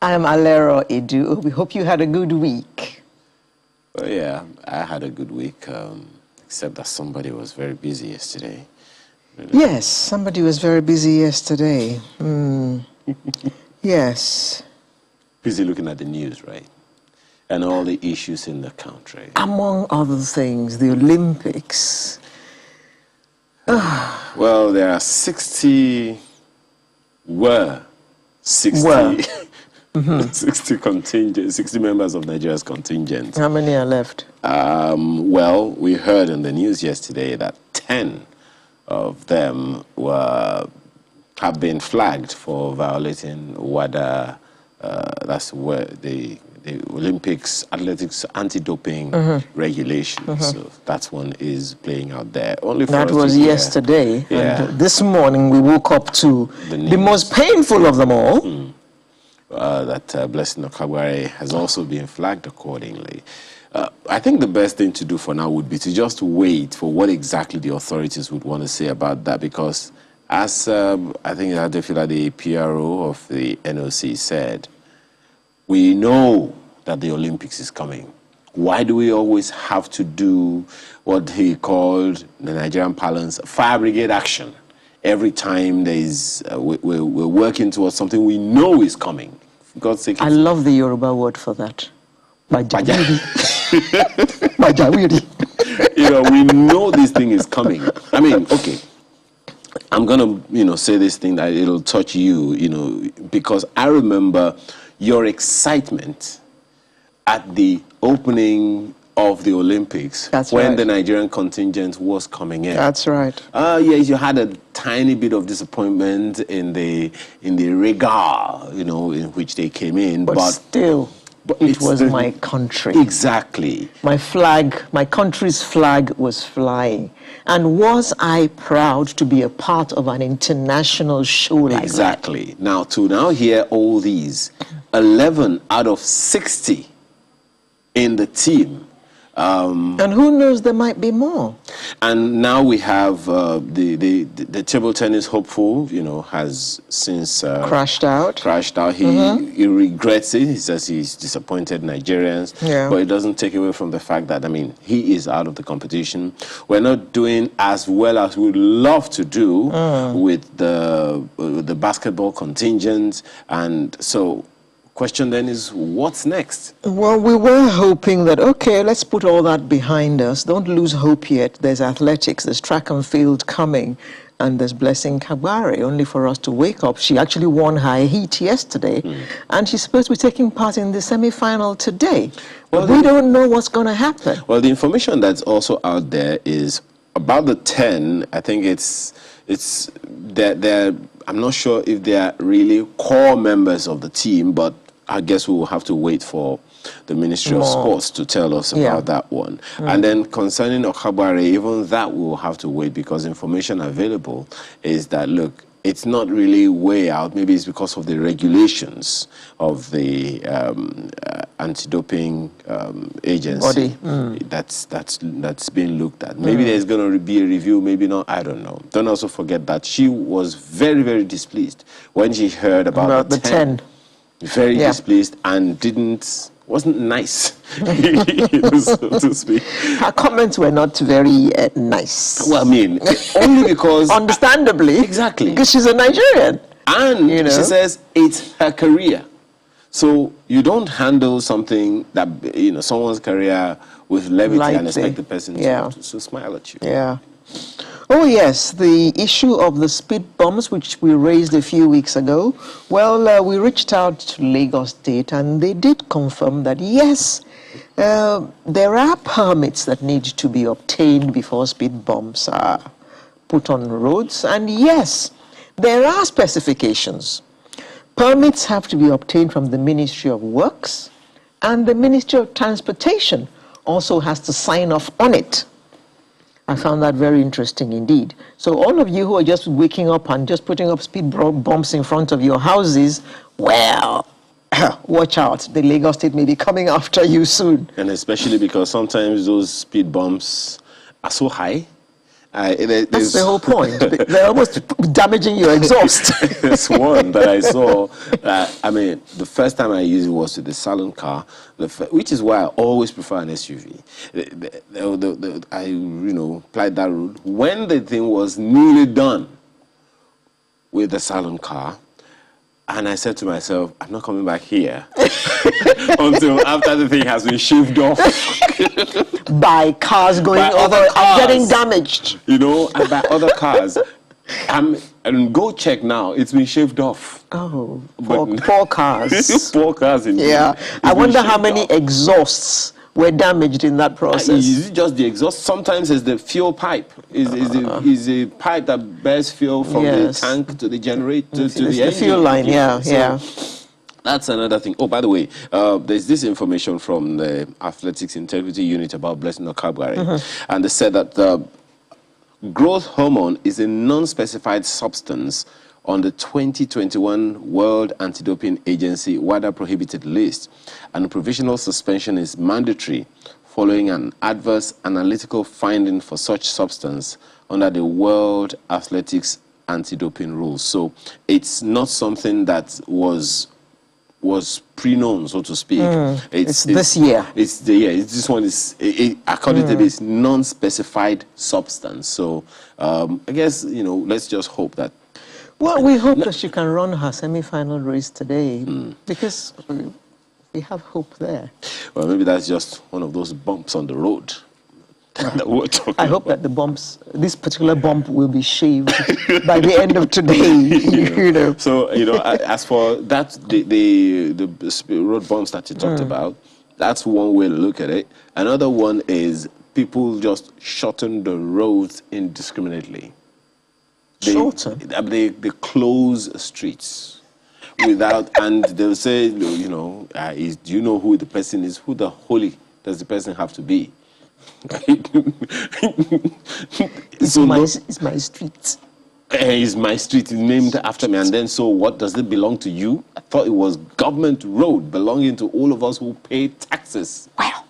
I'm Alero Edu. We hope you had a good week. Well, yeah, I had a good week, except that somebody was very busy yesterday. Really. Yes, somebody was very busy yesterday. Yes. Busy looking at the news, right? And all the issues in the country. Among other things, the Olympics. Well, there are 60 contingent, 60 members of Nigeria's contingent. How many are left? Well, we heard in the news yesterday that 10 of them have been flagged for violating WADA. That's where the Olympics athletics anti-doping regulations. So that one is playing out there. Only for that was yesterday. Yeah. And this morning we woke up to the most painful of them all. That Blessing Okagbare has also been flagged accordingly. I think the best thing to do for now would be to just wait for what exactly the authorities would want to say about that, because as I think Adefila, the PRO of the NOC, said, we know that the Olympics is coming. Why do we always have to do what he called, the Nigerian parlance, fire brigade action? Every time there is, we're working towards something we know is coming. For God's sake. I love the Yoruba word for that. Bajawiri. Bajawiri. You know, we know this thing is coming. I mean, okay. I'm going to, say this thing that it'll touch you, because I remember your excitement at the opening of the Olympics. That's when right. the Nigerian contingent was coming in. That's right. Yes, you had a tiny bit of disappointment in the regal, in which they came in. But still, it was my country. Exactly. My flag, my country's flag was flying. And was I proud to be a part of an international show like that? Exactly. Now, to hear all these, 11 out of 60 in the team. And who knows, there might be more. And now we have the table tennis hopeful, has since crashed out. He regrets it. He says he's disappointed Nigerians. Yeah. But it doesn't take away from the fact that, he is out of the competition. We're not doing as well as we'd love to do with the basketball contingent. And so question then is, what's next? Well, we were hoping that, okay, let's put all that behind us. Don't lose hope yet. There's athletics, there's track and field coming, and there's Blessing Okagbare, only for us to wake up. She actually won her heat yesterday, and she's supposed to be taking part in the semi-final today. Well, we don't know what's going to happen. Well, the information that's also out there is about the 10, I think I'm not sure if they're really core members of the team, but I guess we will have to wait for the Ministry of Sports to tell us about that one. And then concerning Okagbare, even that we will have to wait, because information available is that, look, it's not really way out. Maybe it's because of the regulations of the anti-doping agency that's being looked at. Maybe there's going to be a review, maybe not, I don't know. Don't also forget that she was very, very displeased when she heard about the 10. Very displeased, and wasn't nice, so to speak. Her comments were not very nice. Well, only because... Understandably. Exactly. Because she's a Nigerian. And she says it's her career. So you don't handle something that, someone's career with levity and expect the person to smile at you. Yeah. Oh, yes, the issue of the speed bumps, which we raised a few weeks ago. Well, we reached out to Lagos State, and they did confirm that, yes, there are permits that need to be obtained before speed bumps are put on roads. And yes, there are specifications. Permits have to be obtained from the Ministry of Works, and the Ministry of Transportation also has to sign off on it. I found that very interesting indeed. So all of you who are just waking up and just putting up speed bumps in front of your houses, well, watch out. The Lagos State may be coming after you soon. And especially because sometimes those speed bumps are so high, That's the whole point. They're almost damaging your exhaust. There's one that I saw. I mean, the first time I used it was with the salon car, which is why I always prefer an SUV. I, applied that rule. When the thing was nearly done with the salon car, and I said to myself, I'm not coming back here until after the thing has been shaved off. By cars going over and getting damaged. And by other cars. And go check now, it's been shaved off. Oh, poor cars. Poor cars indeed. Yeah. I wonder how many exhausts were damaged in that process. Is it just the exhaust? Sometimes it's the fuel pipe. Is the pipe that bears fuel from the tank to the generator to the engine. Fuel line, yeah. That's another thing. Oh, by the way, there's this information from the Athletics Integrity Unit about Blessing Okagbare, and they said that growth hormone is a non-specified substance on the 2021 World Anti-Doping Agency WADA prohibited list, and provisional suspension is mandatory following an adverse analytical finding for such substance under the World Athletics Anti-Doping rules. So it's not something that was pre-known, so to speak. It's this year. This one is, according to this, non-specified substance. So I guess, let's just hope that. Well, we hope that she can run her semi-final race today because we have hope there. Well, maybe that's just one of those bumps on the road. I hope that this particular bump will be shaved by the end of today. So, as for that, the road bumps that you talked about, that's one way to look at it. Another one is people just shorten the roads indiscriminately. They close streets without, and they'll say, do you know who the person is? Who the holy does the person have to be? It's my street. It's my street. It's named after me. And then, so what? Does it belong to you? I thought it was government road belonging to all of us who pay taxes. Wow.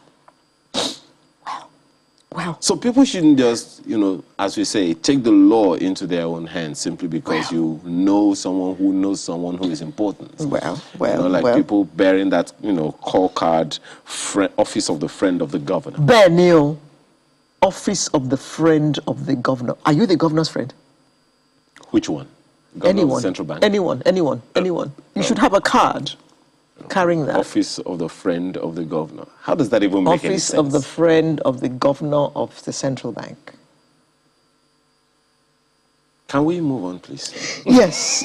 So people shouldn't just, as we say, take the law into their own hands simply because you know someone who is important. People bearing that, call card, office of the friend of the governor. Benio, office of the friend of the governor. Are you the governor's friend? Which one? Governor of the Central Bank? Anyone. You should have a card carrying that. Office of the friend of the governor. How does that even make any sense? Office of the friend of the governor of the Central Bank. Can we move on, please? Yes.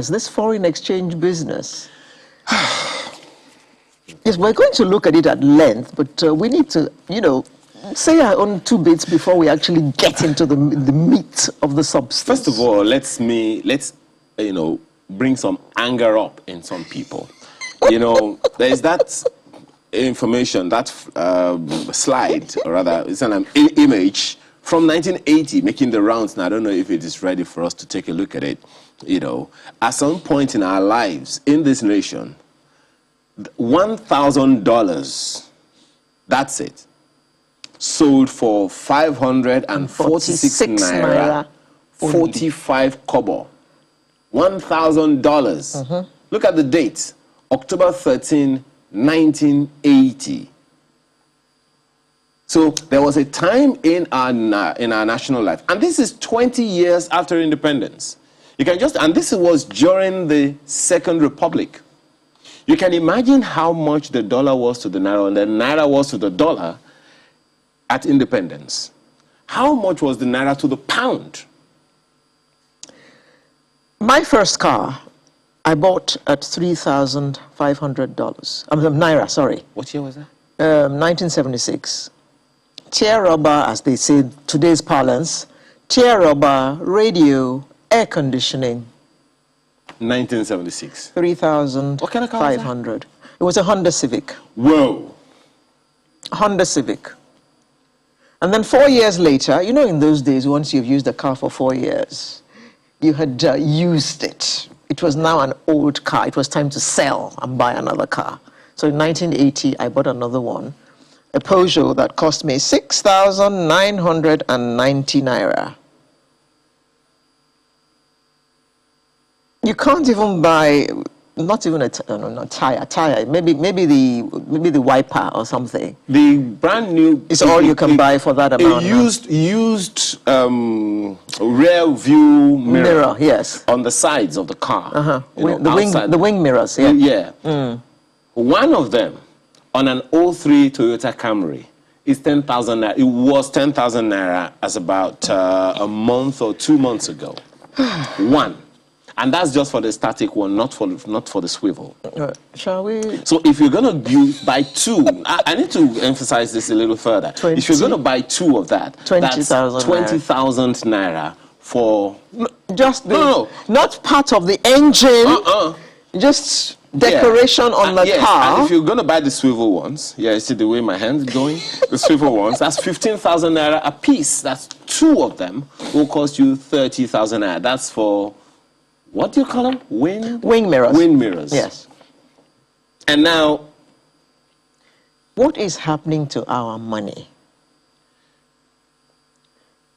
This foreign exchange business. Yes, we're going to look at it at length, but we need to, say our own two bits before we actually get into the meat of the substance. First of all, let's bring some anger up in some people. There's that information, that slide, or rather, it's an image from 1980 making the rounds. Now, I don't know if it is ready for us to take a look at it. At some point in our lives in this nation, $1,000, that's it, sold for 546 naira, 45 kobo. $1,000. Look at the date, October 13, 1980. So there was a time in our national life, and this is 20 years after independence. And this was during the Second Republic. You can imagine how much the dollar was to the naira and the naira was to the dollar at independence. How much was the naira to the pound? My first car, I bought at $3,500. Naira, sorry. What year was that? 1976. Tear rubber, as they say, today's parlance, tear rubber, radio, air conditioning. 1976. 3,500. What kind of car was that? It was a Honda Civic. Whoa. Honda Civic. And then 4 years later, in those days, once you've used a car for 4 years, you had used it. It was now an old car. It was time to sell and buy another car. So in 1980, I bought another one, a Peugeot that cost me 6,990 naira. You can't even buy, not even a tire, maybe the wiper or something. The brand new is all you can buy for that amount. A used rear view mirror, yes, on the sides of the car. The wing mirrors, yeah. Yeah. One of them on an 03 Toyota Camry is 10,000 naira. It was 10,000 naira as about a month or 2 months ago. One. And that's just for the static one, not for the swivel. Shall we? So if you're going to buy two, I need to emphasize this a little further. If you're going to buy two of that, 20,000 that's 20,000 naira for... Just not part of the engine, just decoration on the car. And if you're going to buy the swivel ones, you see the way my hand's going? The swivel ones, that's 15,000 naira a piece. That's two of them will cost you 30,000 naira. That's for... What do you call them? Wing mirrors. Wing mirrors. Yes. And now, what is happening to our money?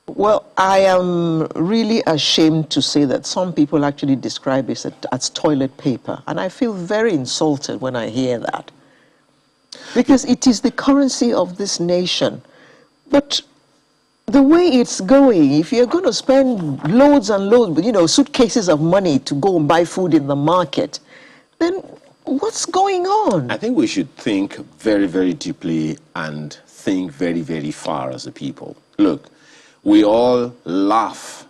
Well, I am really ashamed to say that some people actually describe it as toilet paper, and I feel very insulted when I hear that. Because it is the currency of this nation. But the way it's going, if you're going to spend loads and loads, suitcases of money to go and buy food in the market, then what's going on? I think we should think very, very deeply and think very, very far as a people. Look, we all laugh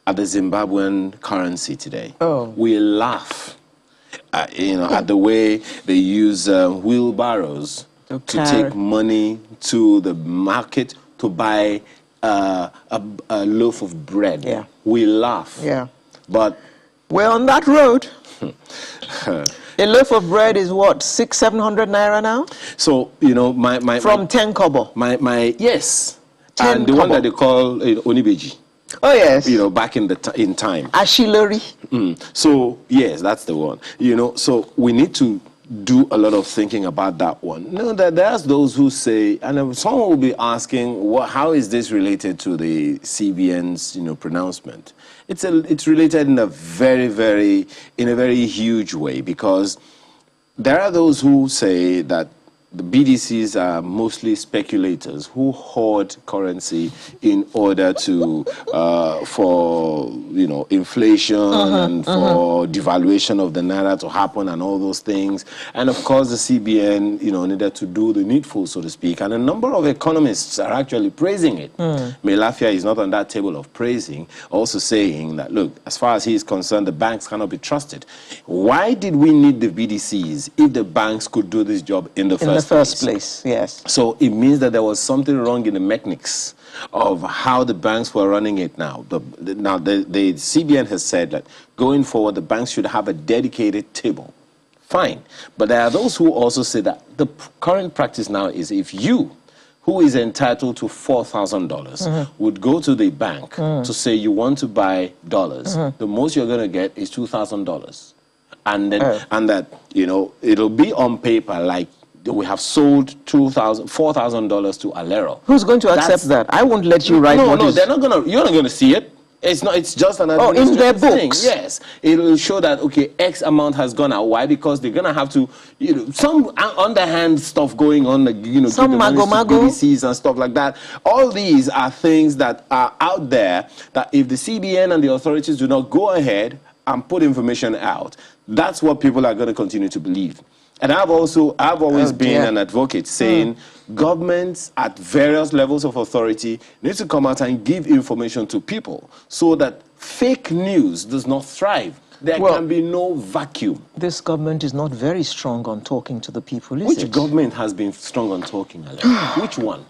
at the Zimbabwean currency today. We laugh, at the way they use wheelbarrows to take money to the market to buy a loaf of bread. Yeah. We laugh. Yeah. But we're on that road. A loaf of bread is what, 600-700 naira now? So, from 10 kobo. Yes. 10 and the kobo. one that they call Onibeji. Oh, yes. Back in time. Ashilori. So, yes, that's the one. So we need to do a lot of thinking about that one. There's those who say, and someone will be asking, how is this related to the CBN's, pronouncement? It's related in a very huge way, because there are those who say that the BDCs are mostly speculators who hoard currency in order to, for inflation and for devaluation of the naira to happen and all those things. And of course, the CBN, needed to do the needful, so to speak. And a number of economists are actually praising it. Melafia is not on that table of praising, also saying that, look, as far as he is concerned, the banks cannot be trusted. Why did we need the BDCs if the banks could do this job in the first place? Yes. So it means that there was something wrong in the mechanics of how the banks were running it now. The CBN has said that going forward, the banks should have a dedicated table. Fine. But there are those who also say that the current practice now is if you, who is entitled to $4,000, would go to the bank to say you want to buy dollars, the most you're going to get is $2,000. And then, and that, it'll be on paper like we have sold $4,000 to Alero. Who's going to accept that? I won't let you write. No, they're not gonna. You're not going to see it. It's not. It's just an in their books. Thing. Yes, it will show that X amount has gone out. Why? Because they're gonna have to, some underhand stuff going on. Some mago-mago BDCs and stuff like that. All these are things that are out there that if the CBN and the authorities do not go ahead and put information out, that's what people are going to continue to believe. And I've always been an advocate saying governments at various levels of authority need to come out and give information to people so that fake news does not thrive. There can be no vacuum. This government is not very strong on talking to the people, is it? Which government has been strong on talking, Alex? Which one?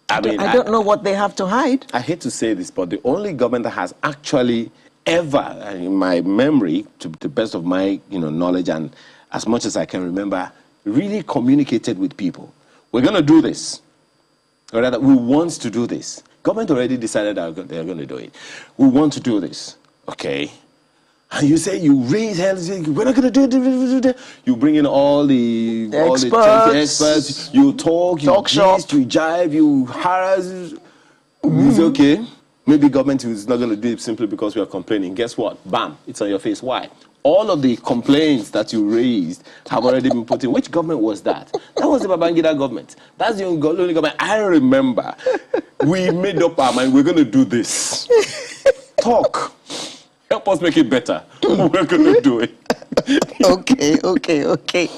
I don't know what they have to hide. I hate to say this, but the only government that has actually ever, in my memory, to the best of my knowledge and as much as I can remember, really communicated with people. We're going to do this. Or rather, we want to do this. Government already decided they're going to do it. We want to do this. Okay. And you say you raise hell, we're not going to do it. You bring in all the experts. You talk gist, you jive, you harass. It's okay. Maybe government is not going to do it simply because we are complaining. Guess what? Bam, it's on your face. Why? All of the complaints that you raised have already been put in. Which government was that? That was the Babangida government. That's the only government I remember. We made up our mind, we're going to do this. Talk. Help us make it better. We're going to do it. Okay.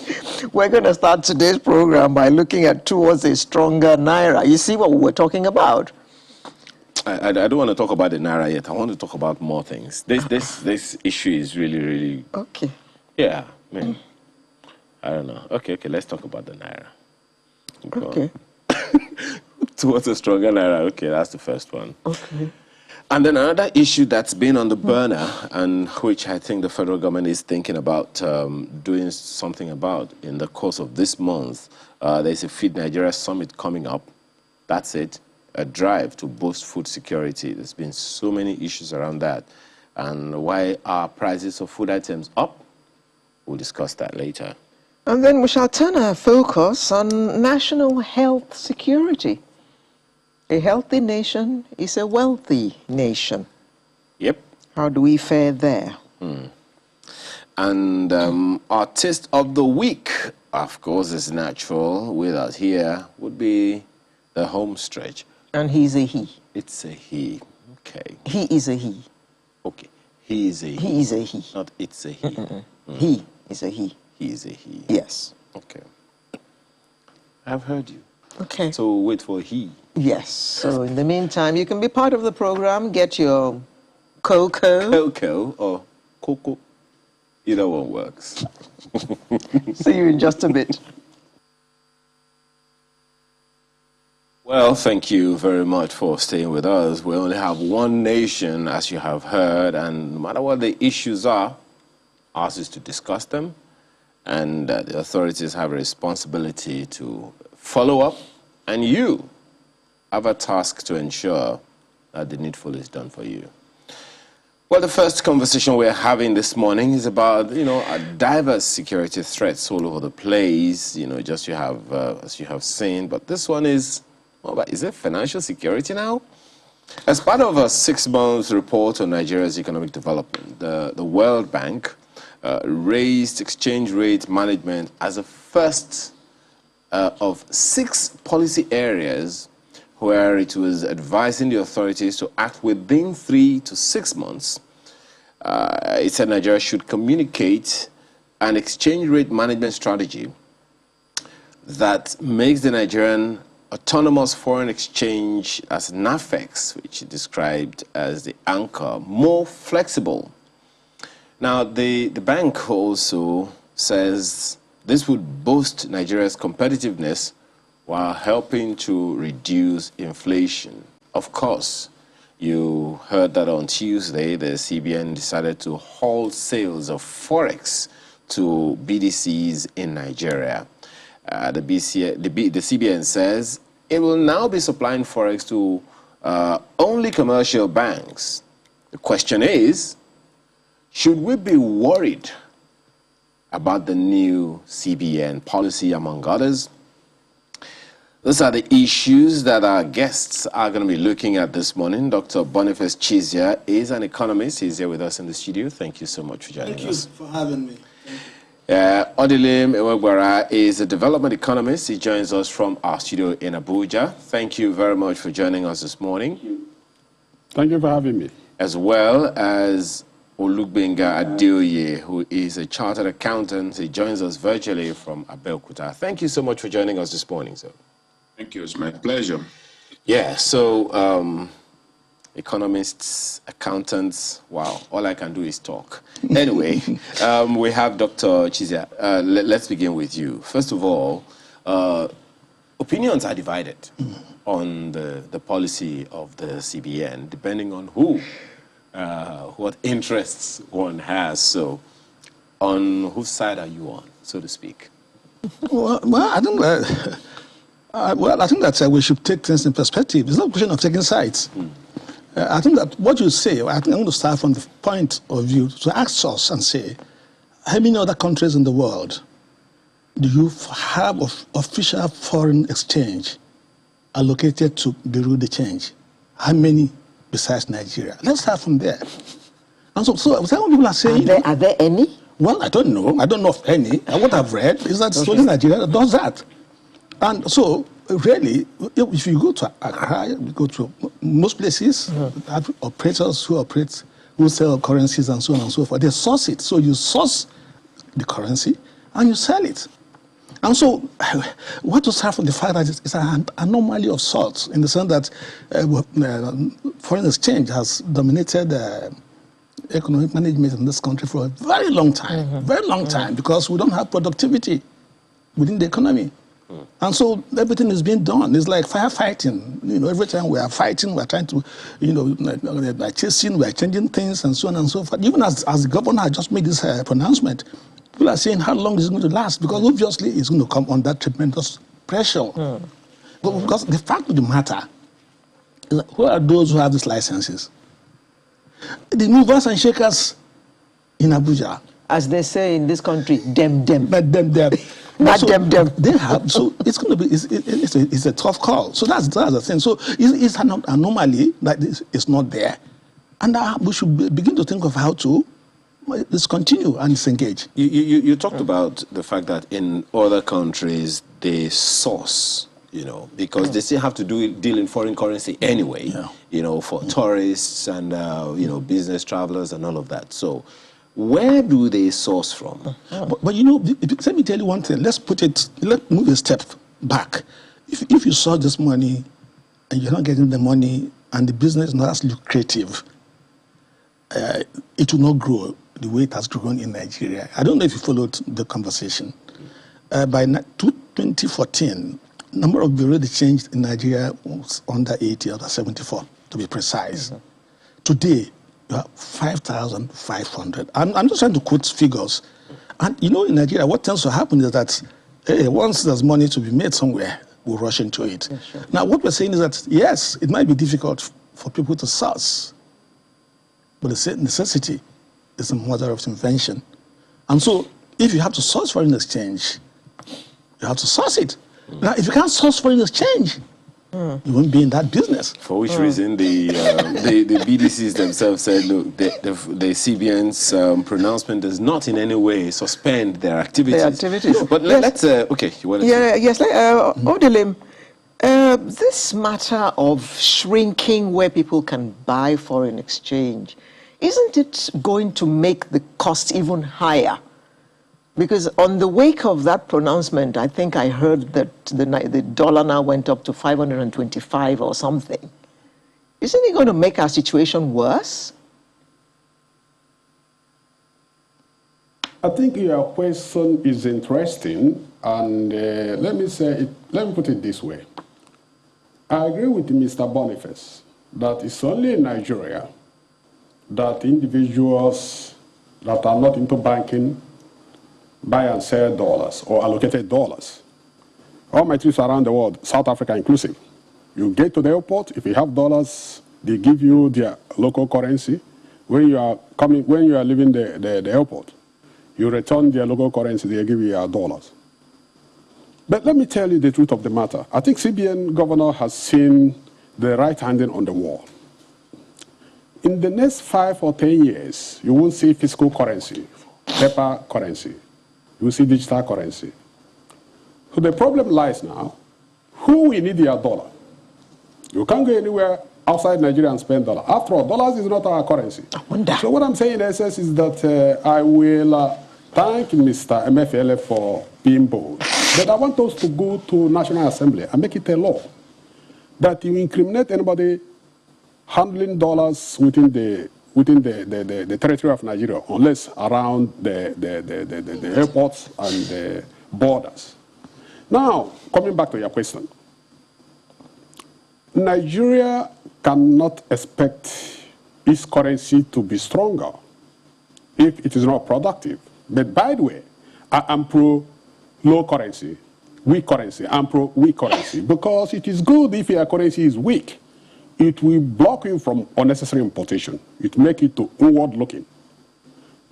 We're going to start today's program by looking at towards a stronger Naira. You see what we're talking about? I don't want to talk about the Naira yet. I want to talk about more things. This issue is really... Okay. Yeah, man. I don't know. Okay, let's talk about the Naira. Okay. Towards a stronger Naira. Okay, that's the first one. Okay. And then another issue that's been on the burner, and which I think the federal government is thinking about doing something about in the course of this month, there's a Feed Nigeria Summit coming up. That's it. A drive to boost food security. There's been so many issues around that. And why are prices of food items up? We'll discuss that later. And then we shall turn our focus on national health security. A healthy nation is a wealthy nation. Yep. How do we fare there? And artist of the week, of course, is natural. With us here would be the home stretch. And he's a he. It's a he. Okay. He is a he. Okay. He is a he. He is a he. Not it's a he. He is a he. He is a he. Yes. Okay. I've heard you. Okay. So wait for he. Yes. So in the meantime, you can be part of the program. Get your cocoa or cocoa. Either one works. See you in just a bit. Well, thank you very much for staying with us. We only have one nation, as you have heard, and no matter what the issues are, ours is to discuss them, and the authorities have a responsibility to follow up, and you have a task to ensure that the needful is done for you. Well, the first conversation we're having this morning is about, diverse security threats all over the place, just as you have seen, but this one is, is it financial security now? As part of a 6-month report on Nigeria's economic development, the World Bank raised exchange rate management as a first of 6 policy areas where it was advising the authorities to act within 3 to 6 months. It said Nigeria should communicate an exchange rate management strategy that makes the Nigerian autonomous foreign exchange as NAFEX, which it described as the anchor, more flexible. Now, the bank also says this would boost Nigeria's competitiveness while helping to reduce inflation. Of course, you heard that on Tuesday, the CBN decided to halt sales of Forex to BDCs in Nigeria. The CBN says it will now be supplying Forex to only commercial banks. The question is, should we be worried about the new CBN policy, among others? Those are the issues that our guests are going to be looking at this morning. Dr. Boniface Chizia is an economist. He's here with us in the studio. Thank you so much for joining us. Thank you for having me. Odilim Ewegbara is a development economist. He joins us from our studio in Abuja. Thank you very much for joining us this morning. Thank you for having me. As well as Olugbenga Adeoye, who is a chartered accountant. He joins us virtually from Abeokuta. Thank you so much for joining us this morning, sir. Thank you. It's my pleasure. Yeah, so economists, accountants, wow, all I can do is talk. Anyway, we have Dr. Chizia. Let's begin with you. First of all, opinions are divided on the policy of the CBN, depending on what interests one has. So, on whose side are you on, so to speak? Well, I don't know. I think that we should take things in perspective. It's not a question of taking sides. I think that what you say, I think I'm going to start from the point of view to ask us and say, how many other countries in the world do you have official foreign exchange allocated to bureau de change? How many besides Nigeria? Let's start from there. And so some people are saying... Are there any? Well, I don't know. I don't know of any. And what I've read is that it's only Nigeria that does that. And so, really, if you go to Accra, you go to most places, have operators who sell currencies and so on and so forth. They source it. So you source the currency and you sell it. And so, what to start from the fact that it's an anomaly of sorts in the sense that foreign exchange has dominated economic management in this country for a very long time, because we don't have productivity within the economy. And so everything is being done. It's like firefighting. You know, every time we are fighting, we are trying to, you know, by chasing, we are changing things and so on and so forth. Even as the governor had just made this pronouncement, people are saying how long is it going to last? Because obviously it's going to come under tremendous pressure. Because the fact of the matter is that who are those who have these licenses? The movers and shakers in Abuja. As they say in this country, them. But them. Not so them. They have, so it's going to be, it's a tough call. So that's the thing. So it's an anomaly that it's not there. And we should begin to think of how to discontinue and disengage. You talked about the fact that in other countries they source, you know, because they still have to deal in foreign currency anyway, you know, for tourists and, you know, business travelers and all of that. So where do they source from? But you know, let me tell you one thing. Let's move a step back. If you source this money and you're not getting the money and the business is not as lucrative, it will not grow the way it has grown in Nigeria. I don't know if you followed the conversation. By 2014, number of bureau de change in Nigeria was under 80, under 74, to be precise. Today, you have 5,500. I'm just trying to quote figures. And you know, in Nigeria, what tends to happen is that once there's money to be made somewhere, we'll rush into it. Yeah, sure. Now, what we're saying is that, yes, it might be difficult for people to source, but the necessity is the mother of invention. And so, if you have to source foreign exchange, you have to source it. Now, if you can't source foreign exchange, you won't be in that business. For which reason the BDCs themselves said, look, the CBN's pronouncement does not in any way suspend their activities. But let's, okay, you want to say? Yes, Odelim, this matter of shrinking where people can buy foreign exchange, isn't it going to make the cost even higher? Because on the wake of that pronouncement, I think I heard that the dollar now went up to 525 or something. Isn't it going to make our situation worse? I think your question is interesting, and let me put it this way. I agree with Mr. Boniface that it's only in Nigeria that individuals that are not into banking buy and sell dollars or allocated dollars. All my trips around the world, South Africa inclusive, you get to the airport, if you have dollars, they give you their local currency. When you are leaving the airport, you return their local currency, they give you your dollars. But let me tell you the truth of the matter. I think CBN governor has seen the right handing on the wall. In the next 5 or 10 years, you won't see physical currency, paper currency. You will see digital currency. So the problem lies now, who will need your dollar? You can't go anywhere outside Nigeria and spend dollar. After all, dollars is not our currency. I wonder. So what I'm saying in essence is that I will thank Mr. MFLF for being bold. But I want us to go to National Assembly and make it a law that you incriminate anybody handling dollars within the territory of Nigeria, unless around the airports and the borders. Now, coming back to your question, Nigeria cannot expect its currency to be stronger if it is not productive. But by the way, I am pro-low currency, weak currency. I'm pro-weak currency because it is good if your currency is weak. it will block you from unnecessary importation. It make it to inward looking.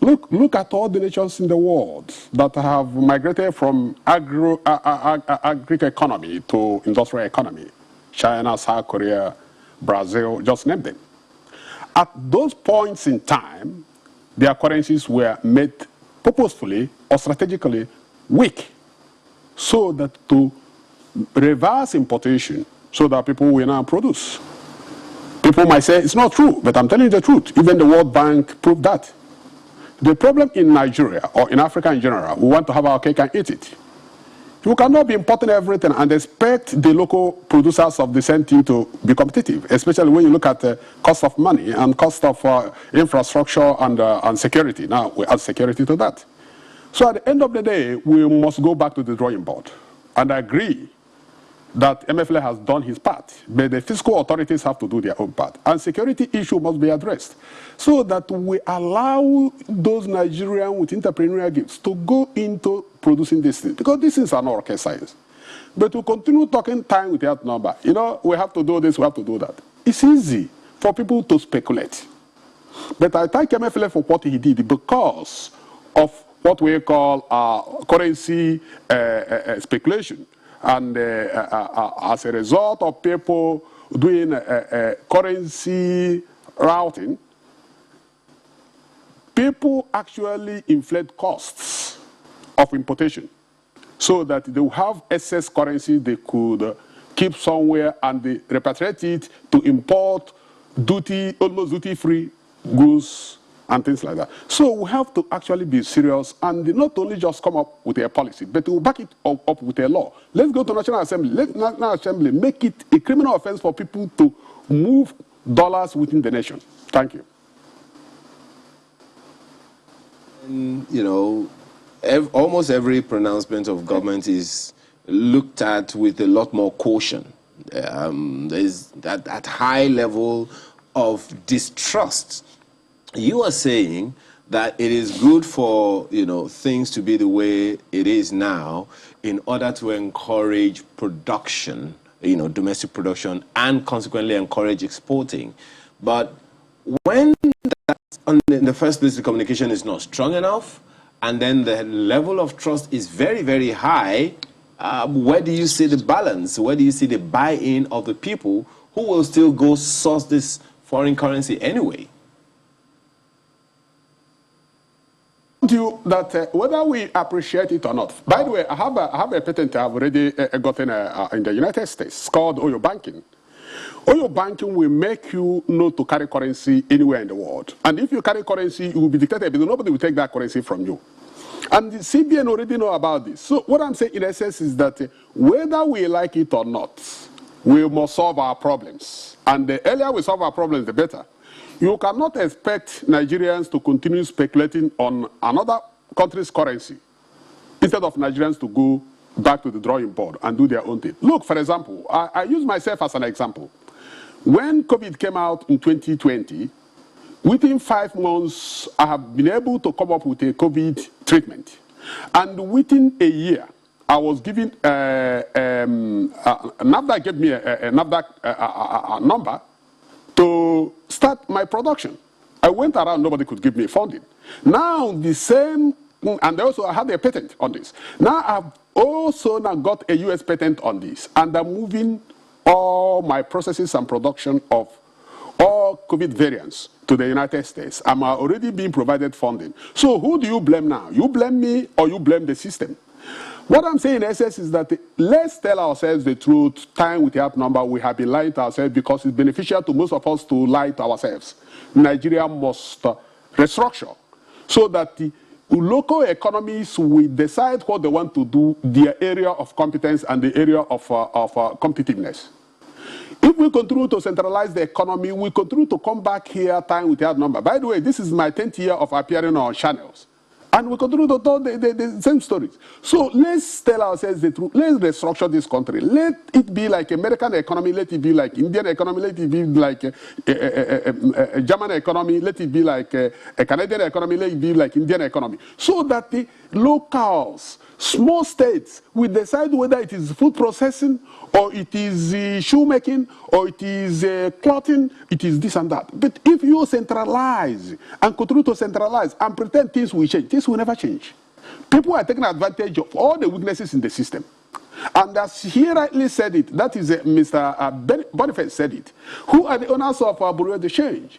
Look at all the nations in the world that have migrated from agri economy to industrial economy. China, South Korea, Brazil, just name them. At those points in time, their currencies were made purposefully or strategically weak so that to reverse importation so that people will now produce. People might say it's not true, but I'm telling you the truth. Even the World Bank proved that. The problem in Nigeria or in Africa in general, we want to have our cake and eat it. You cannot be importing everything and expect the local producers of the same thing to be competitive, especially when you look at the cost of money and cost of infrastructure and security. Now we add security to that. So at the end of the day, we must go back to the drawing board. And I agree that MFLA has done his part, but the fiscal authorities have to do their own part. And security issue must be addressed so that we allow those Nigerians with entrepreneurial gifts to go into producing these things, because this is an rocket science. But to continue talking time with that number, you know, we have to do this, we have to do that. It's easy for people to speculate. But I thank MFLA for what he did because of what we call currency speculation. And as a result of people doing currency routing, people actually inflate costs of importation so that they will have excess currency they could keep somewhere and they repatriate it to import almost duty-free goods and things like that. So we have to actually be serious and not only just come up with a policy, but to back it up with a law. Let's go to National Assembly. Let National Assembly make it a criminal offense for people to move dollars within the nation. Thank you. And, you know, almost every pronouncement of government is looked at with a lot more caution. There's that high level of distrust. You are saying that it is good for, you know, things to be the way it is now in order to encourage production, you know, domestic production, and consequently encourage exporting. But when in the first place the communication is not strong enough, and then the level of trust is very, very high, where do you see the balance? Where do you see the buy-in of the people who will still go source this foreign currency anyway? You that whether we appreciate it or not. By the way, I have a patent I've already gotten in the United States. It's called oil banking. Oil banking will make you know to carry currency anywhere in the world. And if you carry currency, you will be dictated because nobody will take that currency from you. And the CBN already know about this. So what I'm saying in essence is that whether we like it or not, we must solve our problems. And the earlier we solve our problems, the better. You cannot expect Nigerians to continue speculating on another country's currency instead of Nigerians to go back to the drawing board and do their own thing. Look, for example, I use myself as an example. When COVID came out in 2020, within 5 months, I have been able to come up with a COVID treatment. And within a year, I was given, NAFDAC gave me a NAFDAC number to start my production. I went around, nobody could give me funding. Now the same, and also I had a patent on this. Now I've also now got a US patent on this, and I'm moving all my processes and production of all COVID variants to the United States. I'm already being provided funding. So who do you blame now? You blame me or you blame the system? What I'm saying in essence is that let's tell ourselves the truth. Time with the app number, we have been lying to ourselves because it's beneficial to most of us to lie to ourselves. Nigeria must restructure so that the local economies will decide what they want to do, their area of competence and the area of competitiveness. If we continue to centralize the economy, we continue to come back here time with that number. By the way, this is my 10th year of appearing on channels. And we continue to tell the same stories. So let's tell ourselves the truth. Let's restructure this country. Let it be like American economy. Let it be like Indian economy. Let it be like a German economy. Let it be like a Canadian economy. Let it be like Indian economy. So that the locals, small states, will decide whether it is food processing or it is shoemaking or it is clothing, it is this and that. But if you centralize and continue to centralize and pretend things will change, things will never change. People are taking advantage of all the weaknesses in the system. And as he rightly said it, that is Mr. Boniface said it, who are the owners of Bureau de Change.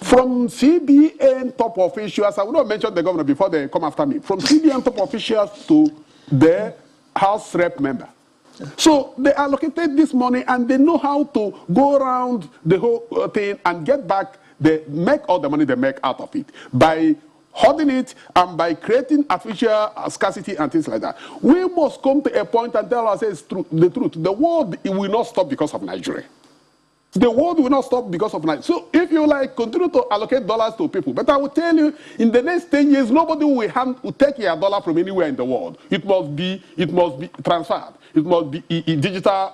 From CBN top officials, I will not mention the governor before they come after me, from CBN top officials to the House Rep member. So they allocated this money and they know how to go around the whole thing and get back, make all the money they make out of it by hoarding it and by creating artificial scarcity and things like that. We must come to a point and tell ourselves the truth. The world will not stop because of Nigeria. The world will not stop because of Nigeria. So if you like, continue to allocate dollars to people. But I will tell you, in the next 10 years, nobody will take your dollar from anywhere in the world. It must be transferred. It must be digital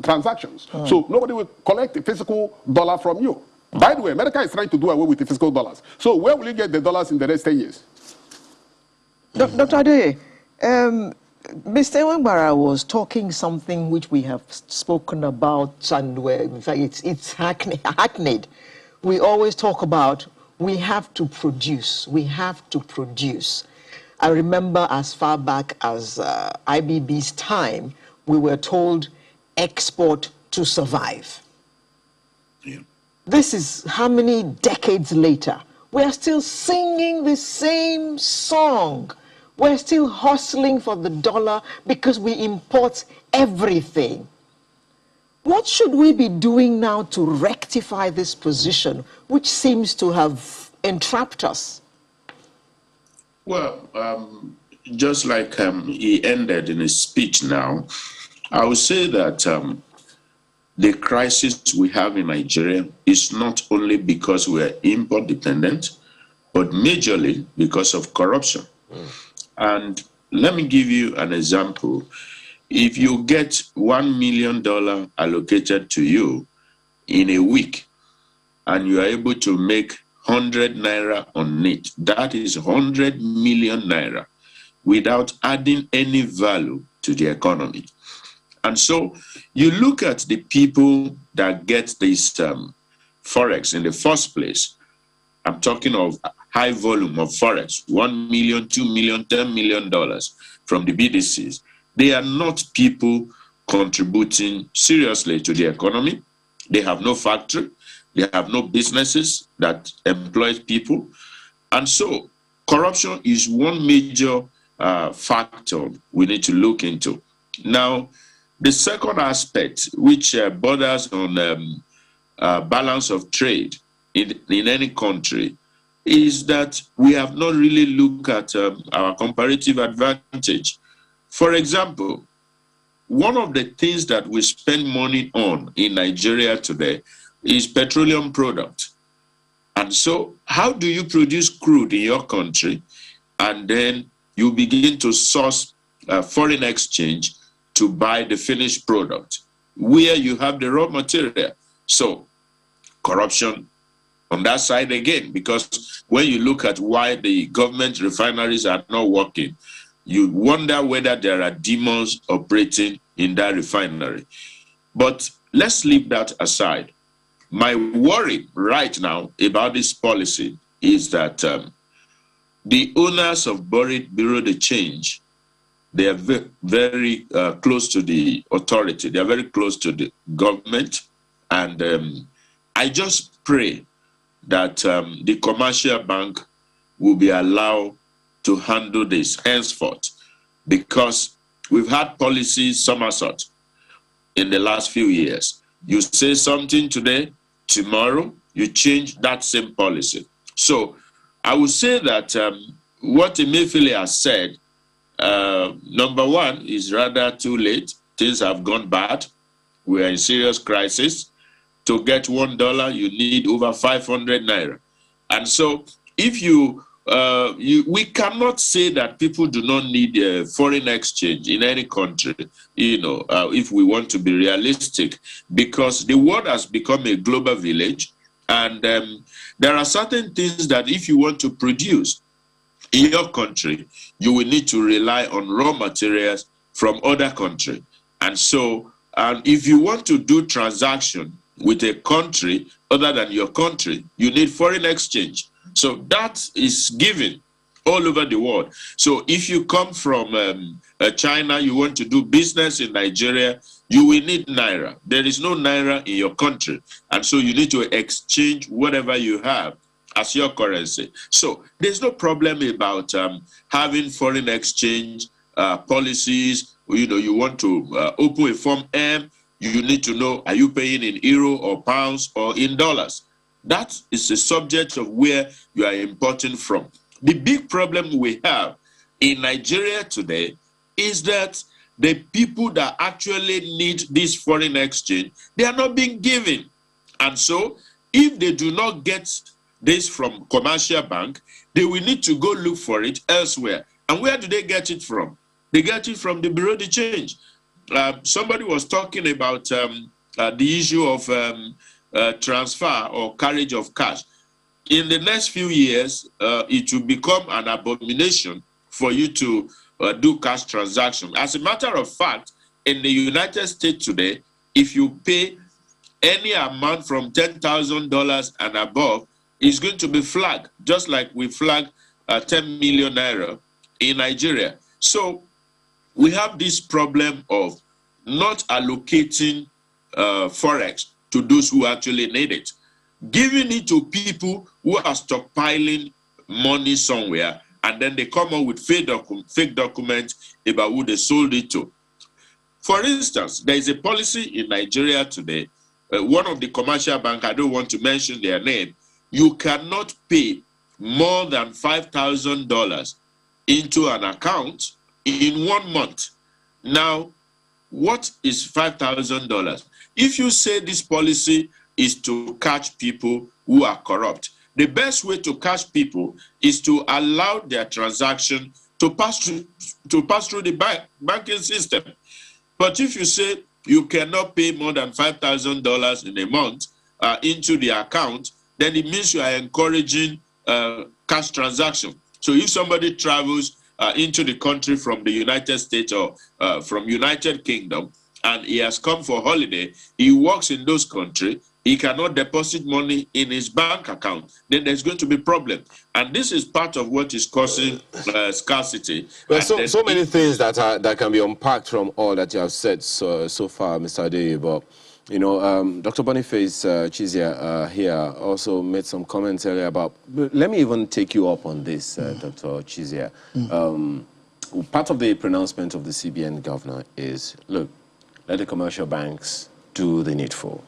transactions. So nobody will collect a physical dollar from you. By the way, America is trying to do away with the physical dollars. So where will you get the dollars in the next 10 years? Dr. Ade, Mr. Wangbara was talking something which we have spoken about, and where, in fact, it's hackneyed. We always talk about we have to produce. We have to produce. I remember as far back as IBB's time, we were told export to survive. Yeah. This is how many decades later? We are still singing the same song. We're still hustling for the dollar because we import everything. What should we be doing now to rectify this position, which seems to have entrapped us? Well, just like he ended in his speech now, I would say that the crisis we have in Nigeria is not only because we are import dependent, but majorly because of corruption. And let me give you an example. If you get $1 million allocated to you in a week, and you are able to make 100 naira on it, that is 100 million naira without adding any value to the economy. And so you look at the people that get this Forex in the first place. I'm talking of high volume of Forex, $1 million, $2 million, $10 million from the BDCs. They are not people contributing seriously to the economy. They have no factory. They have no businesses that employ people. And so corruption is one major factor we need to look into. Now, the second aspect, which borders on balance of trade in any country, is that we have not really looked at our comparative advantage. For example, one of the things that we spend money on in Nigeria today is petroleum product. And so how do you produce crude in your country and then you begin to source foreign exchange to buy the finished product where you have the raw material? So corruption on that side again, because when you look at why the government refineries are not working, you wonder whether there are demons operating in that refinery. But let's leave that aside. My worry right now about this policy is that the owners of Bureau de Change, they are very close to the authority. They are very close to the government. And I just pray that the commercial bank will be allowed to handle this henceforth, because we've had policies somersault in the last few years. You say something today, tomorrow you change that same policy. So I would say that what Emefiele has said, number one, is rather too late. Things have gone bad. We are in serious crisis. To get $1, you need over 500 naira. And so if you we cannot say that people do not need foreign exchange in any country, if we want to be realistic, because the world has become a global village, and there are certain things that if you want to produce in your country, you will need to rely on raw materials from other countries. And so, if you want to do transaction with a country other than your country, you need foreign exchange. So that is given all over the world. So if you come from China, you want to do business in Nigeria, you will need Naira. There is no Naira in your country. And so you need to exchange whatever you have as your currency. So there's no problem about having foreign exchange policies. You want to open a Form M, you need to know, are you paying in euro or pounds or in dollars? That is the subject of where you are importing from. The big problem we have in Nigeria today is that the people that actually need this foreign exchange, they are not being given. And so if they do not get this from commercial bank, they will need to go look for it elsewhere. And where do they get it from? They get it from the Bureau de Change. Somebody was talking about the issue of transfer or carriage of cash. In the next few years, it will become an abomination for you to do cash transaction. As a matter of fact, in the United States today, if you pay any amount from $10,000 and above, it's going to be flagged, just like we flagged 10 million naira in Nigeria. So we have this problem of not allocating Forex to those who actually need it, giving it to people who are stockpiling money somewhere, and then they come up with fake documents about who they sold it to. For instance, there is a policy in Nigeria today, one of the commercial banks, I don't want to mention their name, you cannot pay more than $5,000 into an account in 1 month. Now, what is $5,000? If you say this policy is to catch people who are corrupt, the best way to catch people is to allow their transaction to pass through the banking system. But if you say you cannot pay more than $5,000 in a month into the account, then it means you are encouraging cash transaction. So if somebody travels into the country from the United States or from United Kingdom, and he has come for holiday, he works in those countries, he cannot deposit money in his bank account, then there's going to be problem. And this is part of what is causing scarcity. Well, so many things that can be unpacked from all that you have said so far, Mr. Adeye, but Dr. Boniface Chizia here also made some comments earlier about, let me even take you up on this, Dr. Chizia. Part of the pronouncement of the CBN governor is, look, let the commercial banks do the needful.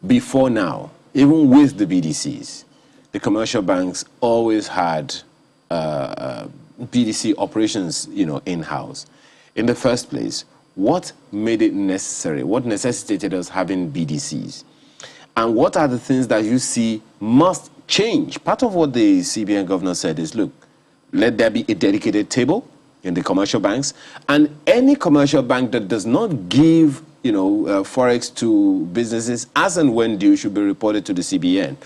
Before now, even with the BDCs, the commercial banks always had BDC operations, in-house. In the first place, what made it necessary? What necessitated us having BDCs? And what are the things that you see must change? Part of what the CBN governor said is, look, let there be a dedicated table in the commercial banks, and any commercial bank that does not give Forex to businesses as and when due should be reported to the CBN.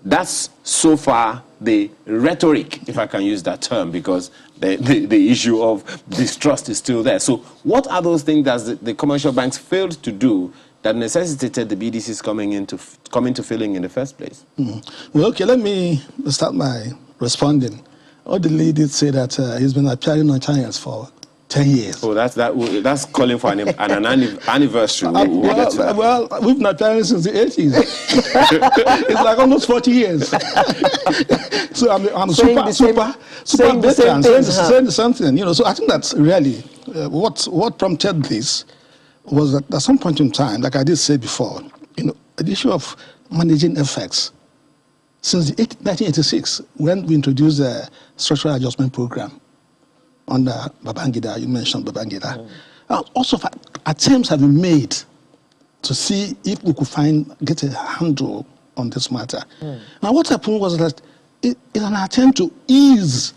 That's so far the rhetoric, if I can use that term, because the issue of distrust is still there. So what are those things that the commercial banks failed to do that necessitated the BDCs coming to filling in the first place? Well, okay, let me start by responding. Odili did say that he's been appearing on channels for 10 years. Oh, that's calling for an anniversary. Well, we've been appearing since the 80s. It's like almost 40 years. So I'm super veteran, saying something. So I think that's really what prompted this was that at some point in time, like I did say before, the issue of managing effects. Since 1986, when we introduced the structural adjustment program under Babangida, you mentioned Babangida, also attempts have been made to see if we could get a handle on this matter. Now, what happened was that is an attempt to ease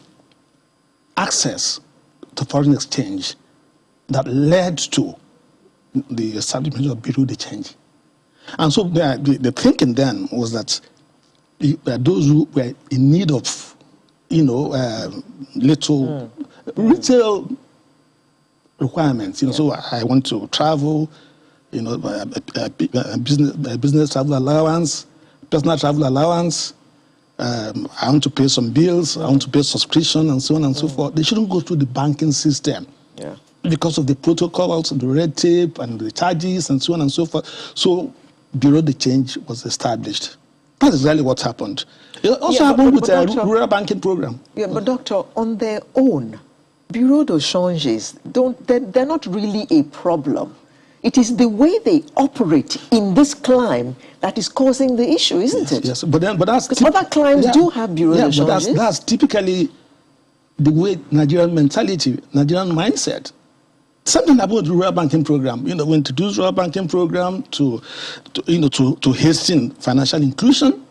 access to foreign exchange that led to the establishment of Bureau de Change. And so the thinking then was that those who were in need of, little retail requirements, so I want to travel, business travel allowance, personal travel allowance, I want to pay some bills, I want to pay subscription and so on and so forth. They shouldn't go through the banking system. Yeah. Because of the protocols, the red tape and the charges and so on and so forth. So Bureau de Change was established. That is really what happened. It also happened with the rural banking program. Yeah, but doctor, on their own, Bureau de Changes, they're not really a problem. It is the way they operate in this climb that is causing the issue, isn't it? Yes, but that's... Because other climes do have Bureau de Changes. But that's typically the way Nigerian mentality, Nigerian mindset. Something about the rural banking program. We introduced rural banking program to hasten financial inclusion.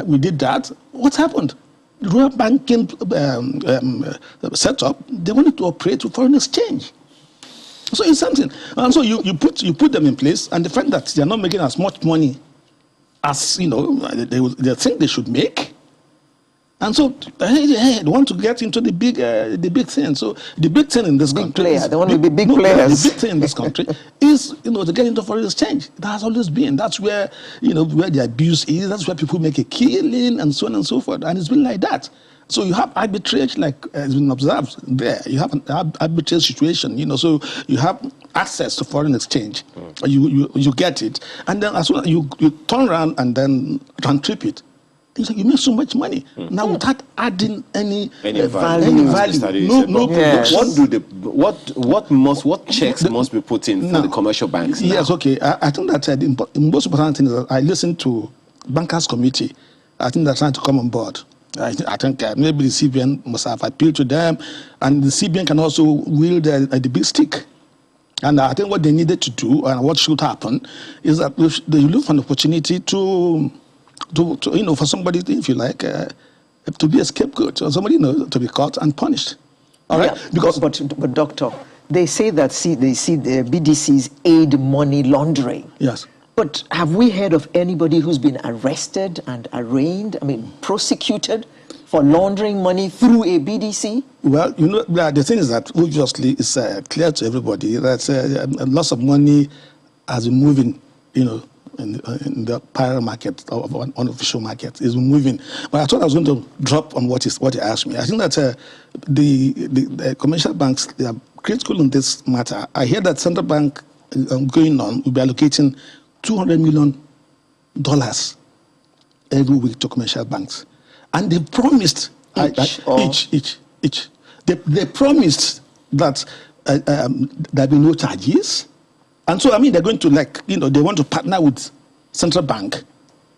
We did that. What happened? The rural banking setup, they wanted to operate with foreign exchange. So it's something. And so you put them in place, and the fact that they're not making as much money as they think they should make. And so they want to get into the big thing. So the big thing in this country, they want to be big players. The big thing in this country is to get into foreign exchange. That has always been. That's where where the abuse is. That's where people make a killing and so on and so forth. And it's been like that. So you have arbitrage, like has been observed there. You have an arbitrage situation. So you have access to foreign exchange. You get it, and then as soon as you turn around and then trip it. You make so much money now without adding any value. No production. What checks must be put in for the commercial banks? Yes, okay. I think that the most important thing is that I listened to Bankers Committee. I think they're trying to come on board. I think maybe the CBN must have appealed to them, and the CBN can also wield the big stick. And I think what they needed to do and what should happen is that they look for an opportunity to for somebody, if you like, to be a scapegoat, or somebody to be caught and punished. All right? Yeah, because but doctor, they say that they see the BDCs aid money laundering. Yes. But have we heard of anybody who's been arrested and arraigned, prosecuted for laundering money through a BDC? Well, the thing is that obviously it's clear to everybody that lots of money has been moving, in the parallel market or unofficial market is moving. But I thought I was going to drop on what you asked me. I think that the commercial banks, they are critical in this matter. I hear that central bank going on will be allocating $200 million every week to commercial banks. And they promised each. They promised that there'll be no charges. And so, they're going to they want to partner with central bank,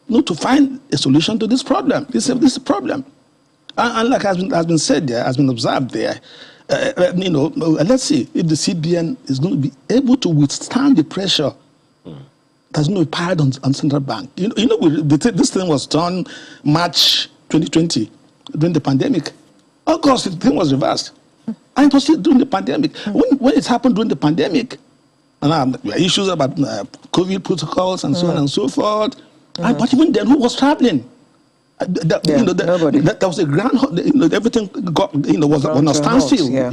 to find a solution to this problem. This is a problem. And like has been said there, has been observed there, let's see if the CBN is going to be able to withstand the pressure that's going to be piled on central bank. This thing was done March 2020 during the pandemic. August, the thing was reversed. And it was still during the pandemic. When it happened during the pandemic, and there are issues about COVID protocols and so on and so forth. But even then, who was traveling? Nobody. That was a grand. Everything was on a standstill. Yeah.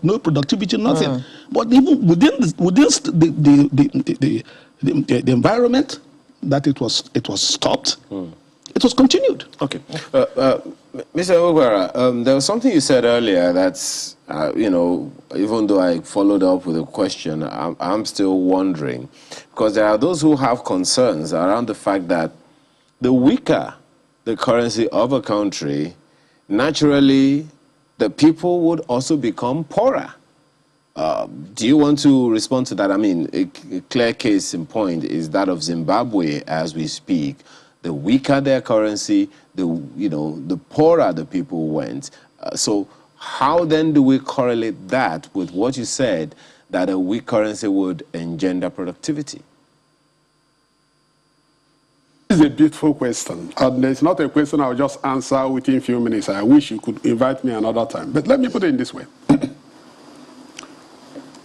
No productivity, nothing. But even within the environment that it was stopped. It was continued. Okay. Mr. Ogwara, there was something you said earlier that's, even though I followed up with a question, I'm still wondering. Because there are those who have concerns around the fact that the weaker the currency of a country, naturally, the people would also become poorer. Do you want to respond to that? A clear case in point is that of Zimbabwe as we speak. The weaker their currency, the poorer the people went. So how then do we correlate that with what you said, that a weak currency would engender productivity? is a beautiful question, and it's not a question I'll just answer within a few minutes. I wish you could invite me another time. But let me put it in this way.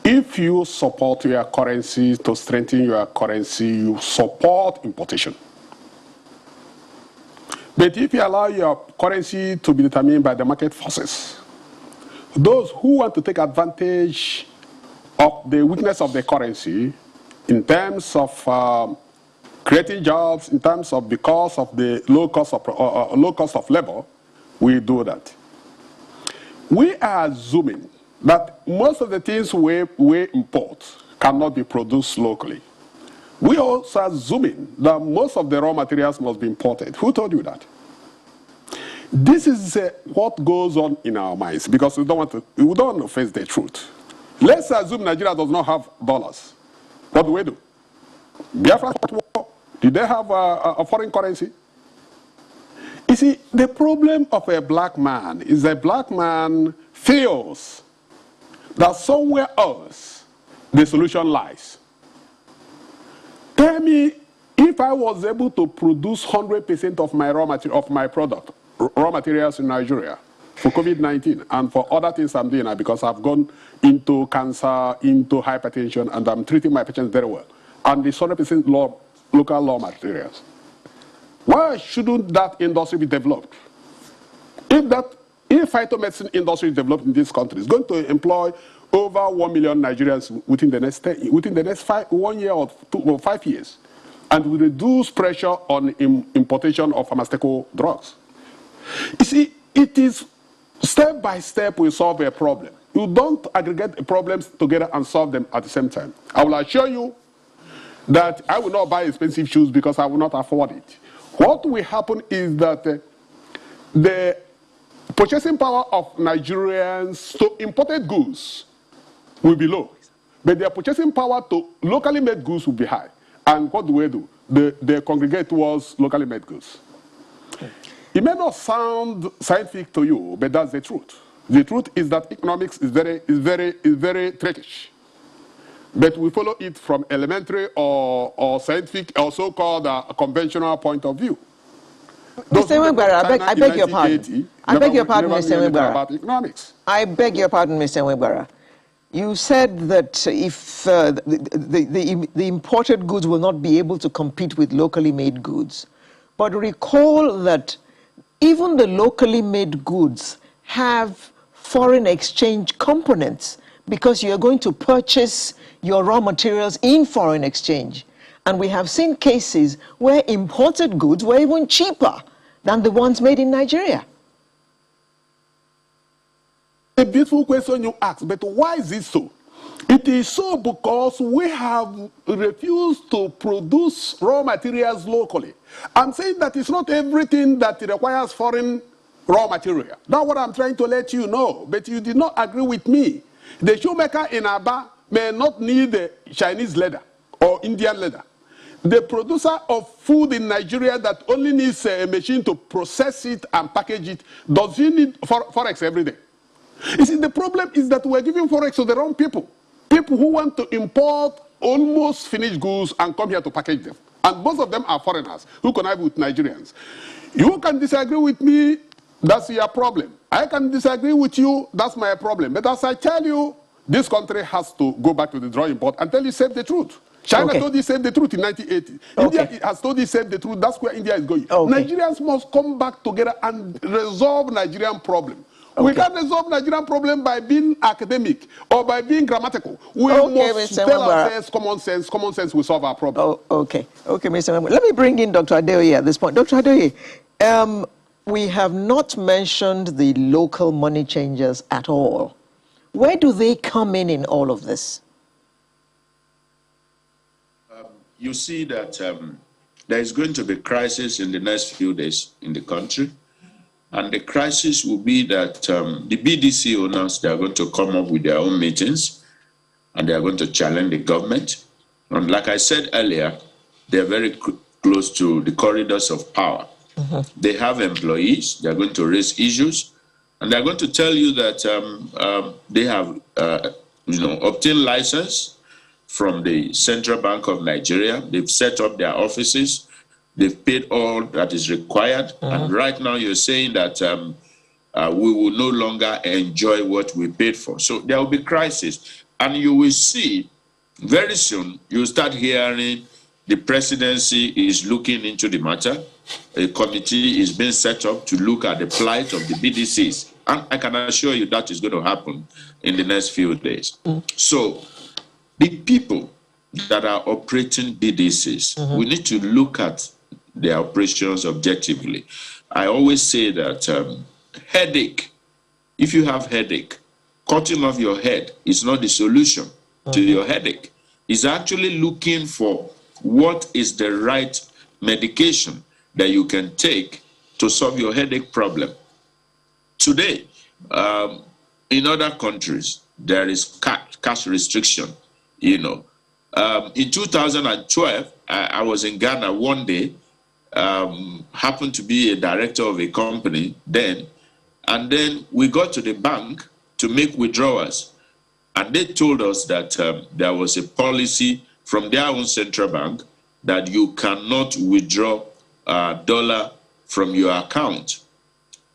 If you support your currency to strengthen your currency, you support importation. But if you allow your currency to be determined by the market forces, those who want to take advantage of the weakness of the currency in terms of creating jobs, in terms of because of the low cost of labor, we do that. We are assuming that most of the things we import cannot be produced locally. We also are assuming that most of the raw materials must be imported. Who told you that? This is what goes on in our minds because we don't want to face the truth. Let's assume Nigeria does not have dollars. What do we do? Biafra war. Did they have a foreign currency? You see, the problem of a black man is a black man feels that somewhere else the solution lies. Tell me, if I was able to produce 100% of my raw materials in Nigeria for COVID-19 and for other things I'm doing now because I've gone into cancer, into hypertension, and I'm treating my patients very well, and it's 100% local raw materials. Why shouldn't that industry be developed? If phytomedicine industry is developed in this country, it's going to employ over 1 million Nigerians within the next 1 year or 2 or 5 years, and will reduce pressure on importation of pharmaceutical drugs. You see, it is step by step we solve a problem. You don't aggregate problems together and solve them at the same time. I will assure you that I will not buy expensive shoes because I will not afford it. What will happen is that the purchasing power of Nigerians to imported goods will be low, but their purchasing power to locally made goods will be high. And what do? They congregate towards locally made goods. It may not sound scientific to you, but that's the truth. The truth is that economics is very trickish. But we follow it from elementary or scientific or so-called conventional point of view. Mr. Nwebara, I beg your pardon. I beg your pardon, Mr. Nwebara. I beg your pardon, Mr. Nwebara. You said that if the imported goods will not be able to compete with locally made goods. But recall that even the locally made goods have foreign exchange components because you're going to purchase your raw materials in foreign exchange. And we have seen cases where imported goods were even cheaper than the ones made in Nigeria. A beautiful question you ask, but why is it so? It is so because we have refused to produce raw materials locally. I'm saying that it's not everything that requires foreign raw material. That's what I'm trying to let you know, but you did not agree with me. The shoemaker in Aba may not need the Chinese leather or Indian leather. The producer of food in Nigeria that only needs a machine to process it and package it, does he need Forex every day? You see, the problem is that we're giving Forex to the wrong people. People who want to import almost finished goods and come here to package them. And most of them are foreigners who connive with Nigerians. You can disagree with me, that's your problem. I can disagree with you, that's my problem. But as I tell you, this country has to go back to the drawing board and tell you, say the truth. China told you, say the truth in 1980. India has told you, say the truth. That's where India is going. Nigerians must come back together and resolve Nigerian problem. We can't resolve Nigerian problem by being academic or by being grammatical. We must tell ourselves common sense will solve our problem. Okay, Mr. Nwebara. Let me bring in Dr. Adeoye at this point. Dr. Adeoye, we have not mentioned the local money changers at all. Where do they come in all of this? You see that there is going to be crisis in the next few days in the country. And the crisis will be that the BDC owners, they are going to come up with their own meetings and they are going to challenge the government. And like I said earlier, they are very close to the corridors of power. They have employees, they are going to raise issues, and they are going to tell you that they have obtained license from the Central Bank of Nigeria. They've set up their offices They've paid all that is required. And right now you're saying that we will no longer enjoy what we paid for. So there will be crisis. And you will see very soon, you'll start hearing the presidency is looking into the matter. A committee is being set up to look at the plight of the BDCs. And I can assure you that is going to happen in the next few days. So the people that are operating BDCs, we need to look at their operations objectively. I always say that headache, if you have headache, cutting off your head is not the solution to your headache. It's actually looking for what is the right medication that you can take to solve your headache problem. Today, in other countries, there is cash restriction, you know. In 2012, I was in Ghana one day, happened to be a director of a company then, and then we got to the bank to make withdrawals, and they told us that there was a policy from their own central bank that you cannot withdraw dollar from your account,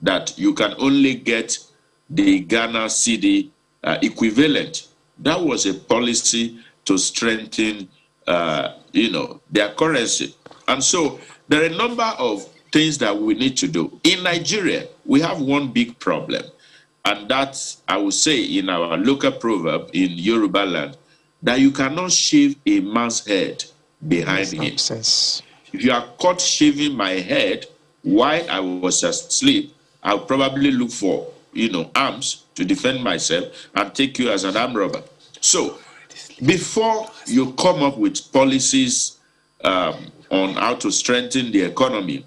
that you can only get the Ghana CD equivalent. That was a policy to strengthen, their currency. And so there are a number of things that we need to do. In Nigeria, we have one big problem, and that's, I would say, in our local proverb in Yoruba land, that you cannot shave a man's head behind him. Nonsense. If you are caught shaving my head while I was asleep, I'll probably look for, arms to defend myself and take you as an armed robber. So before you come up with policies on how to strengthen the economy,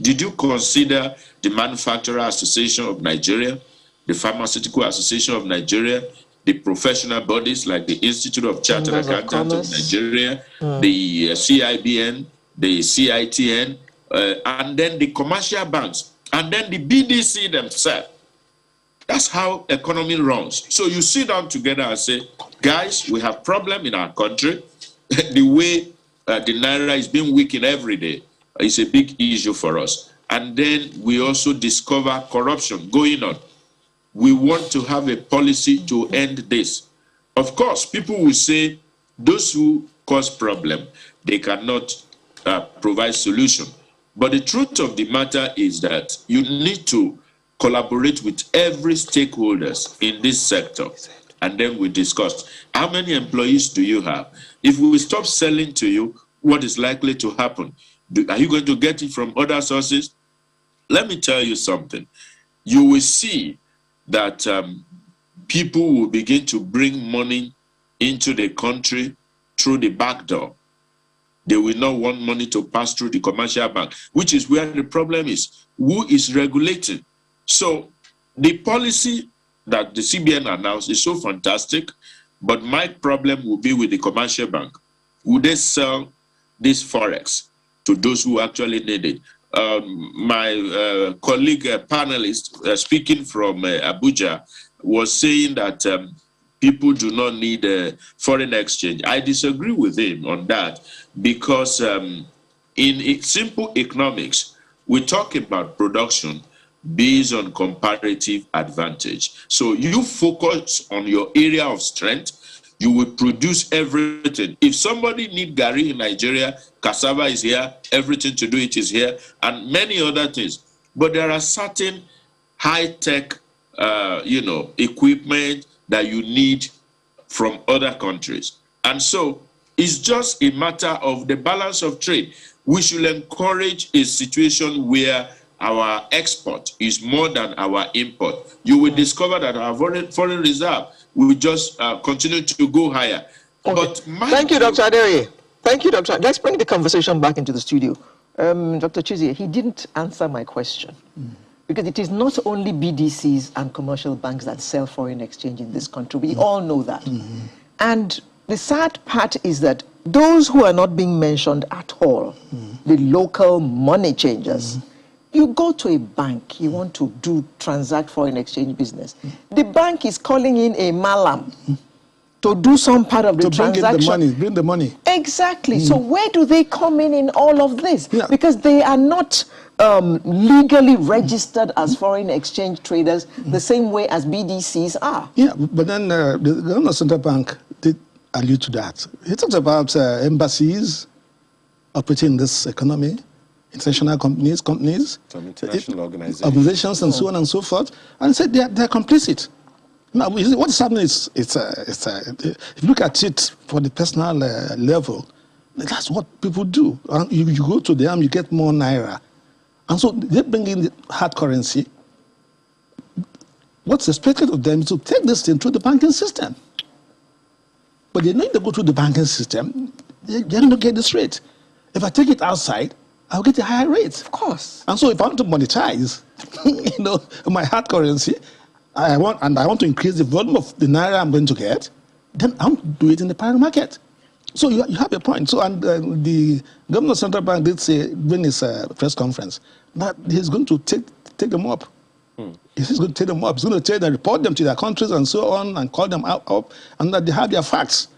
did you consider the Manufacturer Association of Nigeria, the Pharmaceutical Association of Nigeria, the professional bodies like the Institute of Chartered Accountants of Nigeria, the CIBN, the CITN, and then the commercial banks, and then the BDC themselves? That's how economy runs. So you sit down together and say, guys, we have problem in our country. The way the Naira is being weakened every day is a big issue for us. And then we also discover corruption going on. We want to have a policy to end this. Of course, people will say those who cause problem, they cannot provide solution. But the truth of the matter is that you need to collaborate with every stakeholders in this sector. And then we discuss, how many employees do you have? If we stop selling to you, what is likely to happen? Are you going to get it from other sources? Let me tell you something. You will see that people will begin to bring money into the country through the back door. They will not want money to pass through the commercial bank, which is where the problem is. Who is regulating? So the policy that the CBN announced is so fantastic, but my problem will be with the commercial bank. Would they sell this Forex to those who actually need it? My colleague panelist speaking from Abuja was saying that people do not need foreign exchange. I disagree with him on that, because in simple economics, we talk about production based on comparative advantage. So you focus on your area of strength, you will produce everything. If somebody need gari in Nigeria, cassava is here, everything to do it is here, and many other things. But there are certain high-tech, equipment that you need from other countries. And so it's just a matter of the balance of trade. We should encourage a situation where our export is more than our import. You will discover that our foreign reserve will just continue to go higher. Okay. But thank you, Dr. Adere. Thank you, Dr. Let's bring the conversation back into the studio. Dr. Chizie, he didn't answer my question. Because it is not only BDCs and commercial banks that sell foreign exchange in this country. We all know that. And the sad part is that those who are not being mentioned at all, the local money changers, you go to a bank, you want to transact foreign exchange business. The bank is calling in a malam to do some part of the to bring transaction. in bring the money. Exactly. So where do they come in all of this? Yeah. Because they are not legally registered as foreign exchange traders the same way as BDCs are. Yeah, but then the Governor Central Bank did allude to that. He talked about embassies operating in this economy, international companies, some international organizations, and so on and so forth, and said they're complicit. Now, what is happening is, if you look at it for the personal level, that's what people do. And you go to them, you get more naira. And so they bring in the hard currency. What's expected of them is to take this thing through the banking system. But they need to go through the banking system, they're going to get this rate. If I take it outside, I'll get a higher rate. Of course. And so if I want to monetize, my hard currency, I want to increase the volume of the naira I'm going to get, then I want to do it in the private market. So you have a point. So the Governor of Central Bank did say during his press conference that he's going to take them up. He's going to take them up. He's going to take them, report them to their countries and so on, and call them up, and that they have their facts.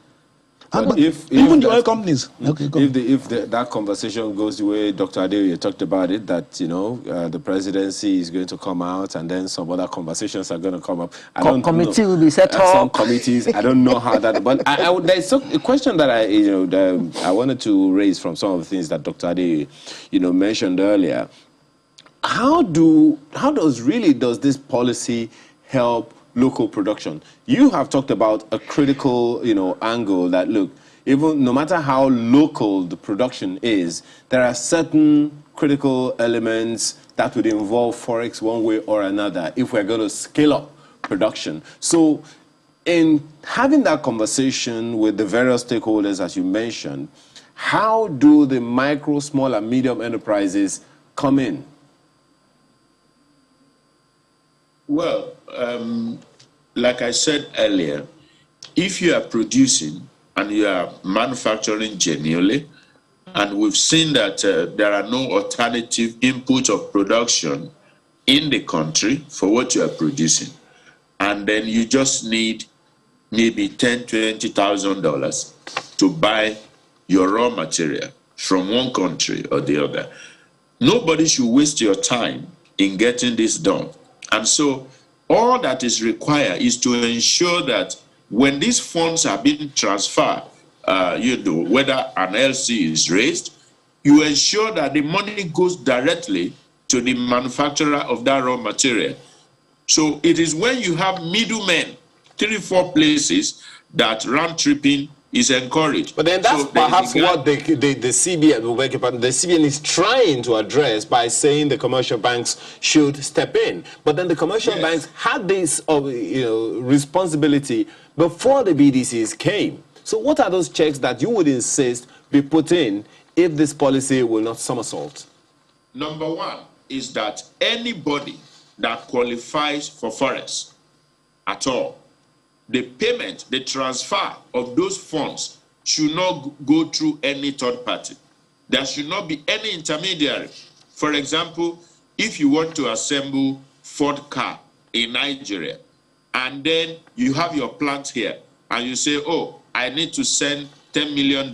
And even the oil companies. Okay, if that conversation goes the way Dr. Adeoye talked about it, that the presidency is going to come out, and then some other conversations are going to come up. Committee will be set up. Some committees. I don't know how that. But there's a question that I wanted to raise from some of the things that Dr. Adeoye mentioned earlier. How does this policy help local production? You have talked about a critical, angle that, look, even no matter how local the production is, there are certain critical elements that would involve Forex one way or another if we're going to scale up production. So in having that conversation with the various stakeholders, as you mentioned, how do the micro, small, and medium enterprises come in? Well, like I said earlier, if you are producing and you are manufacturing genuinely, and we've seen that there are no alternative inputs of production in the country for what you are producing, and then you just need maybe $10,000 to $20,000 to buy your raw material from one country or the other, nobody should waste your time in getting this done. And so all that is required is to ensure that when these funds are being transferred, whether an LC is raised, you ensure that the money goes directly to the manufacturer of that raw material. So it is when you have middlemen, 3-4 places, that round tripping is encouraged. But then that's perhaps what the CBN is trying to address by saying the commercial banks should step in. But then the commercial banks had this responsibility before the BDCs came. So what are those checks that you would insist be put in if this policy will not somersault? Number one is that anybody that qualifies for Forex at all, the payment, the transfer of those funds should not go through any third party. There should not be any intermediary. For example, if you want to assemble Ford car in Nigeria, and then you have your plant here, and you say, oh, I need to send $10 million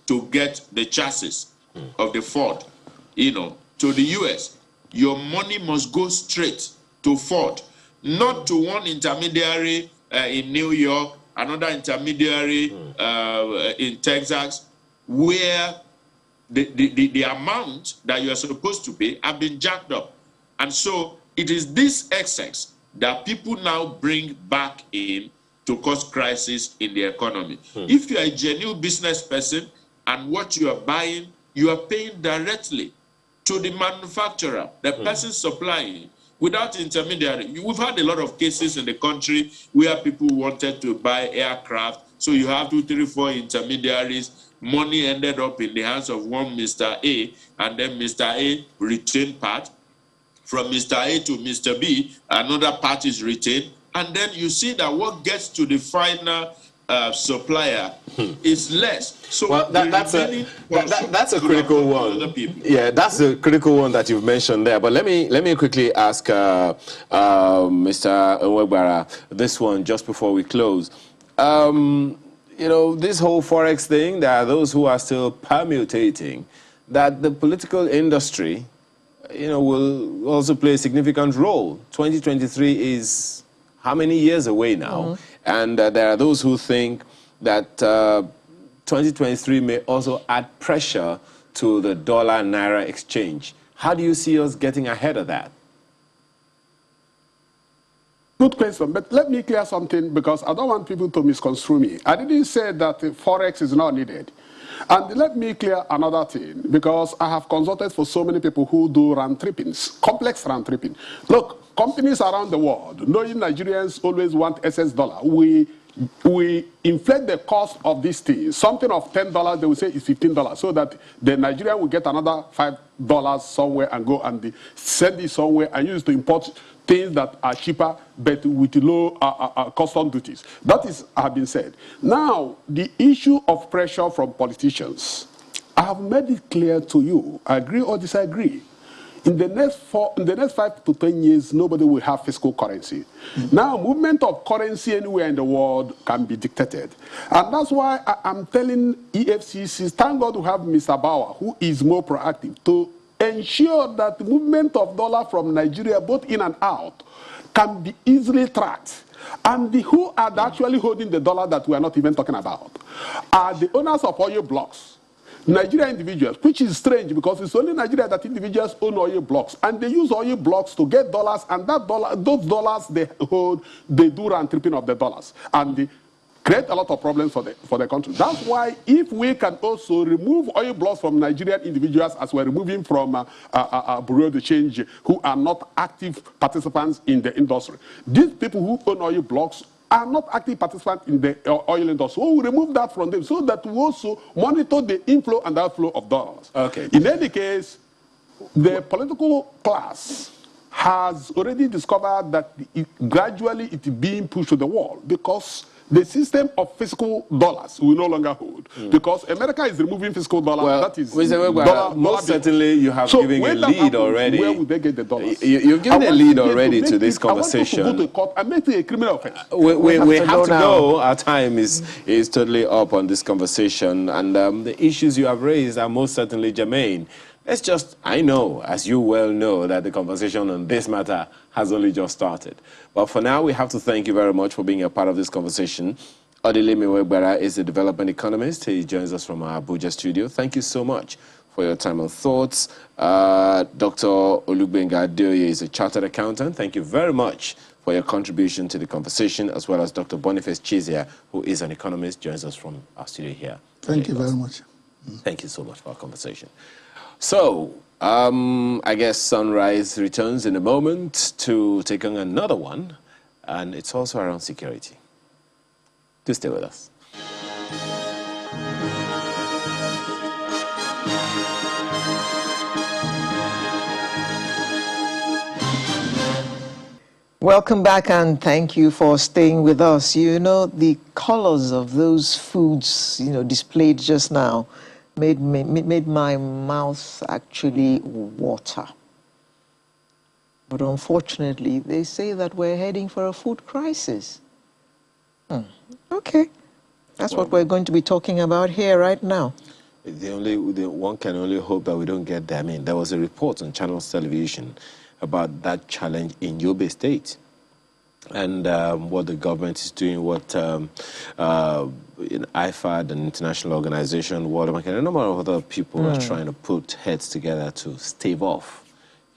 to get the chassis of the Ford, to the US, your money must go straight to Ford, not to one intermediary in New York, another intermediary in Texas, where the amount that you are supposed to pay have been jacked up. And so it is this excess that people now bring back in to cause crisis in the economy. If you are a genuine business person and what you are buying, you are paying directly to the manufacturer, the person supplying, without intermediary. We've had a lot of cases in the country where people wanted to buy aircraft, so you have 2, 3, 4 intermediaries. Money ended up in the hands of one Mr. A, and then Mr. A retained part. From Mr. A to Mr. B, another part is retained, and then you see that what gets to the final supplier is less. So that's a critical one. Yeah, that's a critical one that you've mentioned there. But let me quickly ask Mr. Nwegbara this one just before we close. you know, this whole Forex thing, there are those who are still permutating that the political industry, you know, will also play a significant role. 2023 is how many years away now? And there are those who think that 2023 may also add pressure to the dollar-naira exchange. How do you see us getting ahead of that? Good question, but let me clear something because I don't want people to misconstrue me. I didn't say that Forex is not needed. And let me clear another thing, because I have consulted for so many people who do round trippings, complex round tripping. Look, companies around the world, knowing Nigerians always want excess dollar, we inflate the cost of these things. Something of $10, they will say is $15, so that the Nigerian will get another $5 somewhere and go and send it somewhere and use to import things that are cheaper but with low custom duties. That is have been said. Now, the issue of pressure from politicians, I have made it clear to you, agree or disagree. In the next 5 to 10 years, nobody will have fiscal currency. Now, movement of currency anywhere in the world can be dictated. And that's why I'm telling EFCC, thank God we have Mr. Bauer, who is more proactive, to ensure that the movement of dollar from Nigeria, both in and out, can be easily tracked. And who are actually holding the dollar that we are not even talking about are the owners of oil blocks. Nigerian individuals, which is strange because it's only Nigeria that individuals own oil blocks, and they use oil blocks to get dollars, and those dollars they hold, they do round tripping of the dollars, and they create a lot of problems for the country. That's why if we can also remove oil blocks from Nigerian individuals as we're removing from Bureau de Change who are not active participants in the industry, these people who own oil blocks are not active participants in the oil industry. So we remove that from them so that we also monitor the inflow and outflow of dollars. Okay. In any case, the political class has already discovered that gradually it is being pushed to the wall because the system of fiscal dollars will no longer hold. Because America is removing fiscal dollars. Well, that is most certainly you have given a lead already. Where would they get the dollars? You've given a lead already to this conversation. I want to go to court and make it a criminal offense. We have to go. Our time is totally up on this conversation. And the issues you have raised are most certainly germane. Let's just, I know, as you well know, that the conversation on this matter has only just started. But for now, we have to thank you very much for being a part of this conversation. Odilemi Wegbera is a development economist. He joins us from our Abuja studio. Thank you so much for your time and thoughts. Dr. Olugbenga Adeoye is a chartered accountant. Thank you very much for your contribution to the conversation, as well as Dr. Boniface Chizia, who is an economist, joins us from our studio here. Thank you very much. Thank you so much for our conversation. So, I guess Sunrise returns in a moment to take on another one, and it's also around security. Do stay with us. Welcome back, and thank you for staying with us. You know, the colors of those foods, displayed just now made my mouth actually water. But unfortunately, they say that we're heading for a food crisis. Okay. That's what we're going to be talking about here right now. One can only hope that we don't get there. I mean, there was a report on Channels Television about that challenge in Yobe State, and what the government is doing, what IFAD, an international organization, World Bank, and a number of other people are trying to put heads together to stave off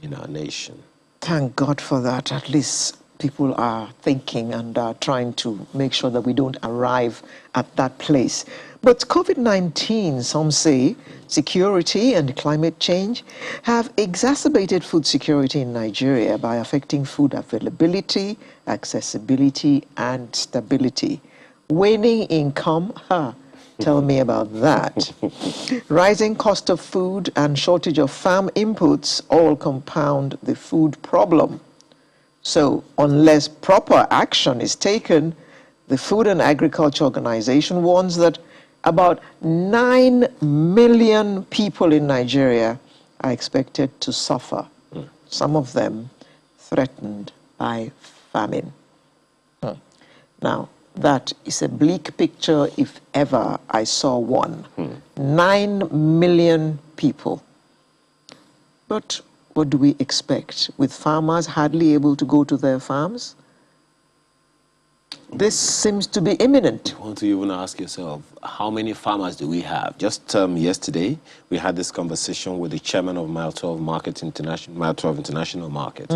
in our nation. Thank God for that. At least people are thinking and are trying to make sure that we don't arrive at that place. But COVID-19, some say, security and climate change have exacerbated food security in Nigeria by affecting food availability, accessibility, and stability. Waning income, tell me about that. Rising cost of food and shortage of farm inputs all compound the food problem. So, unless proper action is taken, the Food and Agriculture Organization warns that about 9 million people in Nigeria are expected to suffer, some of them threatened by famine. Now, That is a bleak picture if ever I saw one. 9 million people. But what do we expect? With farmers hardly able to go to their farms? This seems to be imminent. You want to even ask yourself, how many farmers do we have? Just yesterday, we had this conversation with the chairman of Mile 12 International Market,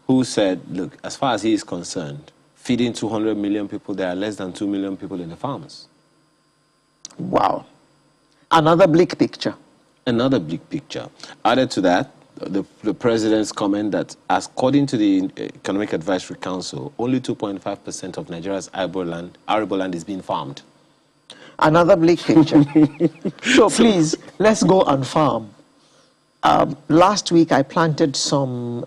who said, look, as far as he is concerned, feeding 200 million people, there are less than 2 million people in the farms. Wow. Another bleak picture. Another bleak picture. Added to that, the president's comment that, according to the Economic Advisory Council, only 2.5% of Nigeria's arable land is being farmed. Another bleak picture. So please, let's go and farm. Last week, I planted some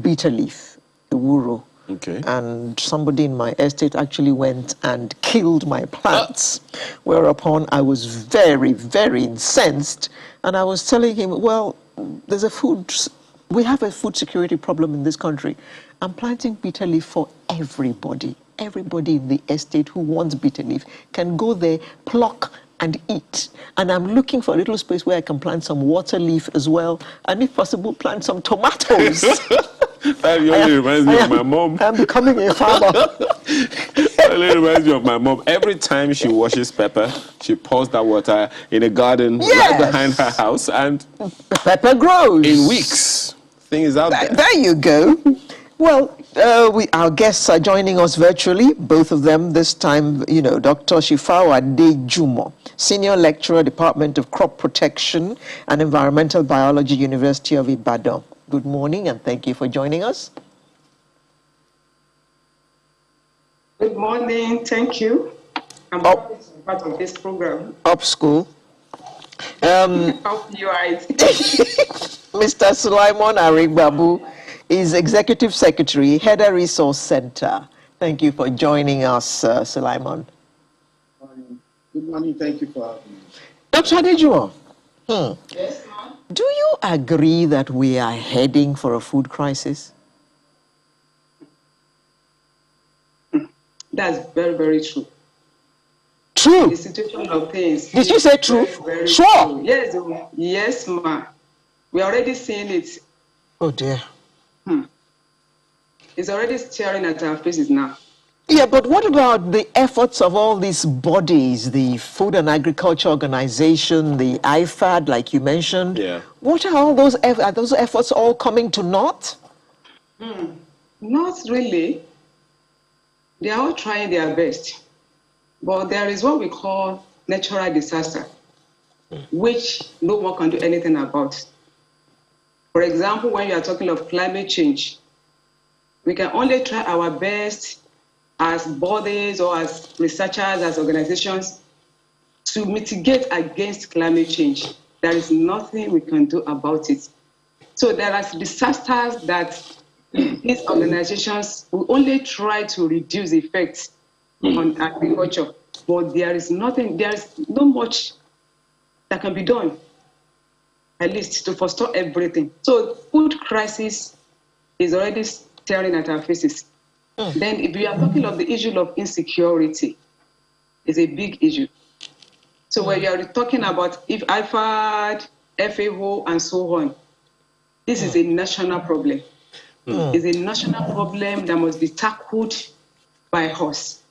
bitter leaf, ewuro. Okay. And somebody in my estate actually went and killed my plants, whereupon I was very, very incensed. And I was telling him, well, we have a food security problem in this country. I'm planting bitter leaf for everybody. Everybody in the estate who wants bitter leaf can go there, pluck, and eat. And I'm looking for a little space where I can plant some water leaf as well, and if possible, plant some tomatoes. That really reminds me of my mom. I'm becoming a farmer. That really reminds me of my mom. Every time she washes pepper, she pours that water in a garden right behind her house, and pepper grows. In weeks, thing is out there. There you go. Well, our guests are joining us virtually, both of them this time, Dr. Shifawa Dejumo, Senior Lecturer, Department of Crop Protection and Environmental Biology, University of Ibadan. Good morning, and thank you for joining us. Good morning, thank you. I'm happy to be part of this program. Up school. Hope you are. Mr. Sulaiman Arigbabu is Executive Secretary, Header Resource Center. Thank you for joining us, Sulaiman. Good morning, thank you for having me. Dr. Adejumo. Yes, ma'am. Do you agree that we are heading for a food crisis? That's very, very true. True. The situation of things. Did you say true? Very, very Sure. True. Yes, ma'am. We're already seeing it. Oh dear. It's already staring at our faces now. Yeah, but what about the efforts of all these bodies, the Food and Agriculture Organization, the IFAD, like you mentioned? Yeah. What are all those efforts? Are those efforts all coming to naught? Not really. They are all trying their best. But there is what we call natural disaster, which no one can do anything about. For example, when you are talking of climate change, we can only try our best as bodies or as researchers, as organizations, to mitigate against climate change. There is nothing we can do about it. So there are disasters that these organizations will only try to reduce the effects on agriculture, but there is not much that can be done, at least to forestall everything. So food crisis is already staring at our faces. Then if we are talking of the issue of insecurity, it's a big issue. So when you are talking about if IFAD, FAO, and so on, this is a national problem. It's a national problem that must be tackled by us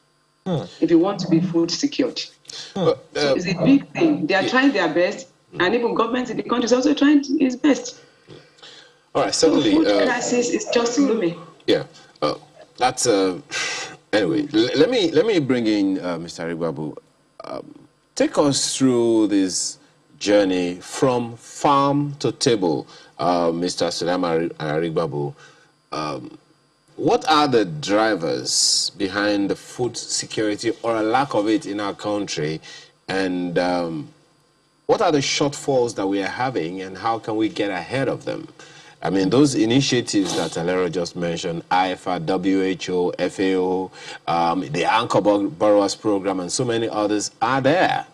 if you want to be food secured. So it's a big thing. They are trying their best, and even government in the country is also trying its best. All right, certainly. So food crisis is just looming. Yeah, that's anyway. Let me bring in Mr. Arigbabu. Take us through this journey from farm to table, Mr. Sulaiman Arigbabu. What are the drivers behind the food security or a lack of it in our country, and what are the shortfalls that we are having, and how can we get ahead of them? I mean, those initiatives that Alero just mentioned, IFA, WHO, FAO, the Anchor Borrowers Program, and so many others are there.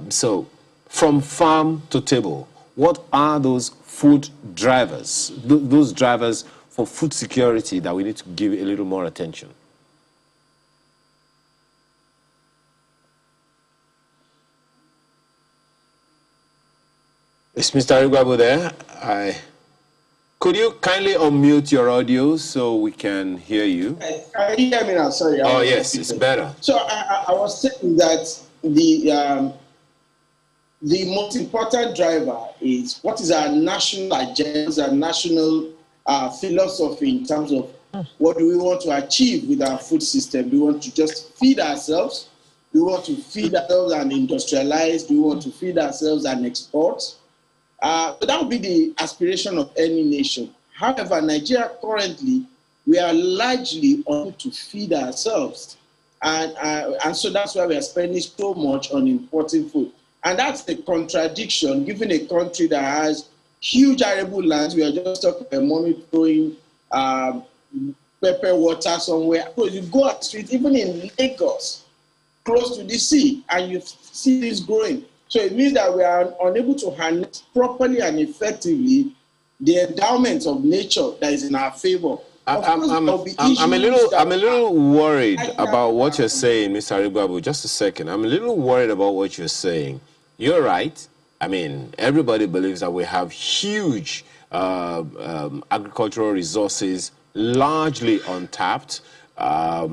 So from farm to table, what are those food drivers, those drivers for food security that we need to give a little more attention? Is Mr. Arigwabo there? Could you kindly unmute your audio so we can hear you? Can you hear me now? Sorry. Oh, yes, it's better. So I was saying that the most important driver is what is our national agenda, our national philosophy in terms of what do we want to achieve with our food system. Do we want to just feed ourselves? Do we want to feed ourselves and industrialize? Do we want to feed ourselves and export? So that would be the aspiration of any nation. However, Nigeria currently, we are largely on to feed ourselves. And so that's why we are spending so much on importing food. And that's the contradiction, given a country that has huge arable lands. We are just talking about money throwing pepper water somewhere. So you go out the street, even in Lagos, close to the sea, and you see this growing. So it means that we are unable to harness properly and effectively the endowments of nature that is in our favor. I'm a little worried about what you're saying, Mr. Arigwabo. Just a second. I'm a little worried about what you're saying. You're right. I mean, everybody believes that we have huge agricultural resources, largely untapped. Not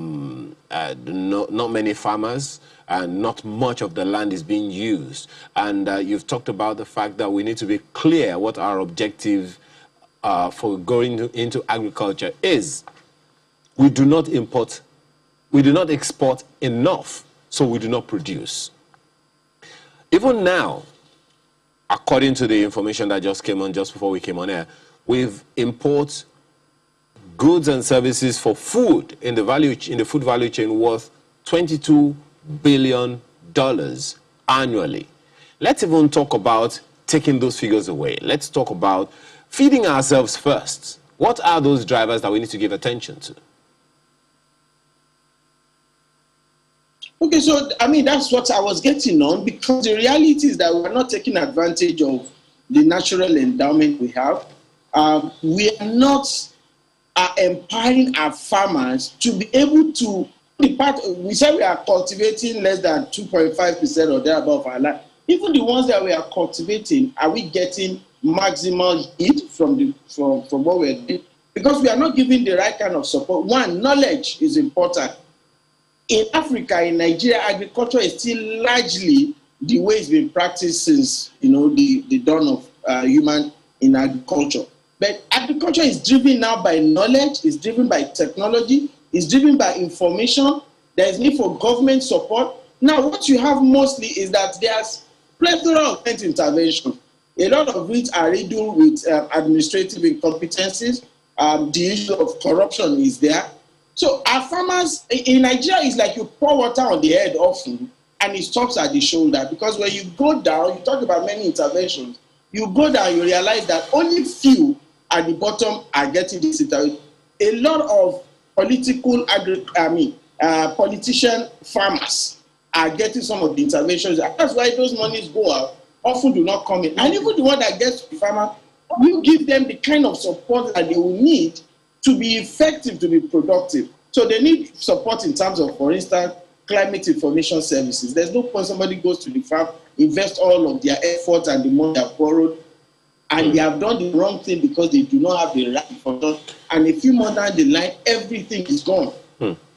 many farmers, and not much of the land is being used. And you've talked about the fact that we need to be clear what our objective for going into agriculture is. We do not import, we do not export enough, so we do not produce. Even now, according to the information that just came on just before we came on air, we've imported goods and services for food in the food value chain worth $22 billion annually. Let's even talk about taking those figures away. Let's talk about feeding ourselves first. What are those drivers that we need to give attention to? Okay, so I mean, that's what I was getting on, because the reality is that we're not taking advantage of the natural endowment we have. We are not empowering our farmers to be able to, we say we are cultivating less than 2.5% or thereabout of our land. Even the ones that we are cultivating, are we getting maximal yield from what we're doing? Because we are not giving the right kind of support. One, knowledge is important. In Africa, in Nigeria, agriculture is still largely the way it's been practiced since the dawn of human in agriculture. But agriculture is driven now by knowledge, it's driven by technology, it's driven by information. There is need for government support. Now, what you have mostly is that there's plethora of intervention. A lot of which are riddled with administrative incompetencies. The issue of corruption is there. So our farmers in Nigeria is like you pour water on the head often and it stops at the shoulder, because when you go down, you talk about many interventions, you go down, you realize that only few at the bottom are getting this intervention. A lot of politician farmers are getting some of the interventions. That's why those monies go out, often do not come in. And even the one that gets to the farmer, we give them the kind of support that they will need to be effective, to be productive. So they need support in terms of, for instance, climate information services. There's no point somebody goes to the farm, invest all of their effort and the money they have borrowed, and they have done the wrong thing because they do not have the right information. And a few months down the line, everything is gone.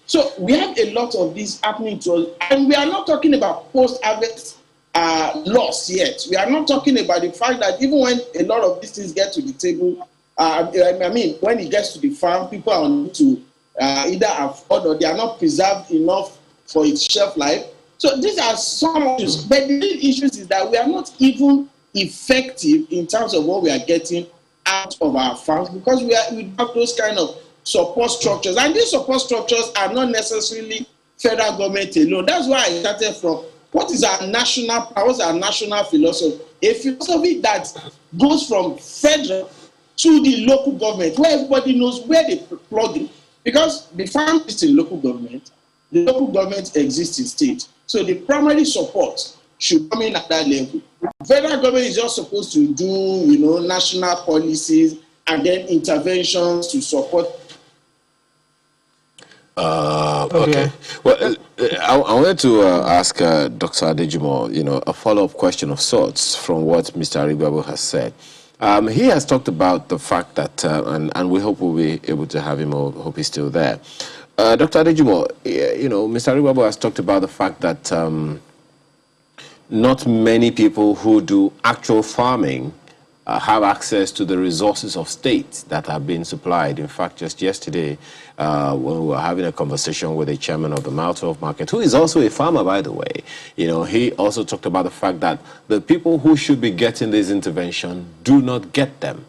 So we have a lot of this happening to us. And we are not talking about post-harvest loss yet. We are not talking about the fact that even when a lot of these things get to the table, when it gets to the farm, people are unable to either afford or they are not preserved enough for its shelf life. So these are some issues. But the real issues is that we are not even effective in terms of what we are getting out of our farms, because we have those kind of support structures. And these support structures are not necessarily federal government alone. That's why I started from what is our national philosophy? A philosophy that goes from federal to the local government, where everybody knows where they plug in. Because the farm is in local government, the local government exists in state. So the primary support should come in at that level. Federal government is just supposed to do, national policies and then interventions to support. Okay. Well, I wanted to ask Dr. Adejimo, a follow-up question of sorts from what Mr. Arigbabo has said. He has talked about the fact that, and we hope we'll be able to have him, or hope he's still there. Dr. Adejimo, Mr. Arigbabo has talked about the fact that not many people who do actual farming have access to the resources of state that have been supplied. In fact, just yesterday, when we were having a conversation with the chairman of the Maltov market, who is also a farmer, by the way, he also talked about the fact that the people who should be getting this intervention do not get them.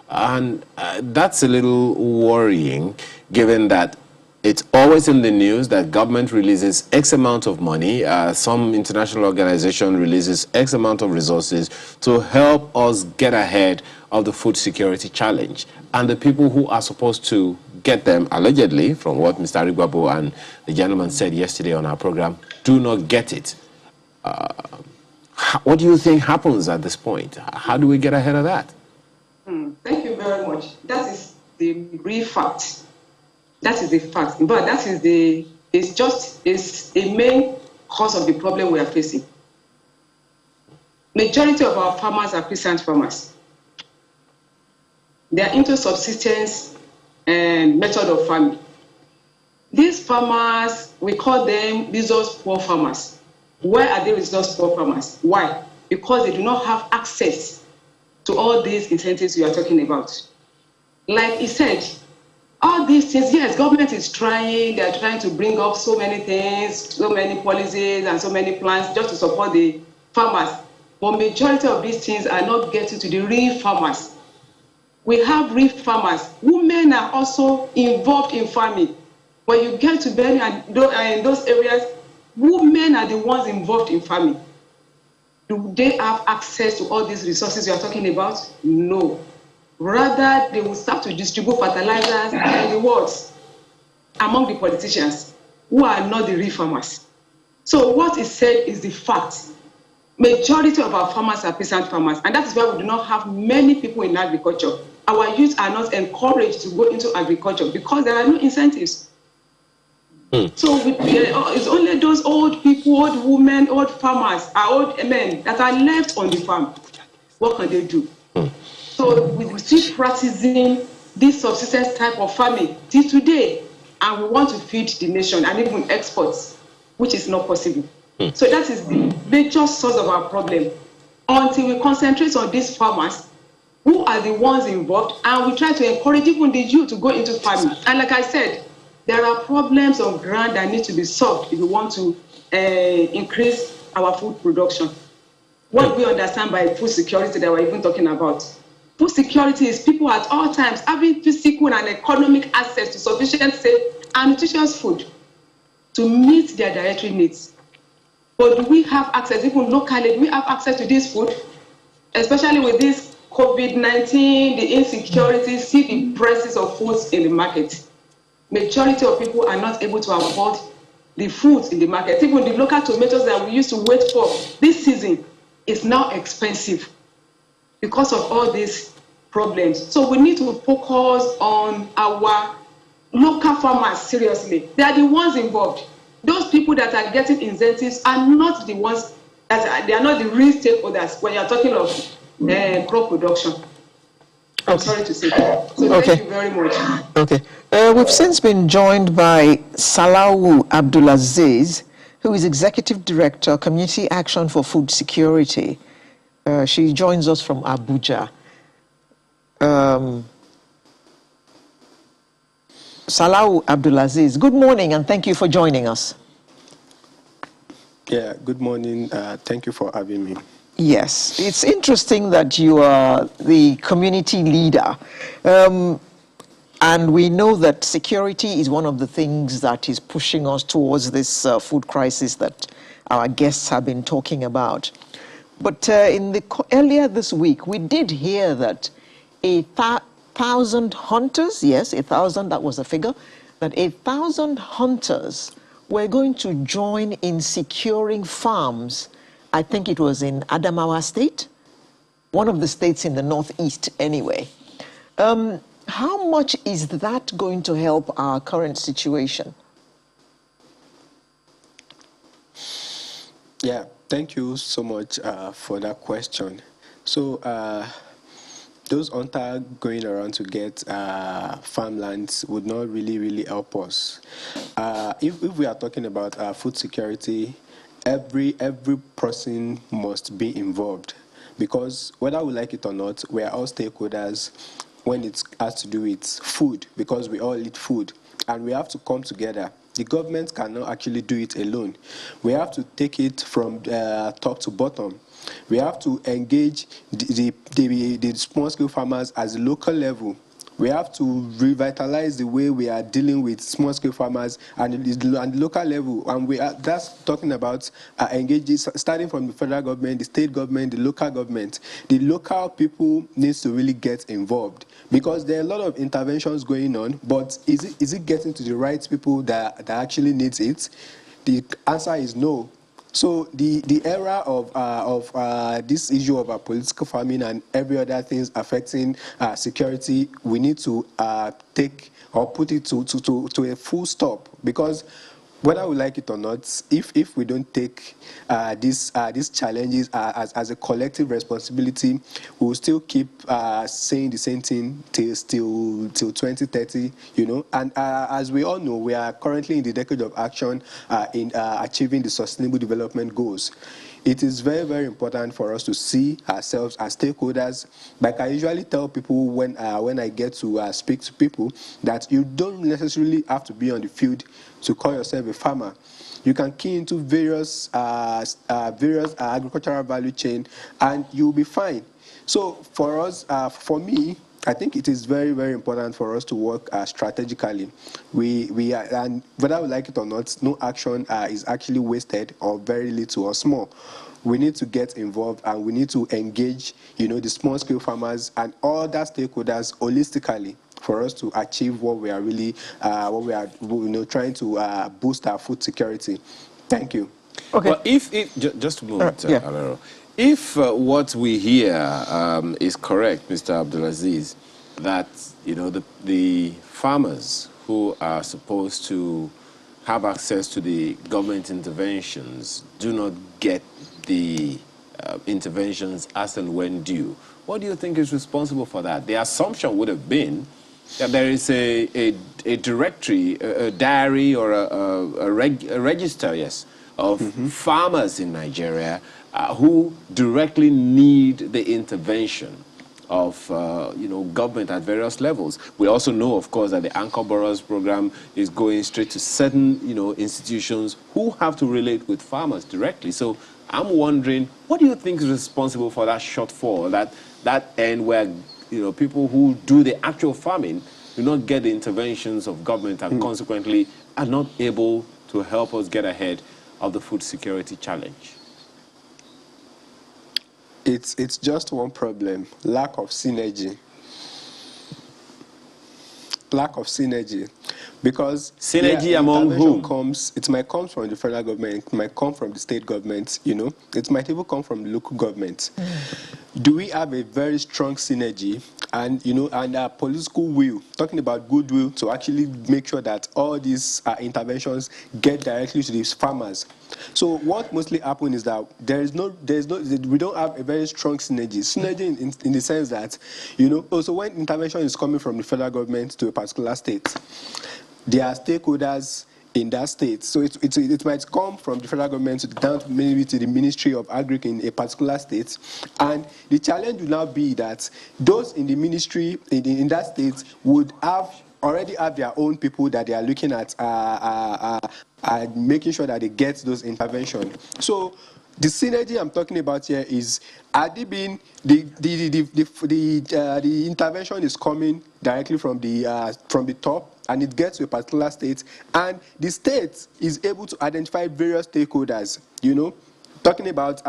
And that's a little worrying, given that it's always in the news that government releases X amount of money, some international organization releases X amount of resources to help us get ahead of the food security challenge. And the people who are supposed to get them, allegedly, from what Mr. Arigbabo and the gentleman said yesterday on our program, do not get it. What do you think happens at this point? How do we get ahead of that? Thank you very much. That is the real fact. That is the fact. But that is it's a main cause of the problem we are facing. Majority of our farmers are peasant farmers. They are into subsistence and method of farming. These farmers, we call them resource poor farmers. Why are they resource poor farmers? Why? Because they do not have access to all these incentives we are talking about. Like he said, all these things, yes, government is trying, they are trying to bring up so many things, so many policies and so many plans just to support the farmers. But majority of these things are not getting to the real farmers. We have real farmers. Women are also involved in farming. When you get to Benin and in those areas, women are the ones involved in farming. Do they have access to all these resources you are talking about? No. Rather, they will start to distribute fertilizers and rewards among the politicians who are not the real farmers. So what is said is the fact. Majority of our farmers are peasant farmers, and that is why we do not have many people in agriculture. Our youth are not encouraged to go into agriculture because there are no incentives. So it's only those old people, old women, old farmers, old men that are left on the farm. What can they do? So we still practicing this subsistence type of farming till today, and we want to feed the nation and even exports, which is not possible. So that is the major source of our problem. Until we concentrate on these farmers, who are the ones involved, and we try to encourage even the youth to go into farming. And like I said, there are problems on ground that need to be solved if we want to increase our food production. What we understand by food security that we're even talking about. Food security is people at all times having physical and economic access to sufficient, safe, and nutritious food to meet their dietary needs. But do we have access, even locally, do we have access to this food? Especially with this COVID-19, the insecurity, see the prices of foods in the market. Majority of people are not able to afford the foods in the market. Even the local tomatoes that we used to wait for this season is now expensive because of all these problems. So we need to focus on our local farmers seriously. They are the ones involved. Those people that are getting incentives are not the ones they are not the real stakeholders when you are talking of crop production. I'm sorry to say that. So thank you very much. Okay. We've since been joined by Salahu Abdulaziz, who is Executive Director, Community Action for Food Security. She joins us from Abuja. Salahu Abdulaziz, good morning and thank you for joining us. Yeah, good morning. Thank you for having me. Yes, it's interesting that you are the community leader. And we know that security is one of the things that is pushing us towards this food crisis that our guests have been talking about. But earlier this week, we did hear that 1,000 hunters, yes, 1,000, that was the figure, that 1,000 hunters were going to join in securing farms. I think it was in Adamawa State, one of the states in the northeast anyway. How much is that going to help our current situation? Yeah, thank you so much for that question. So, those hunters going around to get farmlands would not really help us. If we are talking about food security, every person must be involved, because whether we like it or not, we are all stakeholders when it has to do with food, because we all eat food and we have to come together. The government cannot actually do it alone. We have to take it from top to bottom. We have to engage the small-scale farmers at the local level. We have to revitalize the way we are dealing with small-scale farmers and the local level. And that's talking about engaging, starting from the federal government, the state government, the local government. The local people needs to really get involved, because there are a lot of interventions going on, but is it getting to the right people that actually needs it? The answer is no. So the era of this issue of political farming and every other things affecting security, we need to take or put it to a full stop, because whether we like it or not, if we don't take these challenges as a collective responsibility, we will still keep saying the same thing till 2030, you know. And as we all know, we are currently in the decade of action in achieving the Sustainable Development Goals. It is very important for us to see ourselves as stakeholders. Like I usually tell people when I get to speak to people, that you don't necessarily have to be on the field to call yourself a farmer. You can key into various agricultural value chain, and you'll be fine. So for us, for me, I think it is very important for us to work strategically. We are, and whether we like it or not, no action is actually wasted or very little or small. We need to get involved, and we need to engage, you know, the small-scale farmers and other stakeholders holistically for us to achieve what we are really, trying to boost our food security. Thank you. Okay. Well, just a moment, yeah. Alero. If what we hear is correct, Mr. Abdulaziz, that the farmers who are supposed to have access to the government interventions do not get the interventions as and when due, what do you think is responsible for that? The assumption would have been that there is a directory, a diary, or a register, yes, of farmers in Nigeria who directly need the intervention of government at various levels. We also know, of course, that the Anchor Borrowers program is going straight to certain institutions who have to relate with farmers directly. So I'm wondering, what do you think is responsible for that shortfall, that end where people who do the actual farming do not get the interventions of government and consequently are not able to help us get ahead of the food security challenge? It's just one problem: lack of synergy. Lack of synergy, because synergy among whom? It might come from the federal government, it might come from the state government, it might even come from the local government. Do we have a very strong synergy and a political will, talking about goodwill, to actually make sure that all these interventions get directly to these farmers? So what mostly happens is that we don't have a very strong synergy. Synergy in the sense that, also when intervention is coming from the federal government to a particular state, there are stakeholders in that state. So it might come from the federal government down to maybe to the Ministry of Agri in a particular state. And the challenge will now be that those in the ministry in that state would already have their own people that they are looking at making sure that they get those interventions. So the synergy I'm talking about here is, the intervention is coming directly from the top, and it gets to a particular state, and the state is able to identify various stakeholders, talking about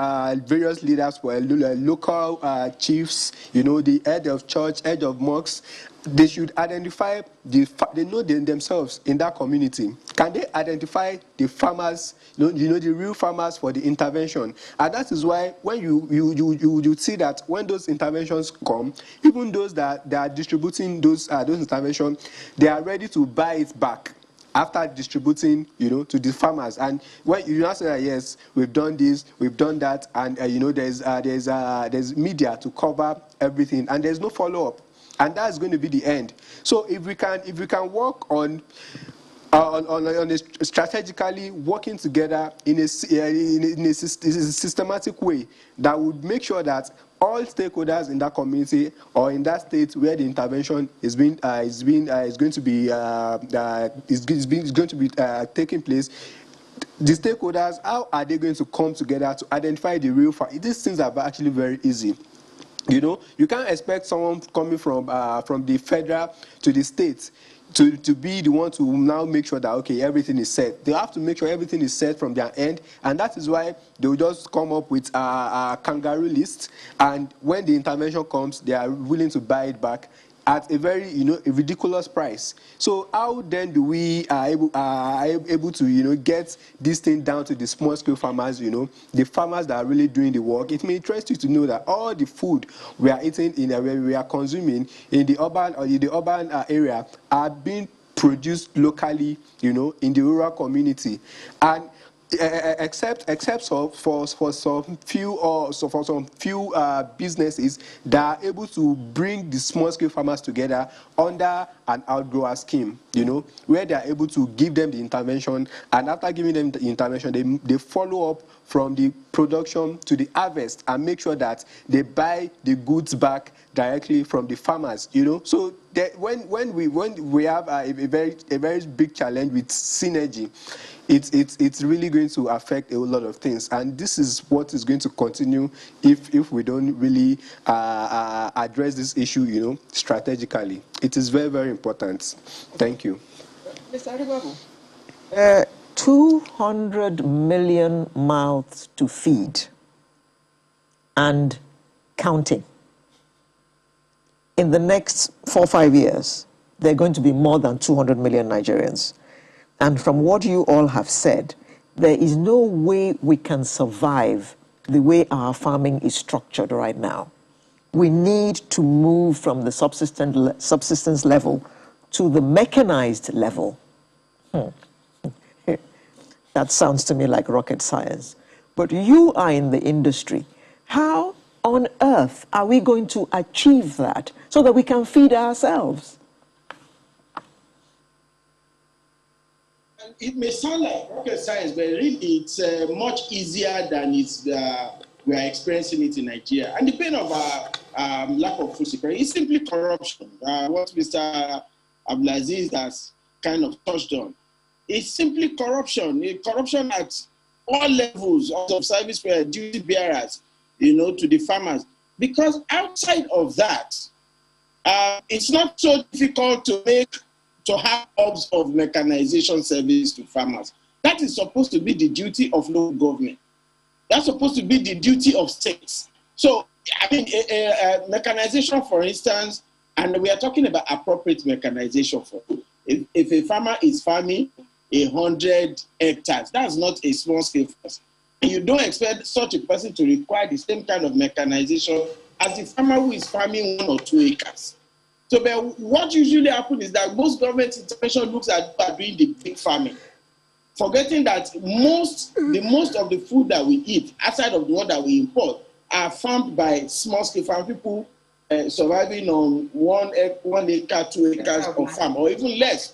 various leaders, local chiefs, the head of church, head of mosques. They should identify they know themselves in that community. Can they identify the farmers, the real farmers for the intervention? And that is why when you see that when those interventions come, even those that are distributing those interventions, they are ready to buy it back after distributing, to the farmers. And when you answer that, yes, we've done this, we've done that, and there's media to cover everything, and there's no follow-up, and that's going to be the end. So if we can work on strategically working together in a systematic way that would make sure that all stakeholders in that community or in that state where the intervention is going to be taking place, the stakeholders, how are they going to come together to identify the real fact? These things are actually very easy. You can't expect someone coming from the federal to the state to be the one to now make sure that, okay, everything is set. They have to make sure everything is set from their end, and that is why they will just come up with a kangaroo list, and when the intervention comes, they are willing to buy it back at a very, a ridiculous price. So how then do we able to, get this thing down to the small scale farmers, the farmers that are really doing the work? It may interest you to know that all the food we are eating we are consuming in the urban area are being produced locally, in the rural community. And except for some few businesses that are able to bring the small scale farmers together under an outgrower scheme, where they are able to give them the intervention, and after giving them the intervention, they follow up from the production to the harvest and make sure that they buy the goods back directly from the farmers. So that when we have a very big challenge with synergy, it's really going to affect a whole lot of things, and this is what is going to continue if we don't really address this issue, strategically. It is very, very important. Thank you. Mr. Aribabu, 200 million mouths to feed and counting. In the next 4 or 5 years, there are going to be more than 200 million Nigerians. And from what you all have said, there is no way we can survive the way our farming is structured right now. We need to move from the subsistence level to the mechanized level. That sounds to me like rocket science. But you are in the industry. How on earth are we going to achieve that so that we can feed ourselves? It may sound like rocket science, but really it's much easier than we are experiencing it in Nigeria. And the pain of our lack of food security is simply corruption. What Mr. Abdulaziz has kind of touched on. It's simply corruption. Corruption at all levels of service duty bearers, to the farmers. Because outside of that, it's not so difficult to have hubs of mechanization service to farmers. That is supposed to be the duty of local government. That's supposed to be the duty of states. So, I mean, mechanization, for instance, and we are talking about appropriate mechanization for if a farmer is farming 100 hectares, that's not a small scale farm. And you don't expect such a person to require the same kind of mechanization as the farmer who is farming 1 or 2 acres. So, but what usually happens is that most government intervention looks at doing the big farming, forgetting that the most of the food that we eat, outside of the one that we import, are farmed by small-scale farm people surviving on 1 acre, 2 acres of farm, or even less.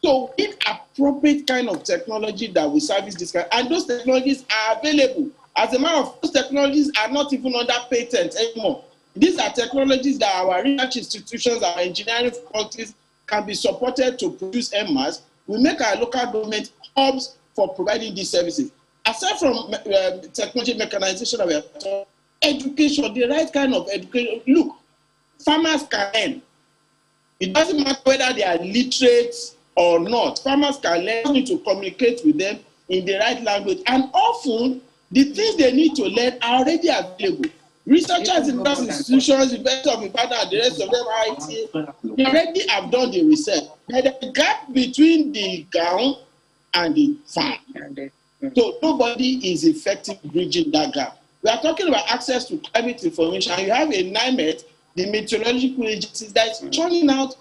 So, in appropriate kind of technology that will service this kind, and those technologies are available. As a matter of fact, those technologies are not even under patent anymore. These are technologies that our research institutions, our engineering faculties can be supported to produce MRs. We make our local government hubs for providing these services. Aside from technology mechanization that we are talking, education, the right kind of education. Look, farmers can learn. It doesn't matter whether they are literate or not. Farmers can learn to communicate with them in the right language. And often, the things they need to learn are already available. Researchers in those institutions, University of Ibadan and the rest of them, IT, they already have done the research. There's a gap between the ground and the farm. So nobody is effectively bridging that gap. We are talking about access to climate information. You have a NIMET, the meteorological agencies, that is churning out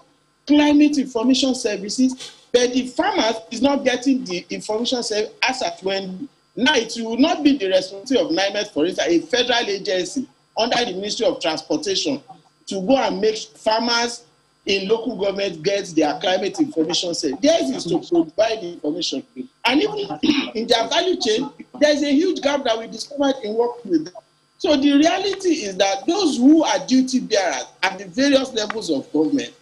climate information services, but the farmers is not getting the information service as at when. Now, it will not be the responsibility of NIMET, for instance, a federal agency under the Ministry of Transportation, to go and make farmers in local government get their climate information service. Theirs is to provide the information. And even in their value chain, there's a huge gap that we discovered in working with them. So the reality is that those who are duty bearers at the various levels of government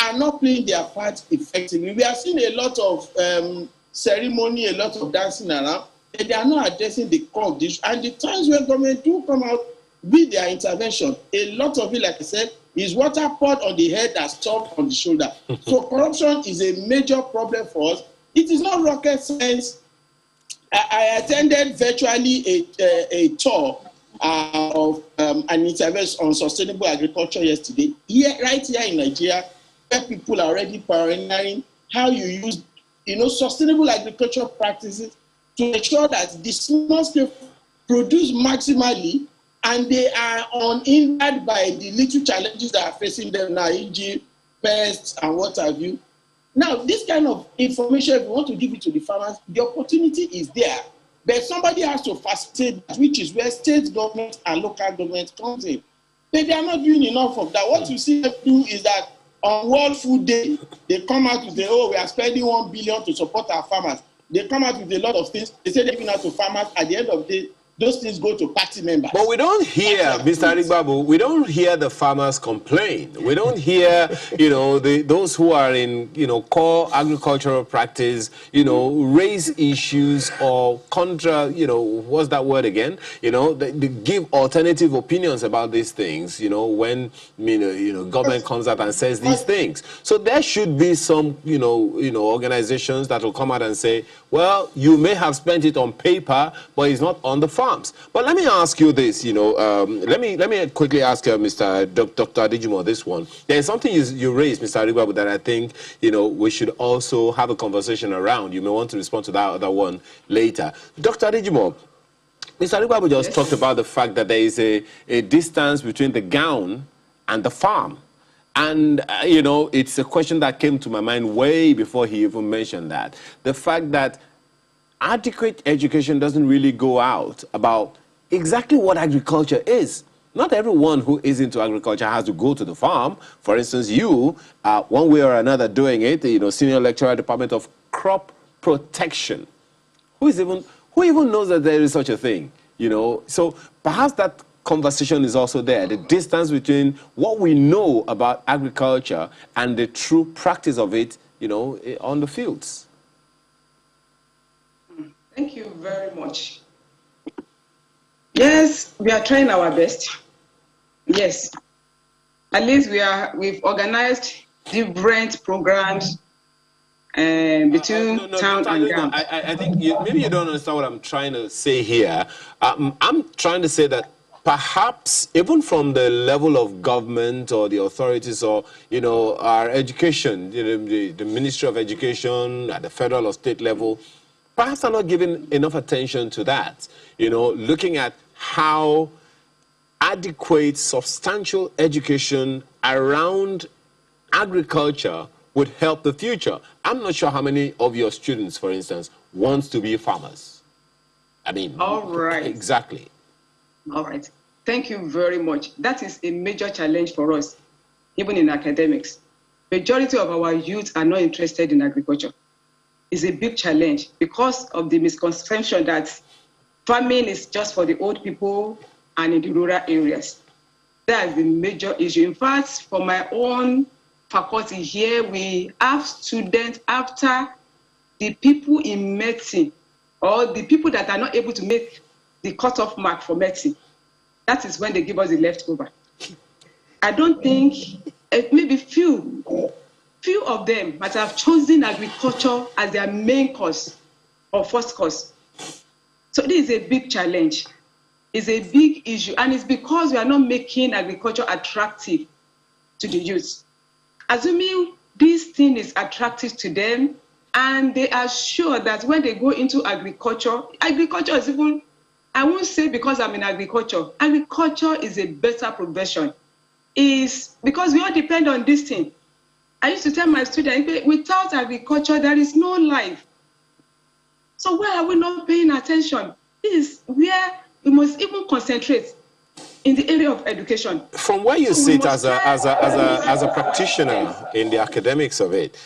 are not playing their part effectively. We are seeing a lot of ceremony, a lot of dancing around, and they are not addressing the core of the issue. And the times when government do come out with their intervention, a lot of it, like I said, is water poured on the head that stopped on the shoulder. So corruption is a major problem for us. It is not rocket science. I attended virtually a tour of an intervention on sustainable agriculture yesterday, right here in Nigeria, where people are already pioneering how you use, sustainable agricultural practices to ensure that the small scale produce maximally, and they are unhindered by the little challenges that are facing them now, e.g., pests and what have you. Now, this kind of information, if we want to give it to the farmers, the opportunity is there, but somebody has to facilitate that, which is where state government and local government comes in. But they are not doing enough of that. What you see them do is that on World Food Day, they come out with we are spending $1 billion to support our farmers. They come out with a lot of things. They say they're giving out to farmers. At the end of the day, those things go to party members. But we don't hear, Mr. Adegbabu, we don't hear the farmers complain. We don't hear, those who are in, core agricultural practice, raise issues or contra, what's that word again? They give alternative opinions about these things, when, government comes out and says these things. So there should be some, organizations that will come out and say, well, you may have spent it on paper, but it's not on the farm. But let me ask you this, let me quickly ask Mr. Dr. Adejimo this one. There's something you raised, Mr. Adegbabu, that I think, we should also have a conversation around. You may want to respond to that other one later. Dr. Adejimo, Mr. Adegbabu just talked about the fact that there is a distance between the gown and the farm. And, it's a question that came to my mind way before he even mentioned that. The fact that adequate education doesn't really go out about exactly what agriculture is. Not everyone who is into agriculture has to go to the farm. For instance, you, one way or another doing it, senior lecturer at the Department of Crop Protection. Who even knows that there is such a thing? So perhaps that conversation is also there. The distance between what we know about agriculture and the true practice of it, on the fields. Thank you very much. Yes, we are trying our best. Yes. At least we've organized different programs between town and ground. I think maybe you don't understand what I'm trying to say here. I'm trying to say that perhaps even from the level of government or the authorities or, our education, the Ministry of Education at the federal or state level, perhaps I'm not giving enough attention to that, looking at how adequate, substantial education around agriculture would help the future. I'm not sure how many of your students, for instance, wants to be farmers. All right. Exactly. All right. Thank you very much. That is a major challenge for us, even in academics. Majority of our youth are not interested in agriculture. Is a big challenge because of the misconception that farming is just for the old people and in the rural areas. That is the major issue. In fact, for my own faculty here, we have students after the people in medicine or the people that are not able to make the cutoff mark for medicine. That is when they give us the leftover. I don't think, maybe few of them might have chosen agriculture as their main course or first course. So this is a big challenge. It's a big issue, and it's because we are not making agriculture attractive to the youth. Assuming this thing is attractive to them, and they are sure that when they go into agriculture is even, I won't say because I'm in agriculture is a better profession. Is because we all depend on this thing. I used to tell my students, without agriculture, there is no life. So why are we not paying attention? This is where we must even concentrate in the area of education. From where you sit as a practitioner in the academics of it,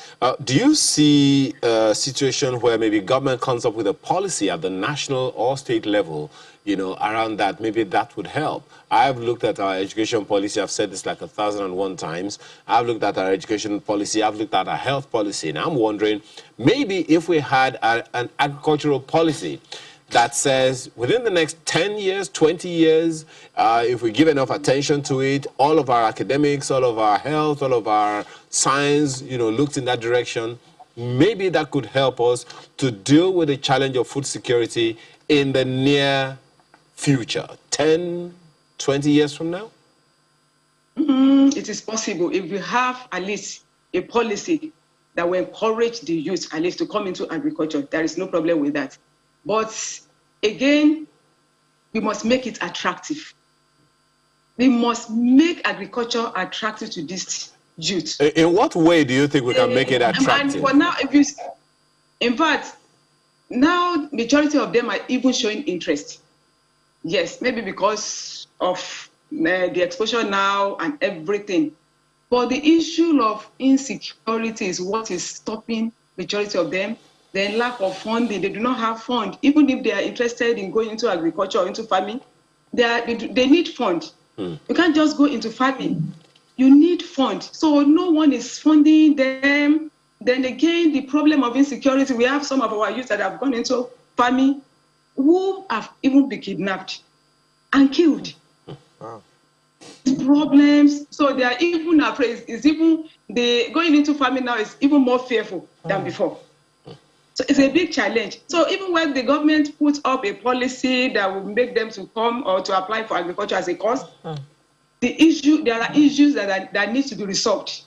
do you see a situation where maybe government comes up with a policy at the national or state level, you know, around that? Maybe that would help. I've looked at our education policy. I've said this like 1,001 times. I've looked at our education policy. I've looked at our health policy. And I'm wondering, maybe if we had an agricultural policy that says within the next 10 years, 20 years, if we give enough attention to it, all of our academics, all of our health, all of our science, you know, looked in that direction, maybe that could help us to deal with the challenge of food security in the near future, 10, 20 years from now? It is possible if we have at least a policy that will encourage the youth at least to come into agriculture. There is no problem with that. But again, we must make it attractive. We must make agriculture attractive to this youth. In what way do you think we can make it attractive? And for now, in fact, now majority of them are even showing interest. Yes, maybe because of the exposure now and everything. But the issue of insecurity is what is stopping majority of them. The lack of funding, they do not have fund. Even if they are interested in going into agriculture or into farming, they need fund. You can't just go into farming. You need fund. So no one is funding them. Then again, the problem of insecurity, we have some of our youth that have gone into farming who have even been kidnapped and killed. Wow. Problems. So they are even afraid. It's even going into farming now is even more fearful than before. So it's a big challenge. So even when the government puts up a policy that will make them to come or to apply for agriculture as a course, there are issues that need to be resolved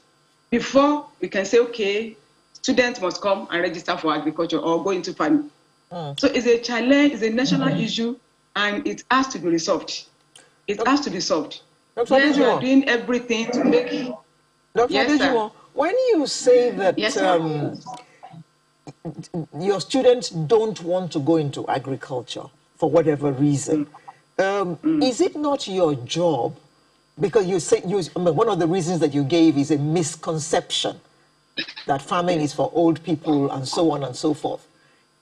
before we can say, okay, students must come and register for agriculture or go into farming. So it's a challenge, it's a national issue, and it has to be resolved. It has to be solved. Dr. Yes, we are doing everything to make it. Dr. Adejuwon, when you say that your students don't want to go into agriculture for whatever reason, is it not your job? Because you say one of the reasons that you gave is a misconception that farming is for old people and so on and so forth.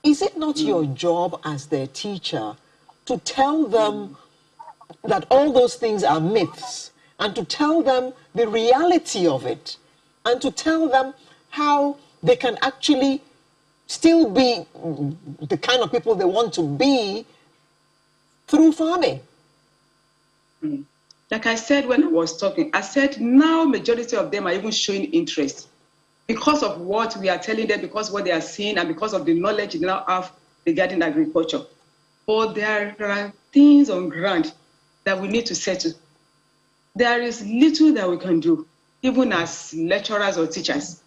Is it not your job as their teacher to tell them that all those things are myths and to tell them the reality of it and to tell them how they can actually still be the kind of people they want to be through farming? Like I said when I was talking, I said now majority of them are even showing interest because of what we are telling them, because what they are seeing, and because of the knowledge they now have regarding agriculture. But there are things on ground that we need to settle. There is little that we can do, even as lecturers or teachers.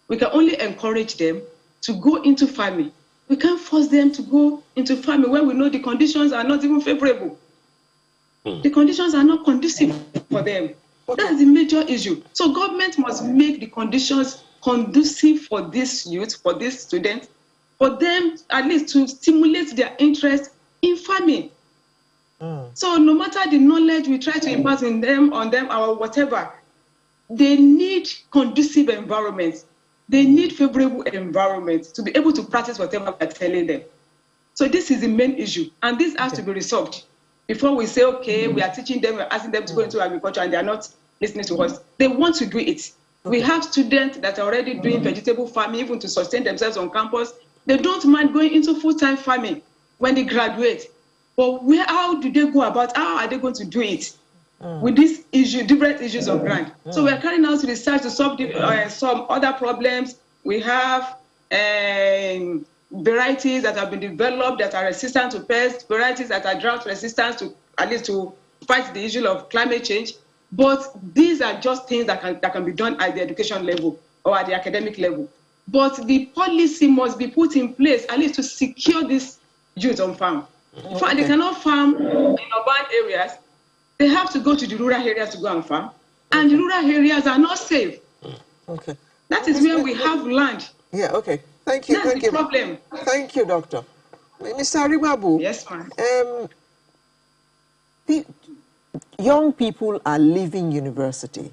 We can only encourage them to go into farming. We can't force them to go into farming when we know the conditions are not even favorable. The conditions are not conducive for them. That's the major issue. So government must make the conditions conducive for this youth, for these students, for them at least to stimulate their interest in farming. So no matter the knowledge we try to impart on them or whatever, they need conducive environments. They need favorable environments to be able to practice whatever we're telling them. So this is the main issue, and this has to be resolved before we say, okay, we are teaching them, we're asking them to go into agriculture, and they are not listening to us. They want to do it. We have students that are already doing vegetable farming, even to sustain themselves on campus. They don't mind going into full-time farming when they graduate. But how do they go about, how are they going to do it with this issue, different issues on ground? So we are carrying out research to solve some other problems. We have varieties that have been developed that are resistant to pests, varieties that are drought resistant to at least to fight the issue of climate change. But these are just things that can be done at the education level or at the academic level. But the policy must be put in place at least to secure this youth on farm. They cannot farm in urban areas. They have to go to the rural areas to go and farm. And the rural areas are not safe. Okay. That is where we have land. Yeah, okay. Thank you. That's Thank the you. problem. Thank you, Doctor. Mr. Aribabu. Yes, ma'am. Young people are leaving university.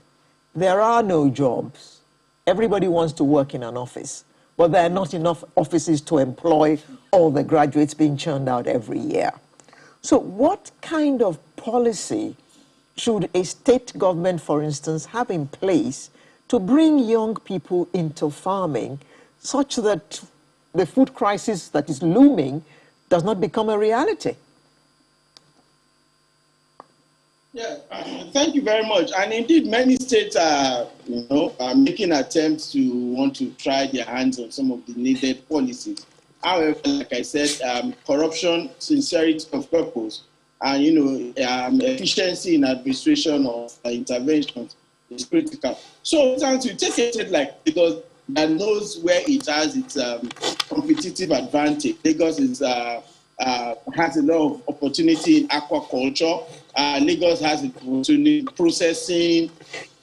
There are no jobs. Everybody wants to work in an office, but there are not enough offices to employ all the graduates being churned out every year. So what kind of policy should a state government, for instance, have in place to bring young people into farming such that the food crisis that is looming does not become a reality? Yeah, thank you very much. And indeed, many states are, are making attempts to want to try their hands on some of the needed policies. However, like I said, corruption, sincerity of purpose, and efficiency in administration of interventions is critical. So, sometimes you take a state like Lagos that knows where it has its competitive advantage. Lagos is has a lot of opportunity in aquaculture. Lagos has opportunity in processing,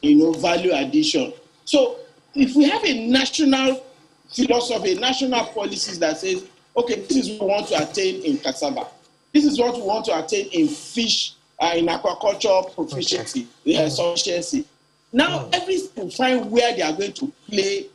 value addition. So if we have a national philosophy, national policies that says, okay, this is what we want to attain in cassava. This is what we want to attain in fish, in aquaculture proficiency, sufficiency. Now, every state will find where they are going to play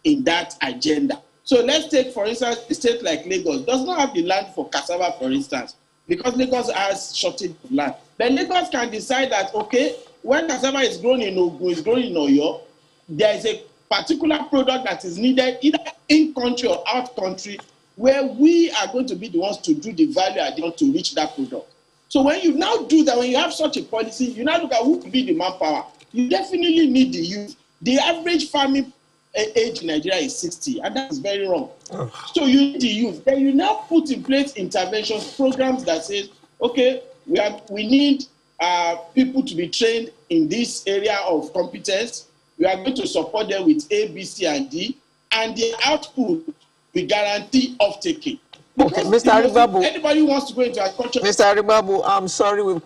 in that agenda. So let's take, for instance, a state like Lagos does not have the land for cassava, for instance, because Lagos has shortage of land. Then Lagos can decide that, okay, when cassava is grown in Ogun, is grown in Oyo, there is a particular product that is needed either in country or out country, where we are going to be the ones to do the value addition to reach that product. So when you now do that, when you have such a policy, you now look at who could be the manpower. You definitely need the youth. The average farming age in Nigeria is 60, and that is very wrong. So you need the youth. Then you now put in place interventions, programs that says, okay, we need people to be trained in this area of competence. We are going to support them with A, B, C, and D, and the output we guarantee off-taking. Okay, Mr. Aribabu. Anybody who wants to go into agriculture. Mr. Aribabu, I'm sorry, we've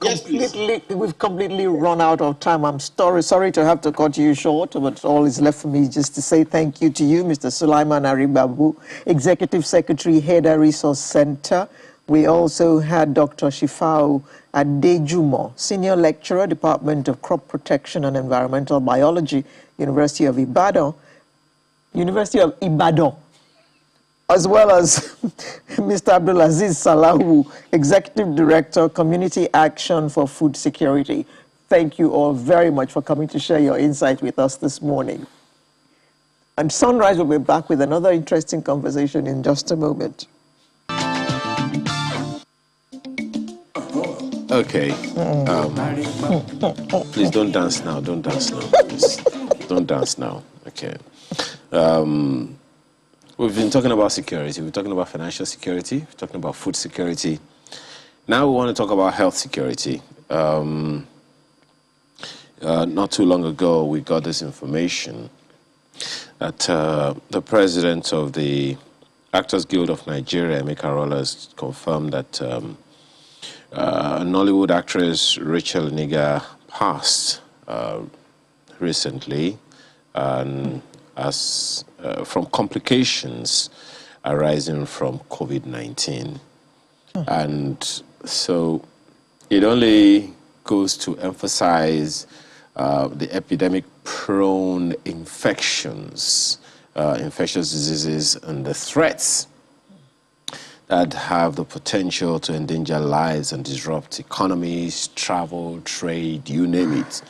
completely run out of time. I'm sorry to have to cut you short, but all is left for me just to say thank you to you, Mr. Sulaiman Aribabu, Executive Secretary, Header Resource Center. We also had Dr. Shifao Adejumo, Senior Lecturer, Department of Crop Protection and Environmental Biology, University of Ibadan, as well as Mr. Abdulaziz Salahu, Executive Director, Community Action for Food Security. Thank you all very much for coming to share your insight with us this morning. And Sunrise will be back with another interesting conversation in just a moment. Okay. Please don't dance now. Don't dance now. Please. Don't dance now. Okay. We've been talking about security. We're talking about financial security. We're talking about food security. Now we want to talk about health security. Not too long ago, we got this information that the president of the Actors Guild of Nigeria, Emeka Rollas, confirmed that Nollywood actress Rachel Niga passed recently, and as from complications arising from COVID-19. And so it only goes to emphasize the epidemic-prone infections, infectious diseases, and the threats that have the potential to endanger lives and disrupt economies, travel, trade, you name it,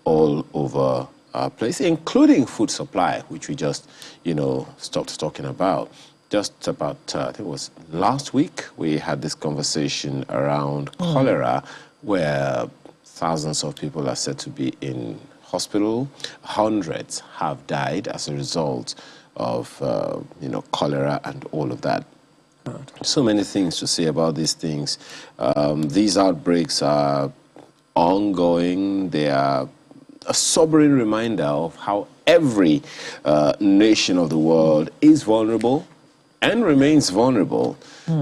all over our place, including food supply, which we just, stopped talking about. Just about, I think it was last week, we had this conversation around cholera, where thousands of people are said to be in hospital. Hundreds have died as a result of, cholera and all of that. So many things to say about these things. These outbreaks are ongoing. They are a sobering reminder of how every nation of the world is vulnerable and remains vulnerable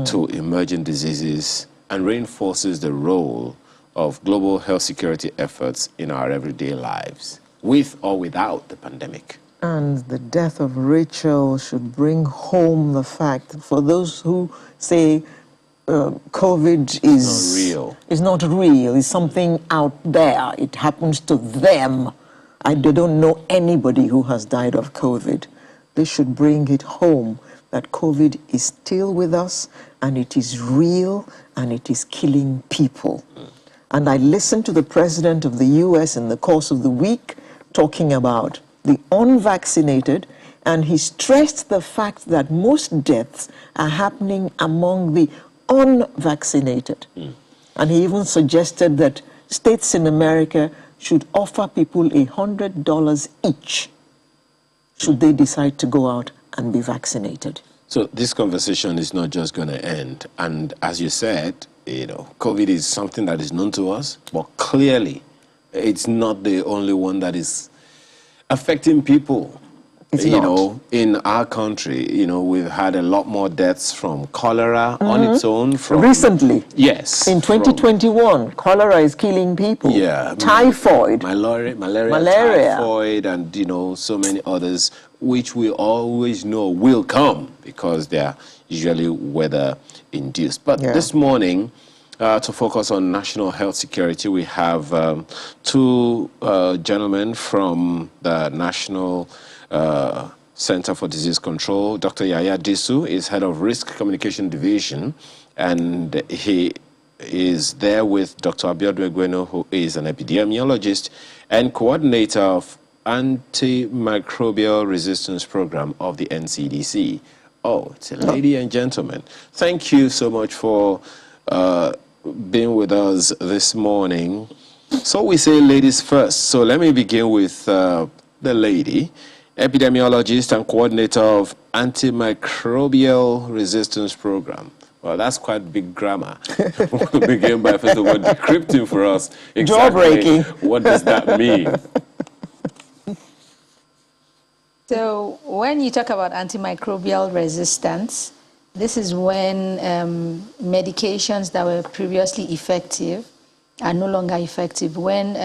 to emerging diseases, and reinforces the role of global health security efforts in our everyday lives, with or without the pandemic. And the death of Rachel should bring home the fact that for those who say COVID is not real, it's something out there, it happens to them. They don't know anybody who has died of COVID. They should bring it home that COVID is still with us and it is real and it is killing people. And I listened to the president of the US in the course of the week talking about the unvaccinated, and he stressed the fact that most deaths are happening among the unvaccinated. And he even suggested that states in America should offer people $100 each should they decide to go out and be vaccinated. So this conversation is not just going to end. And as you said, COVID is something that is known to us, but clearly it's not the only one that is affecting people. In our country, we've had a lot more deaths from cholera on its own. Recently. Yes. In 2021, cholera is killing people. Yeah. Typhoid. Malaria, typhoid, and, so many others, which we always know will come because they are usually weather-induced. But this morning, to focus on national health security, we have two gentlemen from the National Center for Disease Control. Dr. Yaya Disu is head of Risk Communication Division, and he is there with Dr. Abiodun Egweno, who is an epidemiologist and coordinator of Antimicrobial Resistance Program of the NCDC. Oh, it's a lady and gentlemen. Thank you so much for being with us this morning. So we say ladies first. So let me begin with the lady, epidemiologist and coordinator of Antimicrobial Resistance Program. Well, that's quite big grammar. We'll begin by first of all decrypting for us exactly what does that mean. So when you talk about antimicrobial resistance, this is when medications that were previously effective are no longer effective, when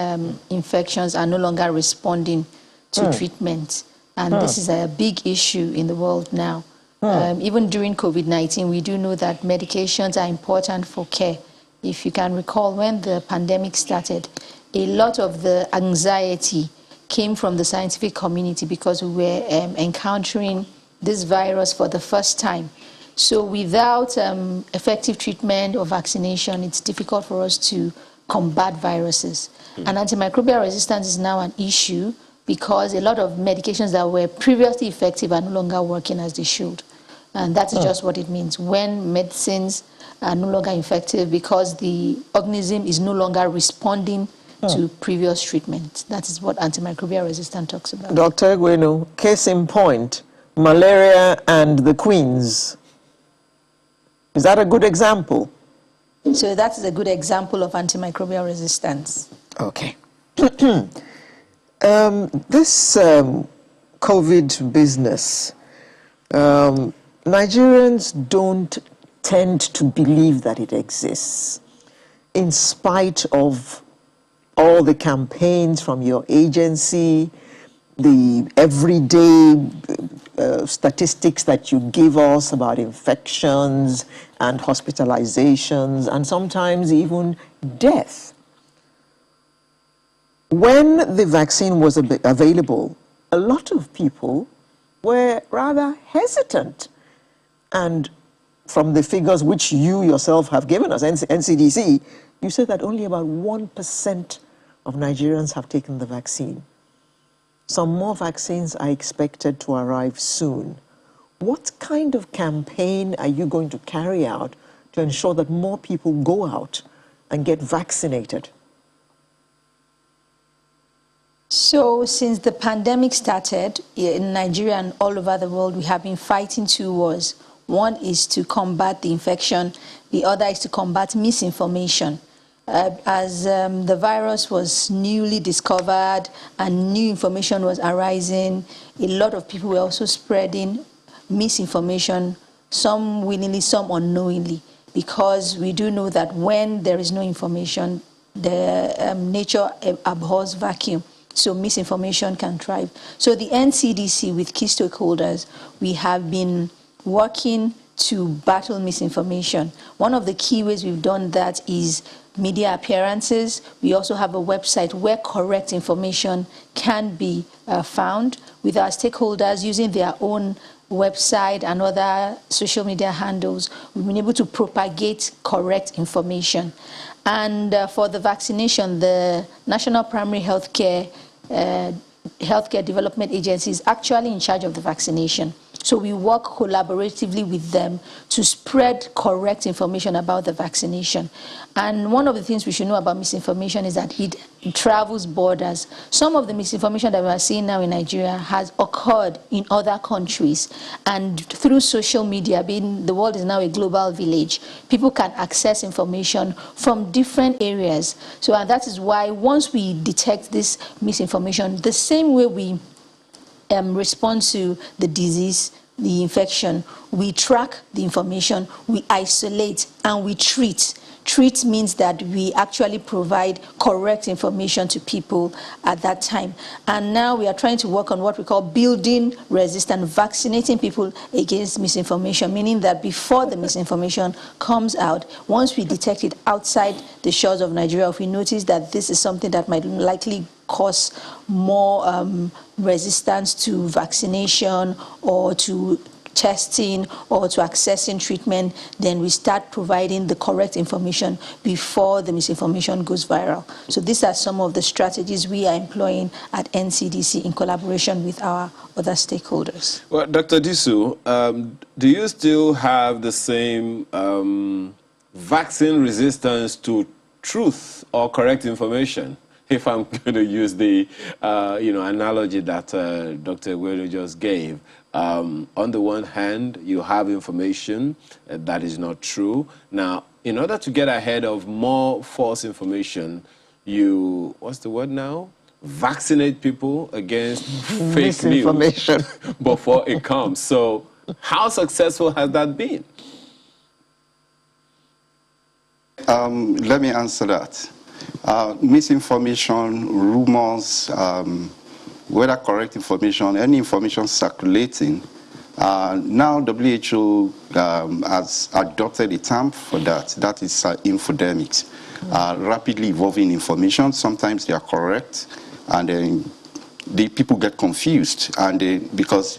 infections are no longer responding to treatment. And this is a big issue in the world now. Even during COVID-19, we do know that medications are important for care. If you can recall, when the pandemic started, a lot of the anxiety came from the scientific community because we were encountering this virus for the first time. So without effective treatment or vaccination, it's difficult for us to combat viruses. And antimicrobial resistance is now an issue because a lot of medications that were previously effective are no longer working as they should. And that is just what it means. When medicines are no longer effective because the organism is no longer responding to previous treatment. That is what antimicrobial resistance talks about. Dr. Egweno, case in point, malaria and the queens. Is that a good example? So that is a good example of antimicrobial resistance. Okay. This COVID business, Nigerians don't tend to believe that it exists, in spite of all the campaigns from your agency, the everyday statistics that you give us about infections and hospitalizations and sometimes even death. When the vaccine was available, a lot of people were rather hesitant. And from the figures which you yourself have given us, NCDC, you said that only about 1% of Nigerians have taken the vaccine. Some more vaccines are expected to arrive soon. What kind of campaign are you going to carry out to ensure that more people go out and get vaccinated? So since the pandemic started in Nigeria and all over the world, we have been fighting two wars. One is to combat the infection. The other is to combat misinformation. As the virus was newly discovered and new information was arising, a lot of people were also spreading misinformation, some willingly, some unknowingly, because we do know that when there is no information, the nature abhors vacuum. so misinformation can thrive. So the NCDC, with key stakeholders, we have been working to battle misinformation. One of the key ways we've done that is media appearances. We also have a website where correct information can be found, with our stakeholders using their own website and other social media handles. We've been able to propagate correct information. And for the vaccination, the National Primary Healthcare Development Agency is actually in charge of the vaccination. So we work collaboratively with them to spread correct information about the vaccination. And one of the things we should know about misinformation is that it travels borders. Some of the misinformation that we are seeing now in Nigeria has occurred in other countries. And through social media, being the world is now a global village, people can access information from different areas. So and that is why once we detect this misinformation, the same way we respond to the disease, the infection, we track the information, we isolate, and we treat. Treat means that we actually provide correct information to people at that time. And now we are trying to work on what we call building resistance, vaccinating people against misinformation, meaning that before the misinformation comes out, once we detect it outside the shores of Nigeria, if we notice that this is something that might likely cause more resistance to vaccination or to testing or to accessing treatment, then we start providing the correct information before the misinformation goes viral. So these are some of the strategies we are employing at NCDC in collaboration with our other stakeholders. Well, Dr. Disu, do you still have the same vaccine resistance to truth or correct information? If I'm going to use the analogy that Dr. Guedo just gave, on the one hand, you have information that is not true. Now, in order to get ahead of more false information, you, what's the word now? Vaccinate people against fake news before it comes. So how successful has that been? Let me answer that. Misinformation, rumors, whether correct information, any information circulating. Now WHO has adopted a term for that. That is infodemics. Rapidly evolving information. Sometimes they are correct, and then the people get confused, and because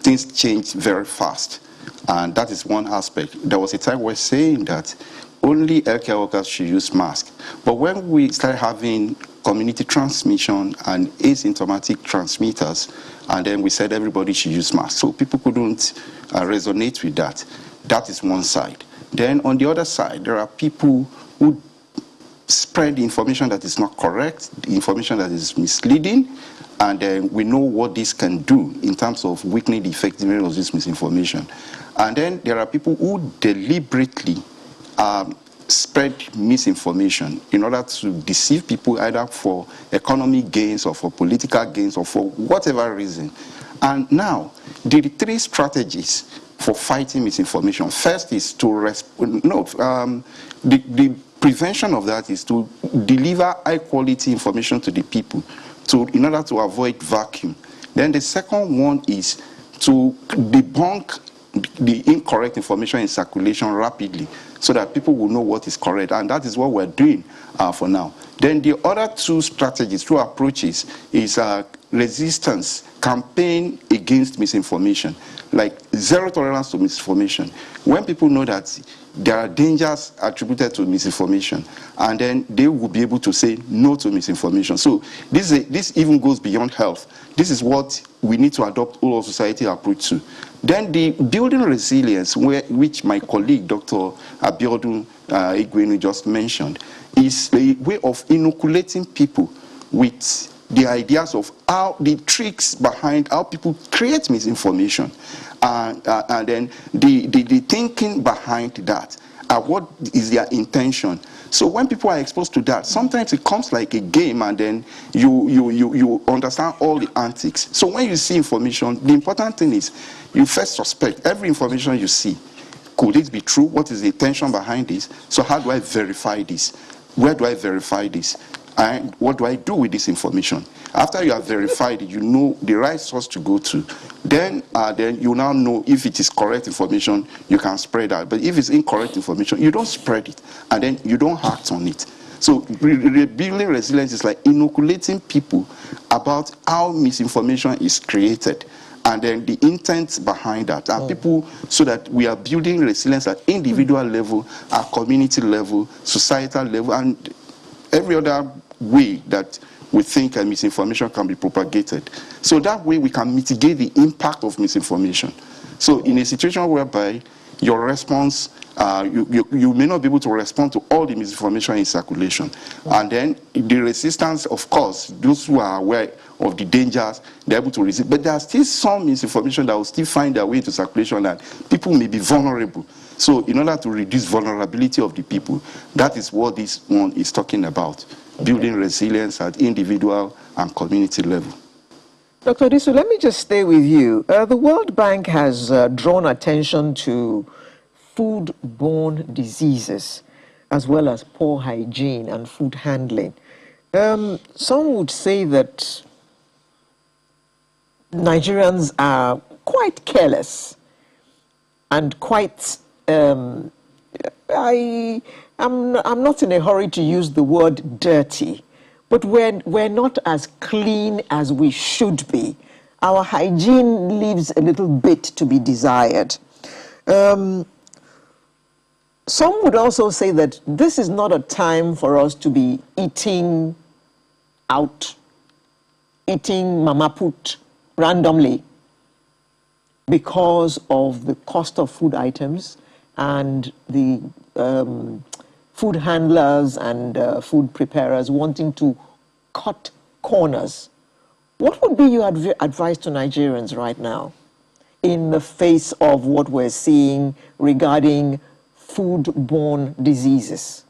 things change very fast. And that is one aspect. There was a time we're saying that only healthcare workers should use masks. But when we started having community transmission and asymptomatic transmitters, and then we said everybody should use masks, so people couldn't resonate with that. That is one side. Then on the other side, there are people who spread information that is not correct, information that is misleading, and then we know what this can do in terms of weakening the effectiveness of this misinformation. And then there are people who deliberately spread misinformation in order to deceive people, either for economic gains or for political gains or for whatever reason. And now, the three strategies for fighting misinformation. First is to the prevention of that is to deliver high quality information to the people in order to avoid vacuum. Then the second one is to debunk the incorrect information in circulation rapidly so that people will know what is correct, and that is what we're doing for now. Then the other two strategies, two approaches, is resistance, campaign against misinformation, like zero tolerance to misinformation. When people know that there are dangers attributed to misinformation, and then they will be able to say no to misinformation. So this even goes beyond health. This is what we need to adopt all of society approach to. Then the building resilience, which my colleague, Dr. Abiodun Igwenu just mentioned, is a way of inoculating people with the ideas of how the tricks behind how people create misinformation, and then the thinking behind that, what is their intention. So when people are exposed to that, sometimes it comes like a game, and then you understand all the antics. So when you see information, the important thing is you first suspect every information you see. Could it be true? What is the intention behind this? So how do I verify this? Where do I verify this? And what do I do with this information? After you have verified it, you know the right source to go to. Then you now know if it is correct information, you can spread that. But if it's incorrect information, you don't spread it, and then you don't act on it. So rebuilding resilience is like inoculating people about how misinformation is created, and then the intent behind that. And people, so that we are building resilience at individual level, at community level, societal level, and every other way that we think misinformation can be propagated. So that way we can mitigate the impact of misinformation. So in a situation whereby your response, you may not be able to respond to all the misinformation in circulation. And then the resistance, of course, those who are aware of the dangers, they're able to resist. But there are still some misinformation that will still find their way to circulation, and people may be vulnerable. So in order to reduce vulnerability of the people, that is what this one is talking about, building resilience at individual and community level. Dr. Disu, let me just stay with you. The World Bank has drawn attention to foodborne diseases, as well as poor hygiene and food handling. Some would say that Nigerians are quite careless and quite, I'm not in a hurry to use the word dirty, but we're not as clean as we should be. Our hygiene leaves a little bit to be desired. Some would also say that this is not a time for us to be eating out, eating mama put randomly because of the cost of food items and the food handlers and food preparers wanting to cut corners. What would be your advice to Nigerians right now in the face of what we're seeing regarding foodborne diseases?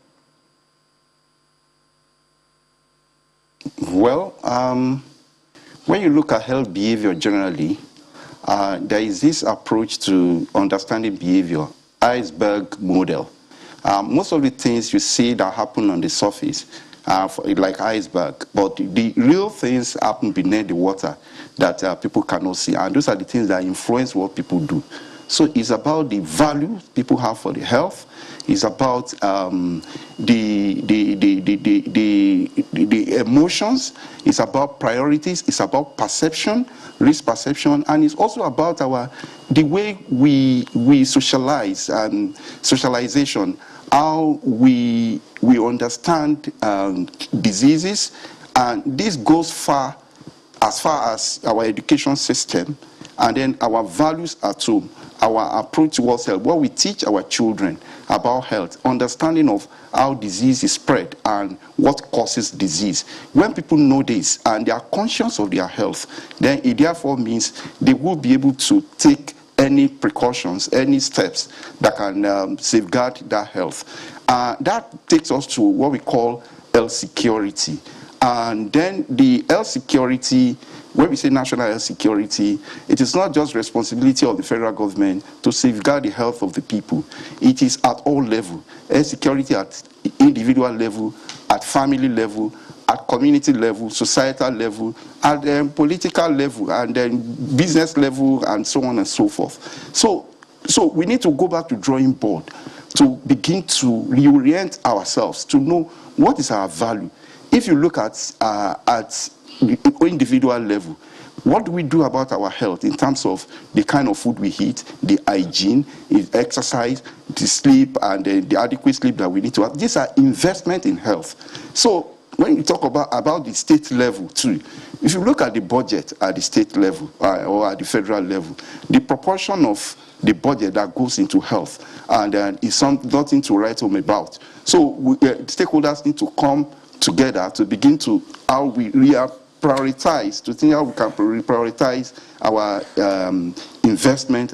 Well, when you look at health behavior generally, there is this approach to understanding behavior, iceberg model. Most of the things you see that happen on the surface are like iceberg, but the real things happen beneath the water that people cannot see, and those are the things that influence what people do. So it's about the value people have for the health. It's about the emotions. It's about priorities. It's about perception, risk perception, and it's also about the way we socialize and socialization. How we understand diseases, and this goes far as our education system, and then our values at home, our approach towards health, what we teach our children about health, understanding of how disease is spread and what causes disease. When people know this and they are conscious of their health, then it therefore means they will be able to take any precautions, any steps that can safeguard that health. That takes us to what we call health security. And then the health security, when we say national health security, it is not just responsibility of the federal government to safeguard the health of the people. It is at all levels. Health security at individual level, at family level, at community level, societal level, at political level, and then business level, and so on and so forth. So we need to go back to drawing board to begin to reorient ourselves to know what is our value. If you look at the individual level, what do we do about our health in terms of the kind of food we eat, the hygiene, the exercise, the sleep, and the adequate sleep that we need to have? These are investment in health. So when you talk about the state level too, if you look at the budget at the state level or at the federal level, the proportion of the budget that goes into health and is nothing to write home about. So stakeholders need to come together to begin to how we prioritize, to think how we can prioritize our investment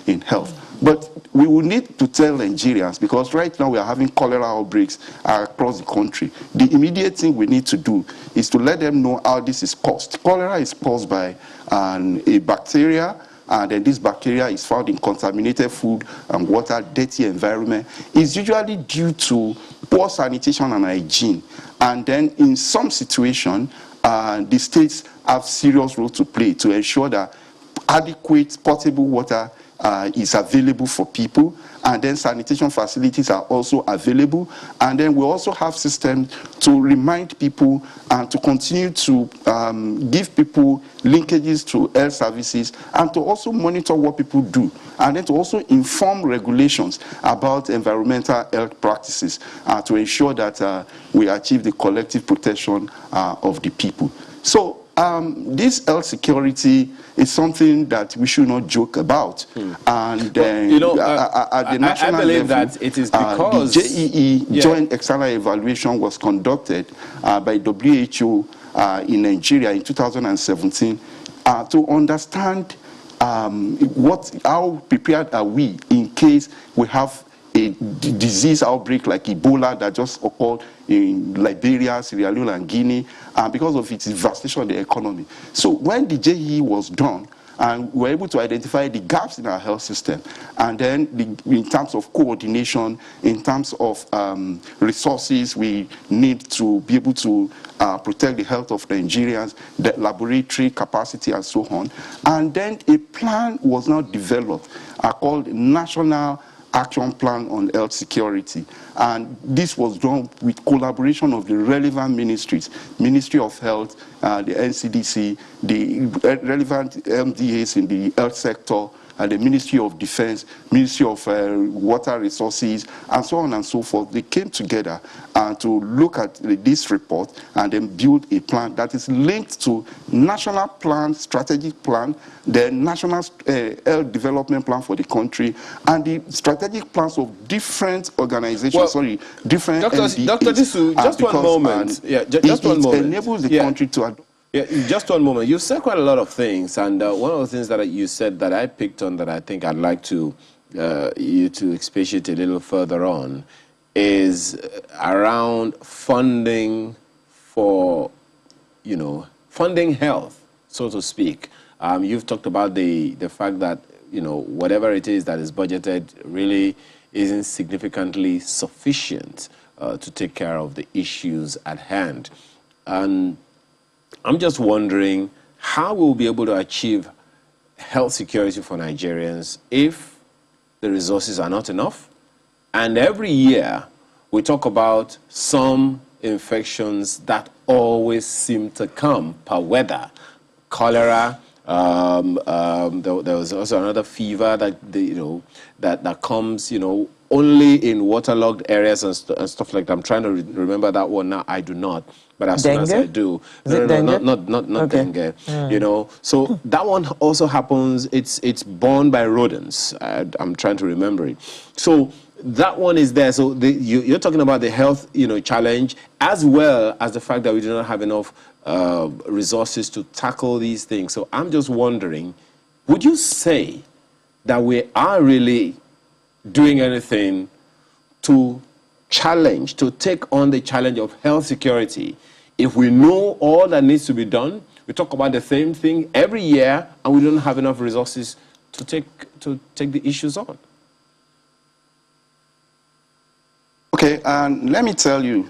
in health. But we will need to tell Nigerians, because right now we are having cholera outbreaks across the country. The immediate thing we need to do is to let them know how this is caused. Cholera is caused by a bacteria and then this bacteria is found in contaminated food and water, dirty environment, is usually due to poor sanitation and hygiene. And then in some situations, the states have serious role to play to ensure that adequate potable water is available for people, and then sanitation facilities are also available, and then we also have systems to remind people and to continue to give people linkages to health services, and to also monitor what people do, and then to also inform regulations about environmental health practices to ensure that we achieve the collective protection of the people. So this health security is something that we should not joke about. And at the national I believe level, that it is because the JEE Joint External Evaluation was conducted by WHO in Nigeria in 2017 to understand how prepared are we in case we have a disease outbreak like Ebola that just occurred in Liberia, Sierra Leone, and Guinea, because of its devastation of the economy. So when the JEE was done, and we were able to identify the gaps in our health system, and then in terms of coordination, in terms of resources we need to be able to protect the health of Nigerians, the laboratory capacity, and so on. And then a plan was now developed called National Action Plan on Health Security, and this was done with collaboration of the relevant ministries, Ministry of Health, the NCDC, the relevant MDAs in the health sector, and the Ministry of Defense, Ministry of Water Resources, and so on and so forth. They came together to look at this report and then build a plan that is linked to national plan, strategic plan, the national health development plan for the country, and the strategic plans of different organizations, different entities. Dr. Disu, just one moment. Just one moment. It enables the country to adopt. Just one moment. You said quite a lot of things, and one of the things that you said that I picked on that I think I'd like to you to expatiate a little further on is around funding for, funding health, so to speak. You've talked about the fact that, whatever it is that is budgeted really isn't significantly sufficient to take care of the issues at hand. And I'm just wondering how we'll be able to achieve health security for Nigerians if the resources are not enough. And every year we talk about some infections that always seem to come per weather. Cholera, there was also another fever that, that comes, only in waterlogged areas and stuff like that. I'm trying to remember that one now. I do not. But as soon as I do, not dengue. So that one also happens. It's borne by rodents. I'm trying to remember it. So that one is there. So you're talking about the health, challenge, as well as the fact that we do not have enough resources to tackle these things. So I'm just wondering, would you say that we are really doing anything to take on the challenge of health security if we know all that needs to be done? We talk about the same thing every year and we don't have enough resources to take the issues on. Okay, and let me tell you,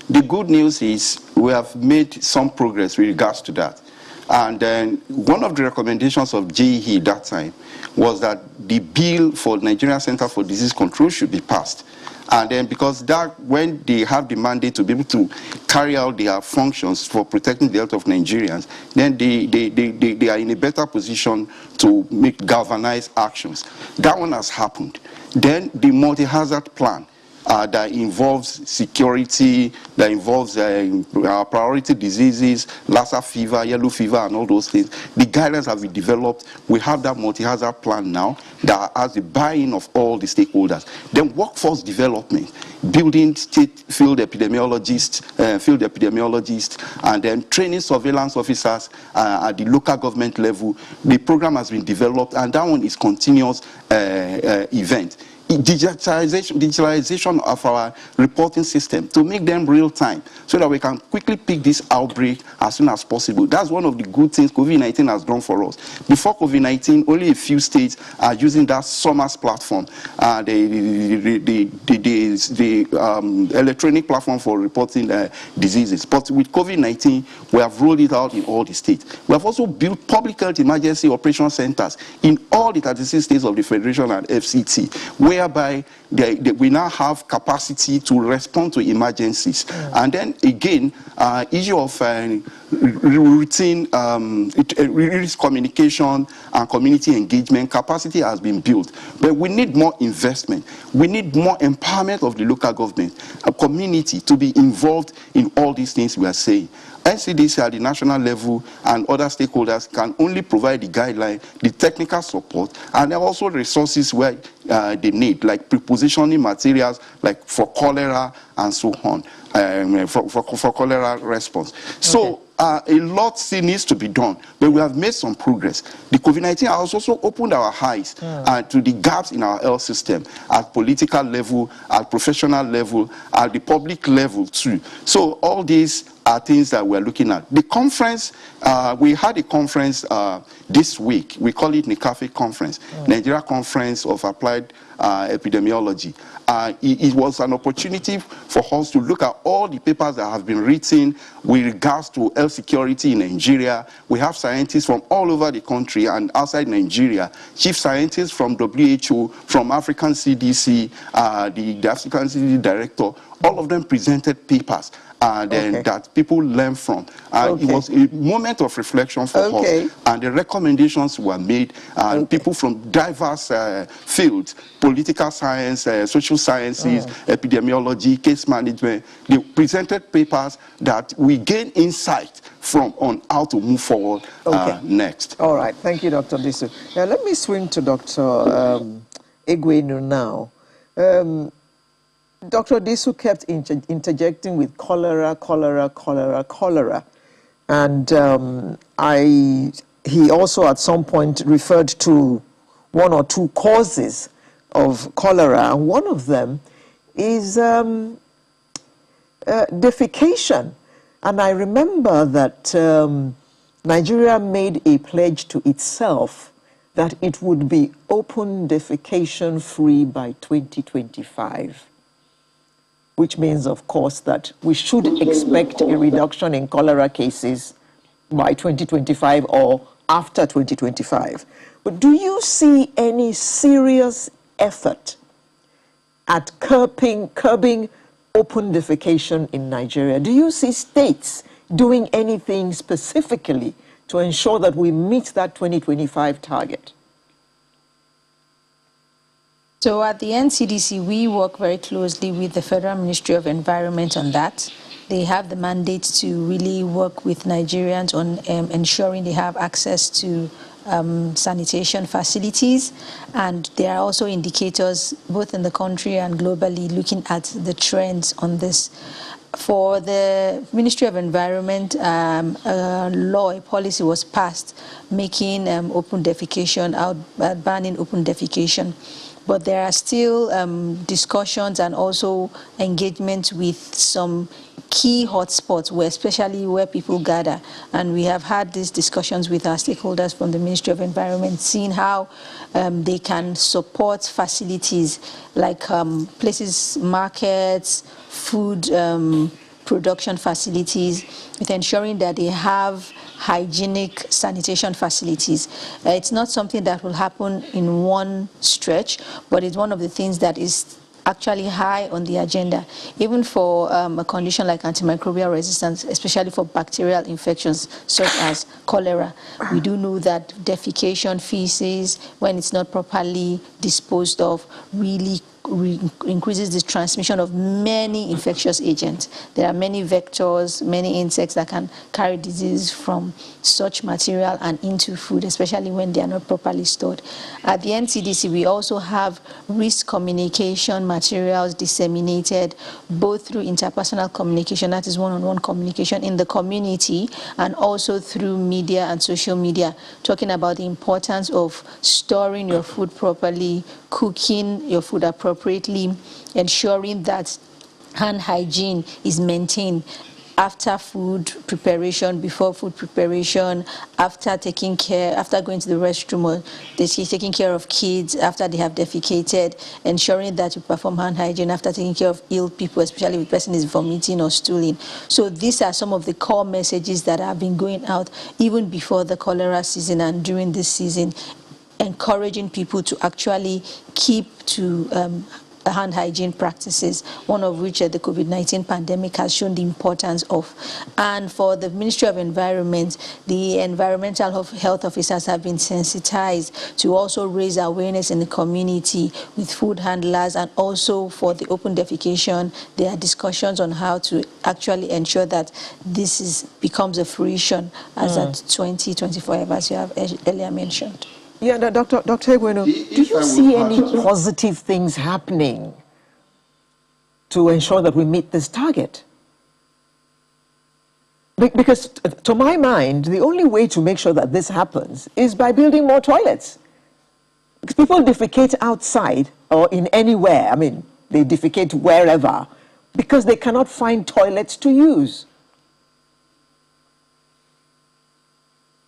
the good news is we have made some progress with regards to that. And then one of the recommendations of JEE that time was that the bill for Nigeria Center for Disease Control should be passed. And then because that, when they have the mandate to be able to carry out their functions for protecting the health of Nigerians, then they are in a better position to make galvanized actions. That one has happened. Then the multi-hazard plan that involves security, that involves priority diseases, Lassa fever, yellow fever, and all those things. The guidelines have been developed. We have that multi-hazard plan now that has the buy-in of all the stakeholders. Then workforce development, building state field epidemiologists, and then training surveillance officers at the local government level. The program has been developed, and that one is continuous event. digitalization of our reporting system to make them real time so that we can quickly pick this outbreak as soon as possible. That's one of the good things COVID-19 has done for us. Before COVID-19, only a few states are using that SOMAS platform, the electronic platform for reporting diseases. But with COVID-19, we have rolled it out in all the states. We have also built public health emergency operation centers in all the 36 states of the Federation and FCT, whereby we now have capacity to respond to emergencies. And then again, issue of routine risk communication and community engagement capacity has been built. But we need more investment. We need more empowerment of the local government, a community to be involved in all these things we are saying. NCDC at the national level and other stakeholders can only provide the guideline, the technical support, and also resources where they need, like prepositioning materials, like for cholera and so on, for cholera response. So a lot still needs to be done, but we have made some progress. The COVID-19 has also opened our eyes to the gaps in our health system at political level, at professional level, at the public level too. So all these are things that we're looking at. The conference, we had a conference this week. We call it NICAFE Conference, Nigeria Conference of Applied Epidemiology. It was an opportunity for us to look at all the papers that have been written with regards to health security in Nigeria. We have scientists from all over the country and outside Nigeria, chief scientists from WHO, from African CDC, the African CDC director, all of them presented papers that people learn from. It was a moment of reflection for us, and the recommendations were made, and people from diverse fields, political science, social sciences, epidemiology, case management, they presented papers that we gain insight from on how to move forward next. All right, thank you, Dr. Disu. Now let me swing to Dr. Egwenu now. Dr. Disu kept interjecting with cholera. And he also at some point referred to one or two causes of cholera. And one of them is defecation. And I remember that Nigeria made a pledge to itself that it would be open defecation free by 2025. Which means, of course, that we should expect a reduction in cholera cases by 2025 or after 2025. But do you see any serious effort at curbing open defecation in Nigeria? Do you see states doing anything specifically to ensure that we meet that 2025 target? So at the NCDC, we work very closely with the Federal Ministry of Environment on that. They have the mandate to really work with Nigerians on ensuring they have access to sanitation facilities. And there are also indicators, both in the country and globally, looking at the trends on this. For the Ministry of Environment, a policy was passed making open defecation, banning open defecation. But there are still discussions and also engagement with some key hotspots, especially where people gather. And we have had these discussions with our stakeholders from the Ministry of Environment, seeing how they can support facilities like places, markets, food production facilities, with ensuring that they have hygienic sanitation facilities. It's not something that will happen in one stretch, but it's one of the things that is actually high on the agenda, even for a condition like antimicrobial resistance, especially for bacterial infections such as cholera. We do know that defecation, feces, when it's not properly disposed of, really increases the transmission of many infectious agents. There are many vectors, many insects that can carry disease from such material and into food, especially when they are not properly stored. At the NCDC, we also have risk communication materials disseminated both through interpersonal communication, that is one-on-one communication in the community, and also through media and social media, talking about the importance of storing your food properly, cooking your food appropriately, ensuring that hand hygiene is maintained after food preparation, before food preparation, after going to the restroom, or taking care of kids after they have defecated, ensuring that you perform hand hygiene after taking care of ill people, especially if the person is vomiting or stooling. So these are some of the core messages that have been going out even before the cholera season and during this season, encouraging people to actually keep to hand hygiene practices, one of which the COVID-19 pandemic has shown the importance of. And for the Ministry of Environment, the environmental health officers have been sensitized to also raise awareness in the community with food handlers, and also for the open defecation, there are discussions on how to actually ensure that this becomes a fruition as at 2025, as you have earlier mentioned. Yeah, Dr. Egweno, do you see any positive things happening to ensure that we meet this target? Because to my mind, the only way to make sure that this happens is by building more toilets. Because people defecate outside or in anywhere. I mean, they defecate wherever because they cannot find toilets to use.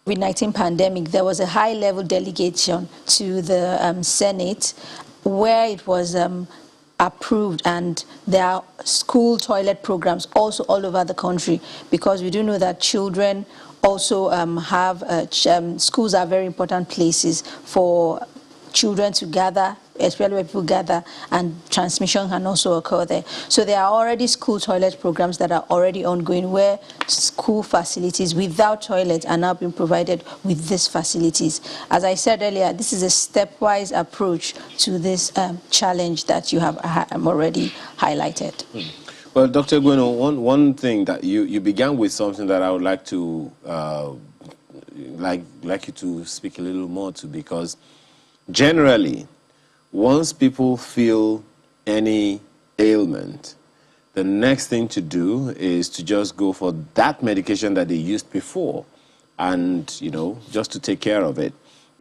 COVID-19 pandemic, there was a high-level delegation to the Senate where it was approved, and there are school toilet programs also all over the country, because we do know that children also schools are very important places for children to gather, especially where people gather, and transmission can also occur there. So there are already school toilet programs that are already ongoing, where school facilities without toilets are now being provided with these facilities. As I said earlier, this is a stepwise approach to this challenge that you have already highlighted. Well, Dr. Egweno, one thing that you began with something that I would like to like you to speak a little more to, because generally, once people feel any ailment, the next thing to do is to just go for that medication that they used before, and, just to take care of it.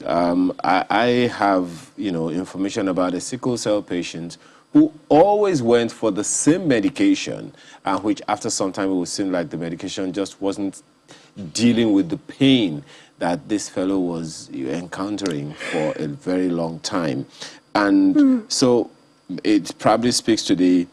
I have, information about a sickle cell patient who always went for the same medication, which after some time it would seem like the medication just wasn't dealing with the pain that this fellow was encountering for a very long time. And so it probably speaks to the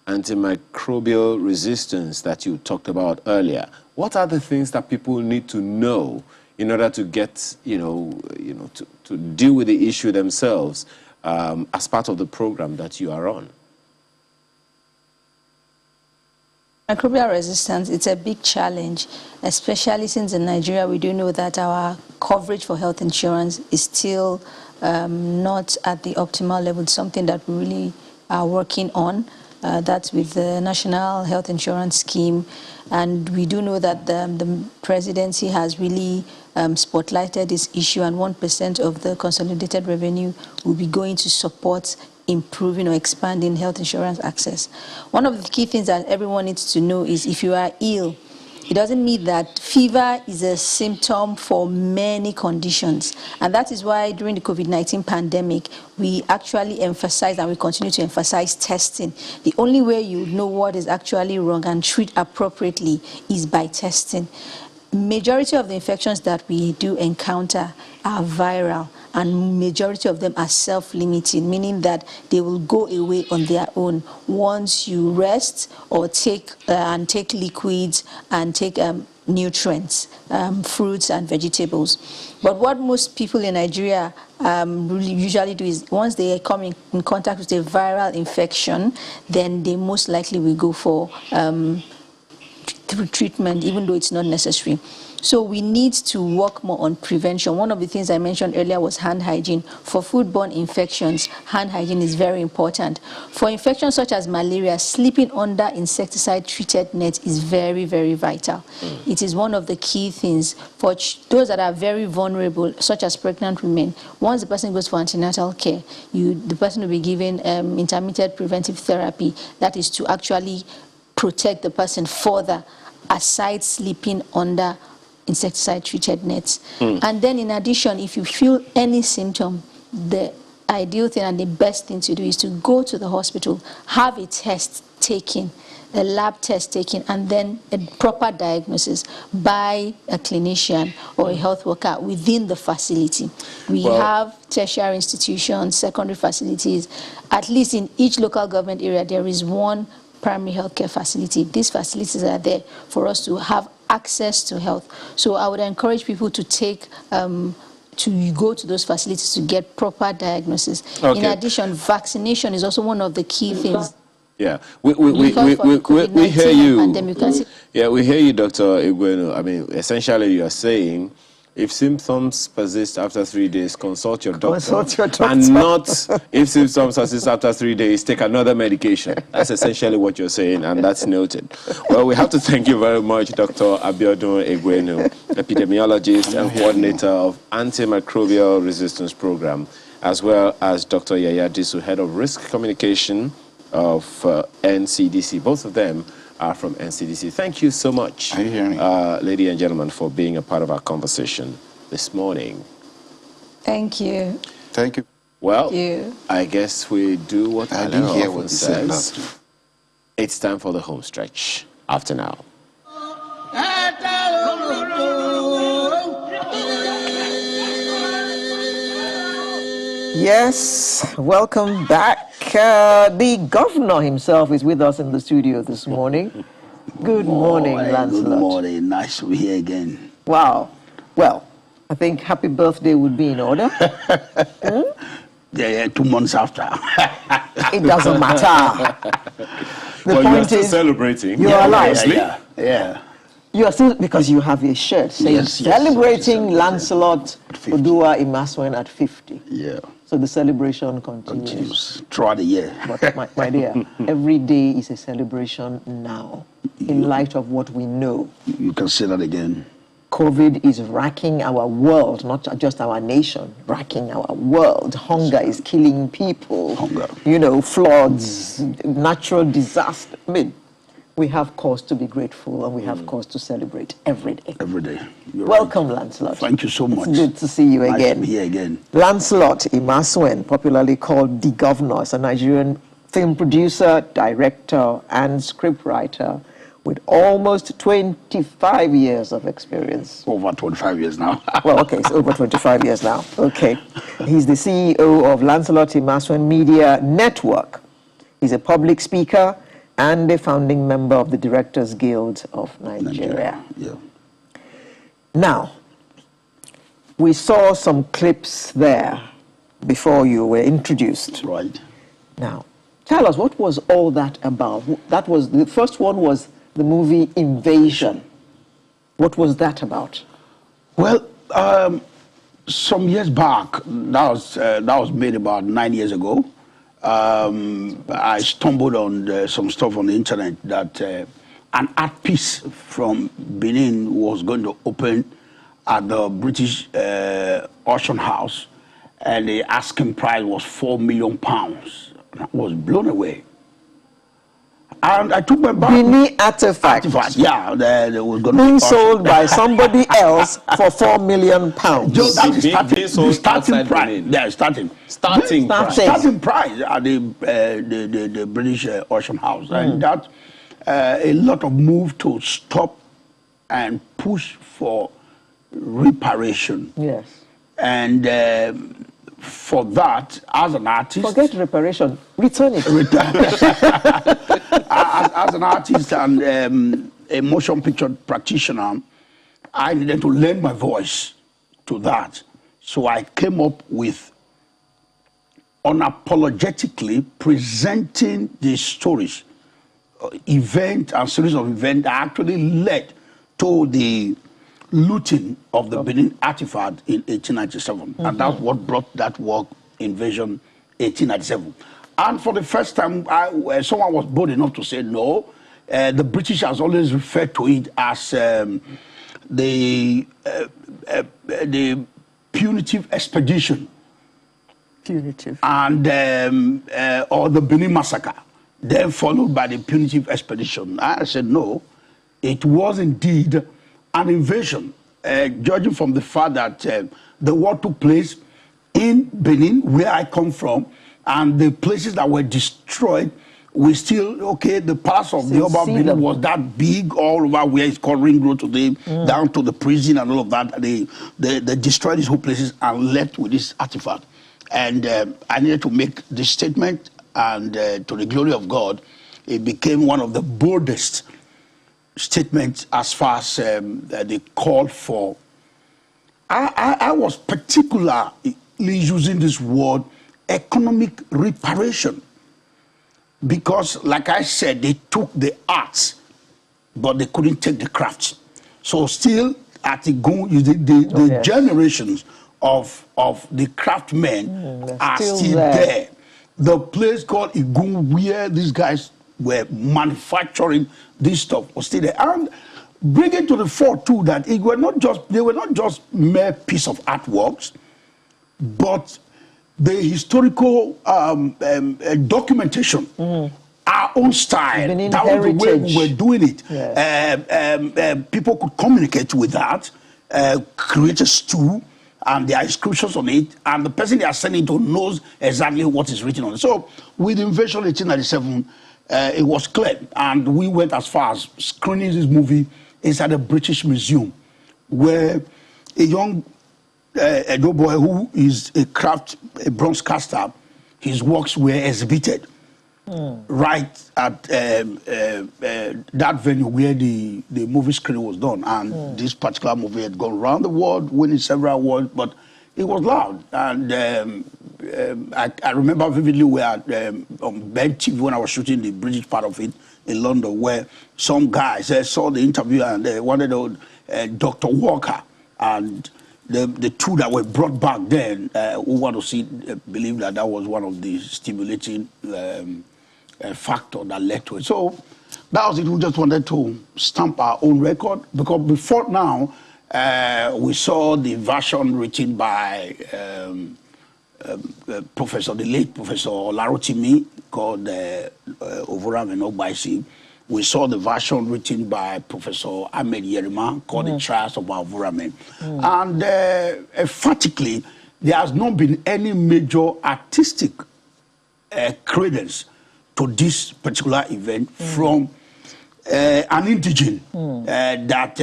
antimicrobial resistance that you talked about earlier. What are the things that people need to know in order to get, to deal with the issue themselves as part of the program that you are on? Microbial resistance, it's a big challenge, especially since in Nigeria we do know that our coverage for health insurance is still not at the optimal level. It's something that we really are working on. That's with the National Health Insurance Scheme. And we do know that the presidency has really spotlighted this issue, and 1% of the consolidated revenue will be going to support improving or expanding health insurance access. One of the key things that everyone needs to know is if you are ill, it doesn't mean that fever is a symptom for many conditions. And that is why during the COVID-19 pandemic, we actually emphasize, and we continue to emphasize, testing. The only way you know what is actually wrong and treat appropriately is by testing. Majority of the infections that we do encounter are viral, and majority of them are self-limiting, meaning that they will go away on their own once you rest or take liquids and take nutrients, fruits and vegetables. But what most people in Nigeria really usually do is, once they come in contact with a viral infection, then they most likely will go for treatment, even though it's not necessary. So we need to work more on prevention. One of the things I mentioned earlier was hand hygiene. For foodborne infections, hand hygiene is very important. For infections such as malaria, sleeping under insecticide-treated nets is very, very vital. It is one of the key things for those that are very vulnerable, such as pregnant women. Once the person goes for antenatal care, the person will be given intermittent preventive therapy. That is to actually protect the person further, aside sleeping under insecticide-treated nets. And then in addition, if you feel any symptom, the ideal thing and the best thing to do is to go to the hospital, have a test taken, a lab test taken, and then a proper diagnosis by a clinician or a health worker within the facility. We have tertiary institutions, secondary facilities. At least in each local government area, there is one primary healthcare facility. These facilities are there for us to have access to health. So I would encourage people to take to go to those facilities to get proper diagnosis. Okay. In addition, vaccination is also one of the key things. Yeah, we hear you. Yeah, we hear you, Dr. Igueno. I mean, essentially, you are saying if symptoms persist after 3 days, consult your doctor. Consult your doctor. And not if symptoms persist after 3 days, take another medication. That's essentially what you're saying, and that's noted. Well, we have to thank you very much, Dr. Abiodun Igueno, epidemiologist and coordinator of Antimicrobial Resistance Program, as well as Dr. Yaya Disu, head of risk communication of NCDC. Both of them are from NCDC. Thank you so much, ladies and gentlemen, for being a part of our conversation this morning. Thank you. Thank you. Well, I guess we do what I didn't hear what often you said. says. It's time for the home stretch. After now. Yes, welcome back. The governor himself is with us in the studio this morning. Good morning, Lancelot. Good morning. Nice to be here again. Wow. Well, I think happy birthday would be in order. Yeah, 2 months after. It doesn't matter. The well, point you're still is, celebrating. You're alive. Yeah. You are still, because you have a shirt saying celebrating Lancelot Odua Imaswen at 50. Yeah. So the celebration continues. Throughout the year. But my dear, every day is a celebration now, in light of what we know. You can say that again. COVID is racking our world, not just our nation, racking our world. Hunger is killing people. Hunger. You know, floods, natural disaster. I mean, we have cause to be grateful and we have cause to celebrate every day. Every day. Welcome, Lancelot. Thank you so much. It's good to see you nice again. To be here again. Lancelot Imaswen, popularly called the Governor, is a Nigerian film producer, director, and scriptwriter with almost 25 years of experience. Over 25 years now. Well, okay, it's over 25 years now. Okay. He's the CEO of Lancelot Imaswen Media Network. He's a public speaker and a founding member of the Directors Guild of Nigeria. Yeah. Now, we saw some clips there before you were introduced. Right. Now, tell us, what was all that about? That was, the first one was the movie Invasion. What was that about? Well, some years back, that was made about 9 years ago. I stumbled on some stuff on the internet that an art piece from Benin was going to open at the British auction house, and the asking price was £4 million. I was blown away. And I took my bag. Benin artifact. Yeah, they was going to being sold by somebody else for £4 million. Just the starting price. Yeah, starting price at the British auction house, and that a lot of move to stop and push for reparation. Yes. And for that, as an artist, forget reparation, return it. As an artist and a motion picture practitioner, I needed to lend my voice to that. So I came up with unapologetically presenting the stories, event and series of events that actually led to the looting of the Benin artifact in 1897. And that's what brought that work, Invasion 1897. And for the first time, someone was bold enough to say no. The British has always referred to it as the punitive expedition. Punitive. And, or the Benin massacre, then followed by the punitive expedition. I said no, it was indeed an invasion, judging from the fact that the war took place in Benin, where I come from, and the places that were destroyed, we still, okay, the parts of the urban Benin was that big all over where it's called Ring Road today, down to the prison and all of that. They destroyed these whole places and left with this artifact. And I needed to make this statement, and to the glory of God, it became one of the boldest statements as far as the call for. I was particularly using this word, economic reparation, because, like I said, they took the arts, but they couldn't take the crafts. So still at the generations of the craftsmen are still there. The place called Igun, where these guys were manufacturing this stuff, was still there. And bring it to the fore too that they were not just mere piece of artworks, but the historical documentation, our own style, that was the way we were doing it. Yes. People could communicate with that, create a stew, and there are inscriptions on it, and the person they are sending to knows exactly what is written on it. So with Invasion 1897, it was clear, and we went as far as screening this movie inside the British Museum, where a young Edo boy who is a bronze caster, his works were exhibited right at that venue where the movie screening was done. And this particular movie had gone around the world, winning several awards, but it was loud. And I remember vividly we had on Ben TV when I was shooting the British part of it in London, where some guys saw the interview and they wanted Dr. Walker, and the two that were brought back then, who want to see, believe that was one of the stimulating factor that led to it. So that was it. We just wanted to stamp our own record, because before now, we saw the version written by the late Professor Larotimi, called Ovoram and Ogbaisi. We saw the version written by Professor Ahmed Yerima, called The Trials of Ovoram. And emphatically, there has not been any major artistic credence to this particular event from an indigene that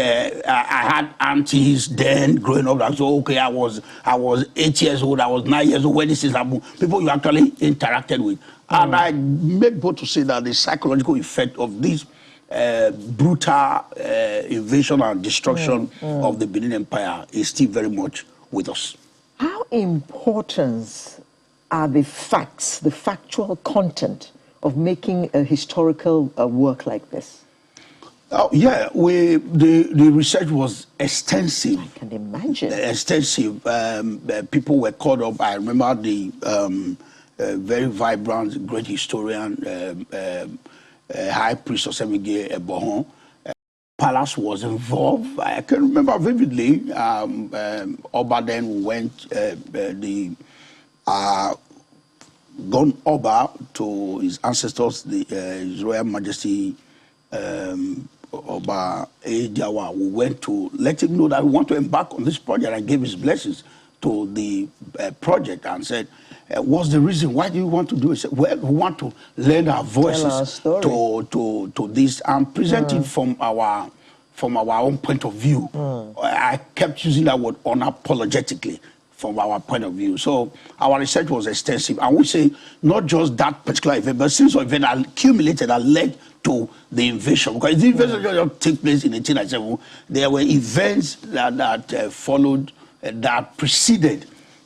I had aunties then growing up. I said, okay, I was 8 years old, I was 9 years old when this is happening. People you actually interacted with. And I made bold to say that the psychological effect of this brutal invasion and destruction of the Benin Empire is still very much with us. How important are the facts, the factual content of making a historical work like this? Yeah, the research was extensive. I can imagine. Extensive. People were caught up. I remember the very vibrant, great historian, High Priest Osemige Ebohon. Palace was involved. I can remember vividly. Oba then went, gone Oba to his ancestors, His Royal Majesty Oba Ejawa. We went to let him know that we want to embark on this project, and gave his blessings to the project and said, what's the reason? Why do you want to do it? Said, well, we want to lend our voices to this and present it from our own point of view. I kept using that word unapologetically, from our point of view. So our research was extensive. I would say not just that particular event, but since the event accumulated and led to the invasion. Because the invasion didn't take place in 1897. There were events that followed, that preceded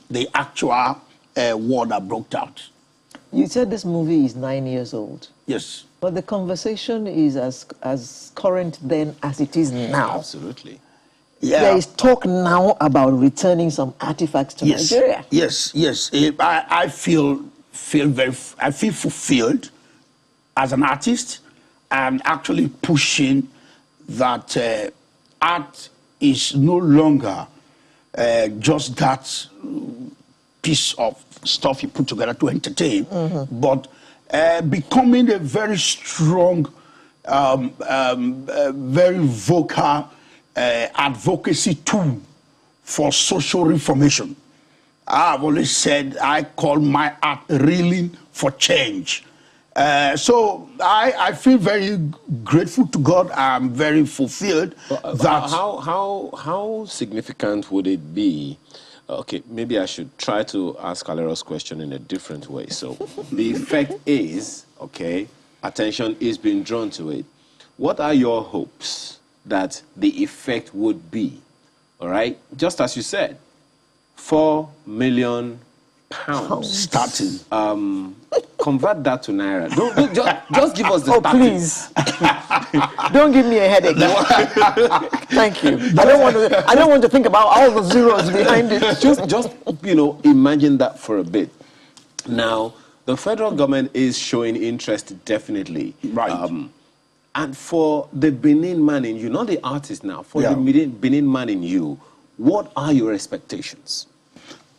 the actual war that broke out. You said this movie is 9 years old. Yes. But the conversation is as current then as it is now. Absolutely. Yeah. There is talk now about returning some artifacts to Nigeria. Yes. I feel fulfilled as an artist, and actually pushing that art is no longer just that piece of stuff you put together to entertain, but becoming a very strong, very vocal advocacy tool for social reformation. I've always said I call my art reeling for change. So I feel very grateful to God. I'm very fulfilled. That How significant would it be? Okay, maybe I should try to ask Alero's question in a different way. So the effect is, okay, attention is being drawn to it. What are your hopes that the effect would be? All right, just as you said, £4 million. starting. Convert that to naira. Just give us the starting. Please. Don't give me a headache. Thank you. I don't want to think about all the zeros behind it. Just imagine that for a bit. Now, the federal government is showing interest, definitely. Right. And for the Benin man in you, not the artist now, for the Benin man in you, what are your expectations?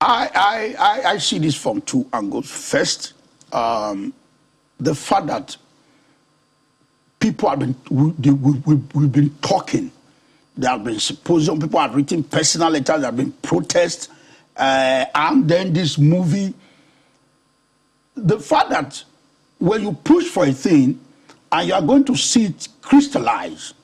I see this from two angles. First, the fact that people have been, we've been talking. There have been symposium, people have written personal letters, there have been protests, and then this movie. The fact that when you push for a thing and you are going to see it crystallize,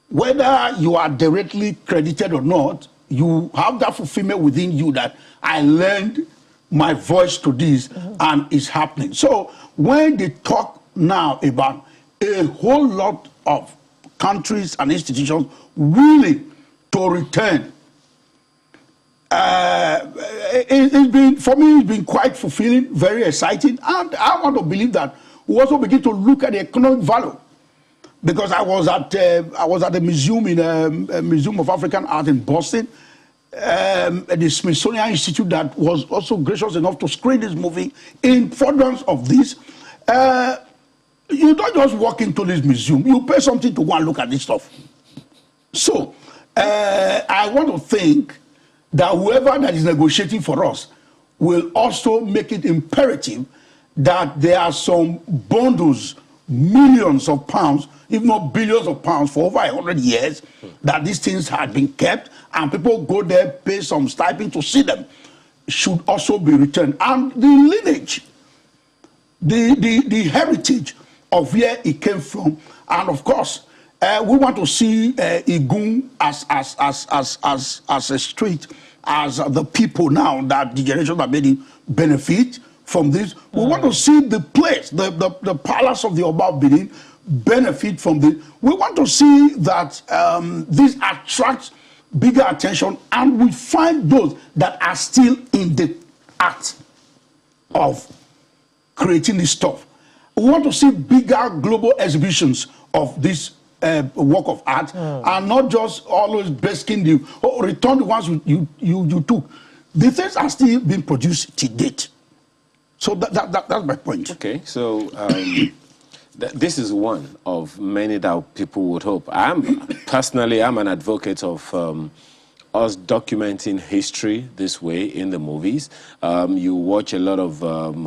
whether you are directly credited or not, you have that fulfillment within you that I lend my voice to this and it's happening. So when they talk now about a whole lot of countries and institutions willing to return, it's been, for me, it's been quite fulfilling, very exciting, and I want to believe that we also begin to look at the economic value. Because I was at the museum in Museum of African Art in Boston, at the Smithsonian Institute that was also gracious enough to screen this movie in furtherance of this. You don't just walk into this museum, you pay something to go and look at this stuff. So I want to think that whoever that is negotiating for us will also make it imperative that there are some bundles, millions of pounds, if not billions of pounds, for over 100 years, that these things had been kept, and people go there, pay some stipend to see them, should also be returned. And the lineage, the heritage of where it came from, and of course, we want to see Igun as a street, as the people now that the generation that made it benefit from this. We want to see the place, the palace of the Oba of Benin benefit from this. We want to see that this attracts bigger attention, and we find those that are still in the act of creating this stuff. We want to see bigger global exhibitions of this work of art, and not just always basking the, return the ones you took. The things are still being produced to date. So that's my point. Okay, so this is one of many that people would hope. Personally, I'm an advocate of us documenting history this way in the movies. You watch a lot of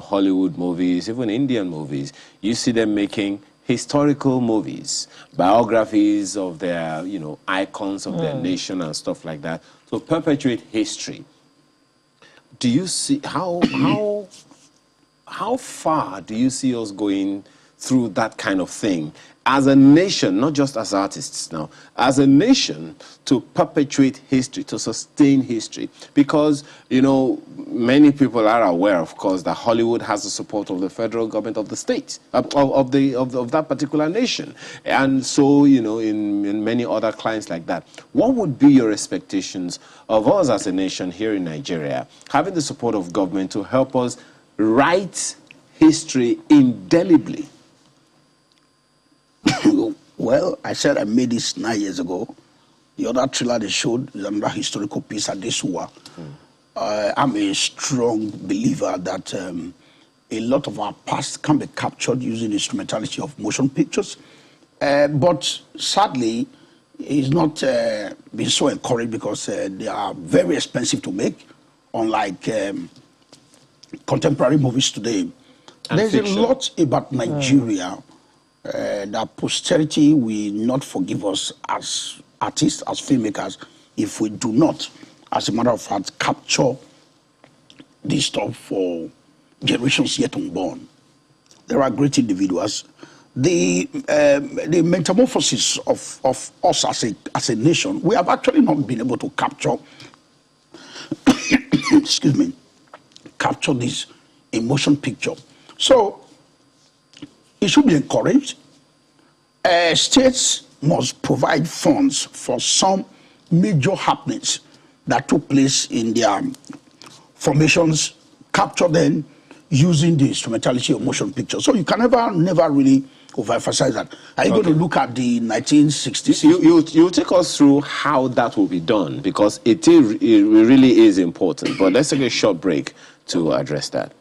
Hollywood movies, even Indian movies. You see them making historical movies, biographies of their, icons of their nation and stuff like that. So perpetuate history. Do you see how far do you see us going through that kind of thing as a nation, not just as artists now, as a nation, to perpetuate history, to sustain history? Because, many people are aware, of course, that Hollywood has the support of the federal government of the state, of that particular nation. And so, in many other clients like that. What would be your expectations of us as a nation here in Nigeria, having the support of government to help us write history indelibly? Well, I said I made this 9 years ago. The other trailer they showed is another historical piece at this war. I'm a strong believer that a lot of our past can be captured using the instrumentality of motion pictures. But sadly, it's not been so encouraged because they are very expensive to make, unlike contemporary movies today. And there's fiction. A lot about Nigeria that posterity will not forgive us as artists, as filmmakers, if we do not, as a matter of fact, capture this stuff for generations yet unborn. There are great individuals. The metamorphosis of us as a nation, we have actually not been able to capture, excuse me, capture this emotion picture. So it should be encouraged. States must provide funds for some major happenings that took place in their formations, capture them using the instrumentality of motion picture. So you can never really overemphasize that. Are you going to look at the 1960s? You take us through how that will be done, because it really is important. But let's take a short break to address that.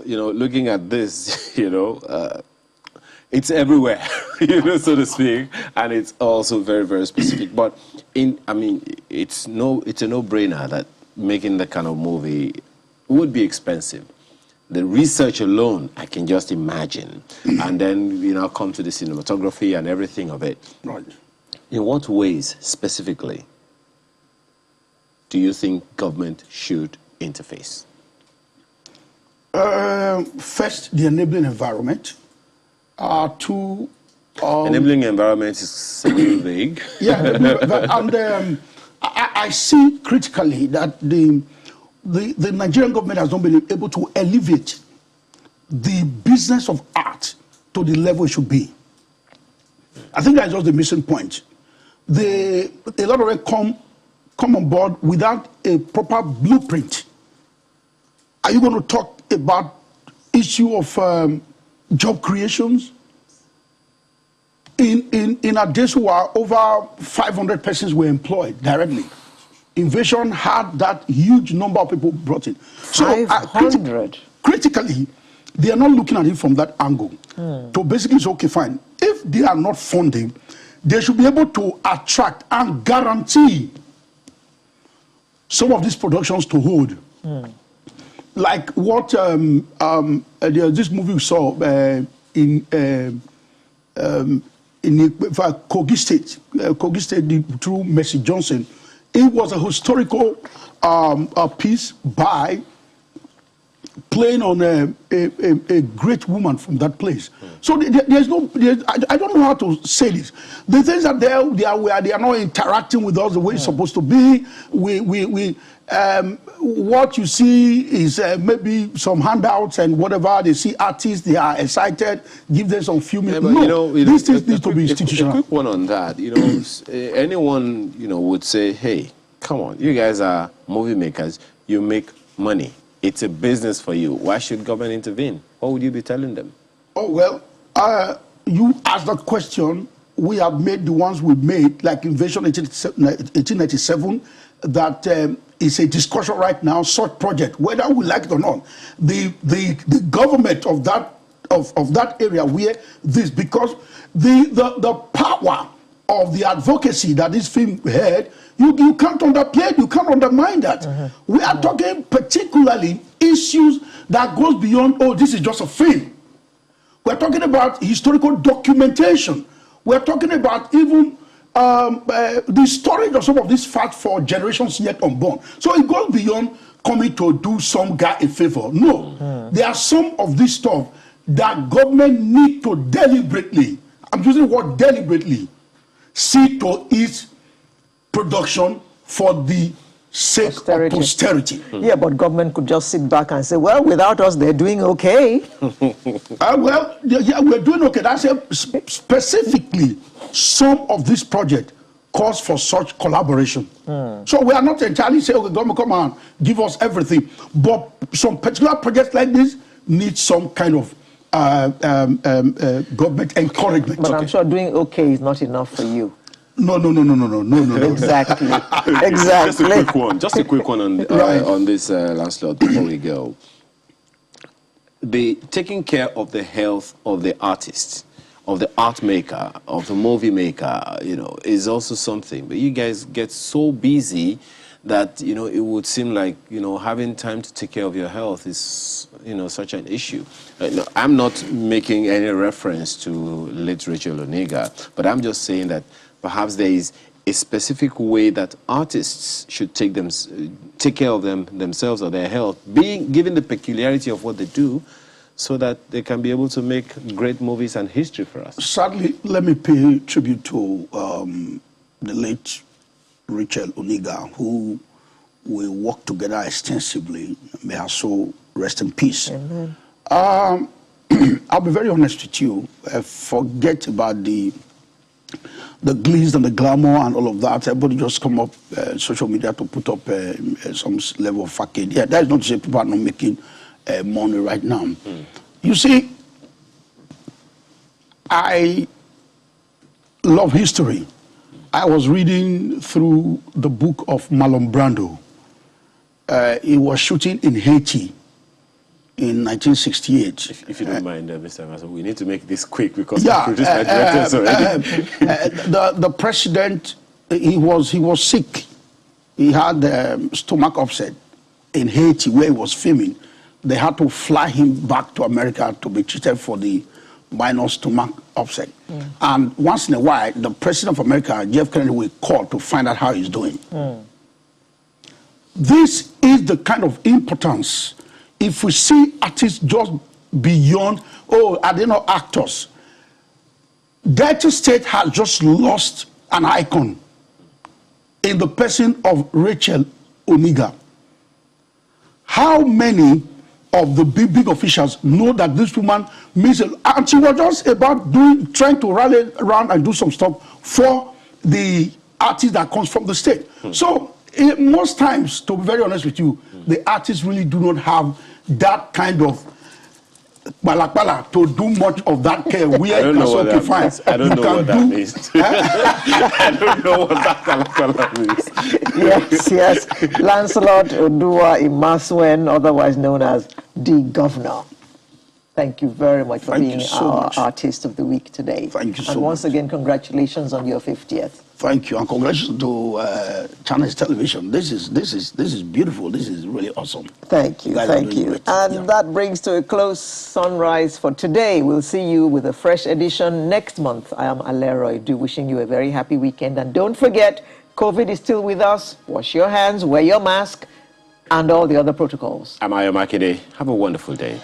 Looking at this, it's everywhere, so to speak, and it's also very, very specific. But it's a no-brainer that making that kind of movie would be expensive. The research alone, I can just imagine, and then come to the cinematography and everything of it. Right. In what ways specifically do you think government should interface? First, the enabling environment. Enabling environment is a little vague. Yeah, and I see critically that the Nigerian government has not been able to elevate the business of art to the level it should be. I think that's just the missing point. A lot of it come on board without a proper blueprint. Are you going to talk about issue of job creations? In our days, over 500 persons were employed directly. Invasion had that huge number of people brought in. So 500. Critically, they are not looking at it from that angle. So basically, it's okay, fine. If they are not funding, they should be able to attract and guarantee some of these productions to hold. Like what this movie we saw in Kogi State through Mercy Johnson. It was a historical piece by playing on a great woman from that place. So I don't know how to say this. The things that they are not interacting with us the way it's supposed to be. What you see is maybe some handouts and whatever. They see artists, they are excited, give them some few minutes. These things need to be institutional. A quick one on that. Anyone would say, hey, come on, you guys are movie makers, you make money. It's a business for you. Why should government intervene? What would you be telling them? Oh, well, you asked that question. We have made the ones we made, like Invasion 1897, that is a discussion right now, such project, whether we like it or not. The government of that area where this, because the power of the advocacy that this film had, you can't underplay, you can't undermine that. We are talking particularly issues that goes beyond, oh, this is just a film. We're talking about historical documentation. We're talking about even the storage of some of these facts for generations yet unborn. So it goes beyond coming to do some guy a favor. No, there are some of this stuff that government need to deliberately, I'm using the word deliberately, see to its production for the sake of posterity. Yeah, but government could just sit back and say, well, without us, they're doing okay. Well, yeah, we're doing okay. That's specifically some of this project calls for such collaboration. So we are not entirely saying, okay, government, come on, give us everything. But some particular projects like this need some kind of government encouragement. But I'm sure doing okay is not enough for you. No. Exactly. Exactly. Just a quick one on this, Lancelot, before we go. The taking care of the health of the artist, of the art maker, of the movie maker, is also something. But you guys get so busy that, you know, it would seem like, you know, having time to take care of your health is, you know, such an issue. No, I'm not making any reference to late Rachel Oniga, but I'm just saying that perhaps there is a specific way that artists should take care of themselves or their health, given the peculiarity of what they do, so that they can be able to make great movies and history for us. Sadly, let me pay tribute to the late Rachel Oniga, who we worked together extensively. May her soul rest in peace. Amen. I'll be very honest with you. Forget about the glitz and the glamour and all of that. Everybody just come up social media to put up some level of facade. Yeah, that is not to say people are not making money right now. You see, I love history. I was reading through the book of Marlon Brando. He was shooting in Haiti in 1968. If you don't mind, Mr. Mason, we need to make this quick because yeah, we produced my directors already. The president, he was sick. He had stomach upset in Haiti where he was filming. They had to fly him back to America to be treated for the minor stomach upset. And once in a while, the president of America, Jeff Kennedy, will call to find out how he's doing. This is the kind of importance. If we see artists just beyond, oh, are they not actors? Delta State has just lost an icon in the person of Rachel Oniga. How many of the big officials know that this woman means a lot? And she was just about trying to rally around and do some stuff for the artist that comes from the state. So most times, to be very honest with you, the artists really do not have that kind of balakbala to do much of that care. I don't know what that means. I don't know what that means. I don't know what that balakbala means. Yes. Lancelot Odua Imaswen, otherwise known as the Governor. Thank you very much for being our Artist of the Week today. Thank you so much. And once again, congratulations on your 50th. Thank you, and congratulations to Channels Television. This is beautiful. This is really awesome. Thank you, thank you. Great. And that brings to a close sunrise for today. We'll see you with a fresh edition next month. I am Aleroy, wishing you a very happy weekend. And don't forget, COVID is still with us. Wash your hands, wear your mask, and all the other protocols. I'm Ayo Makide. Have a wonderful day.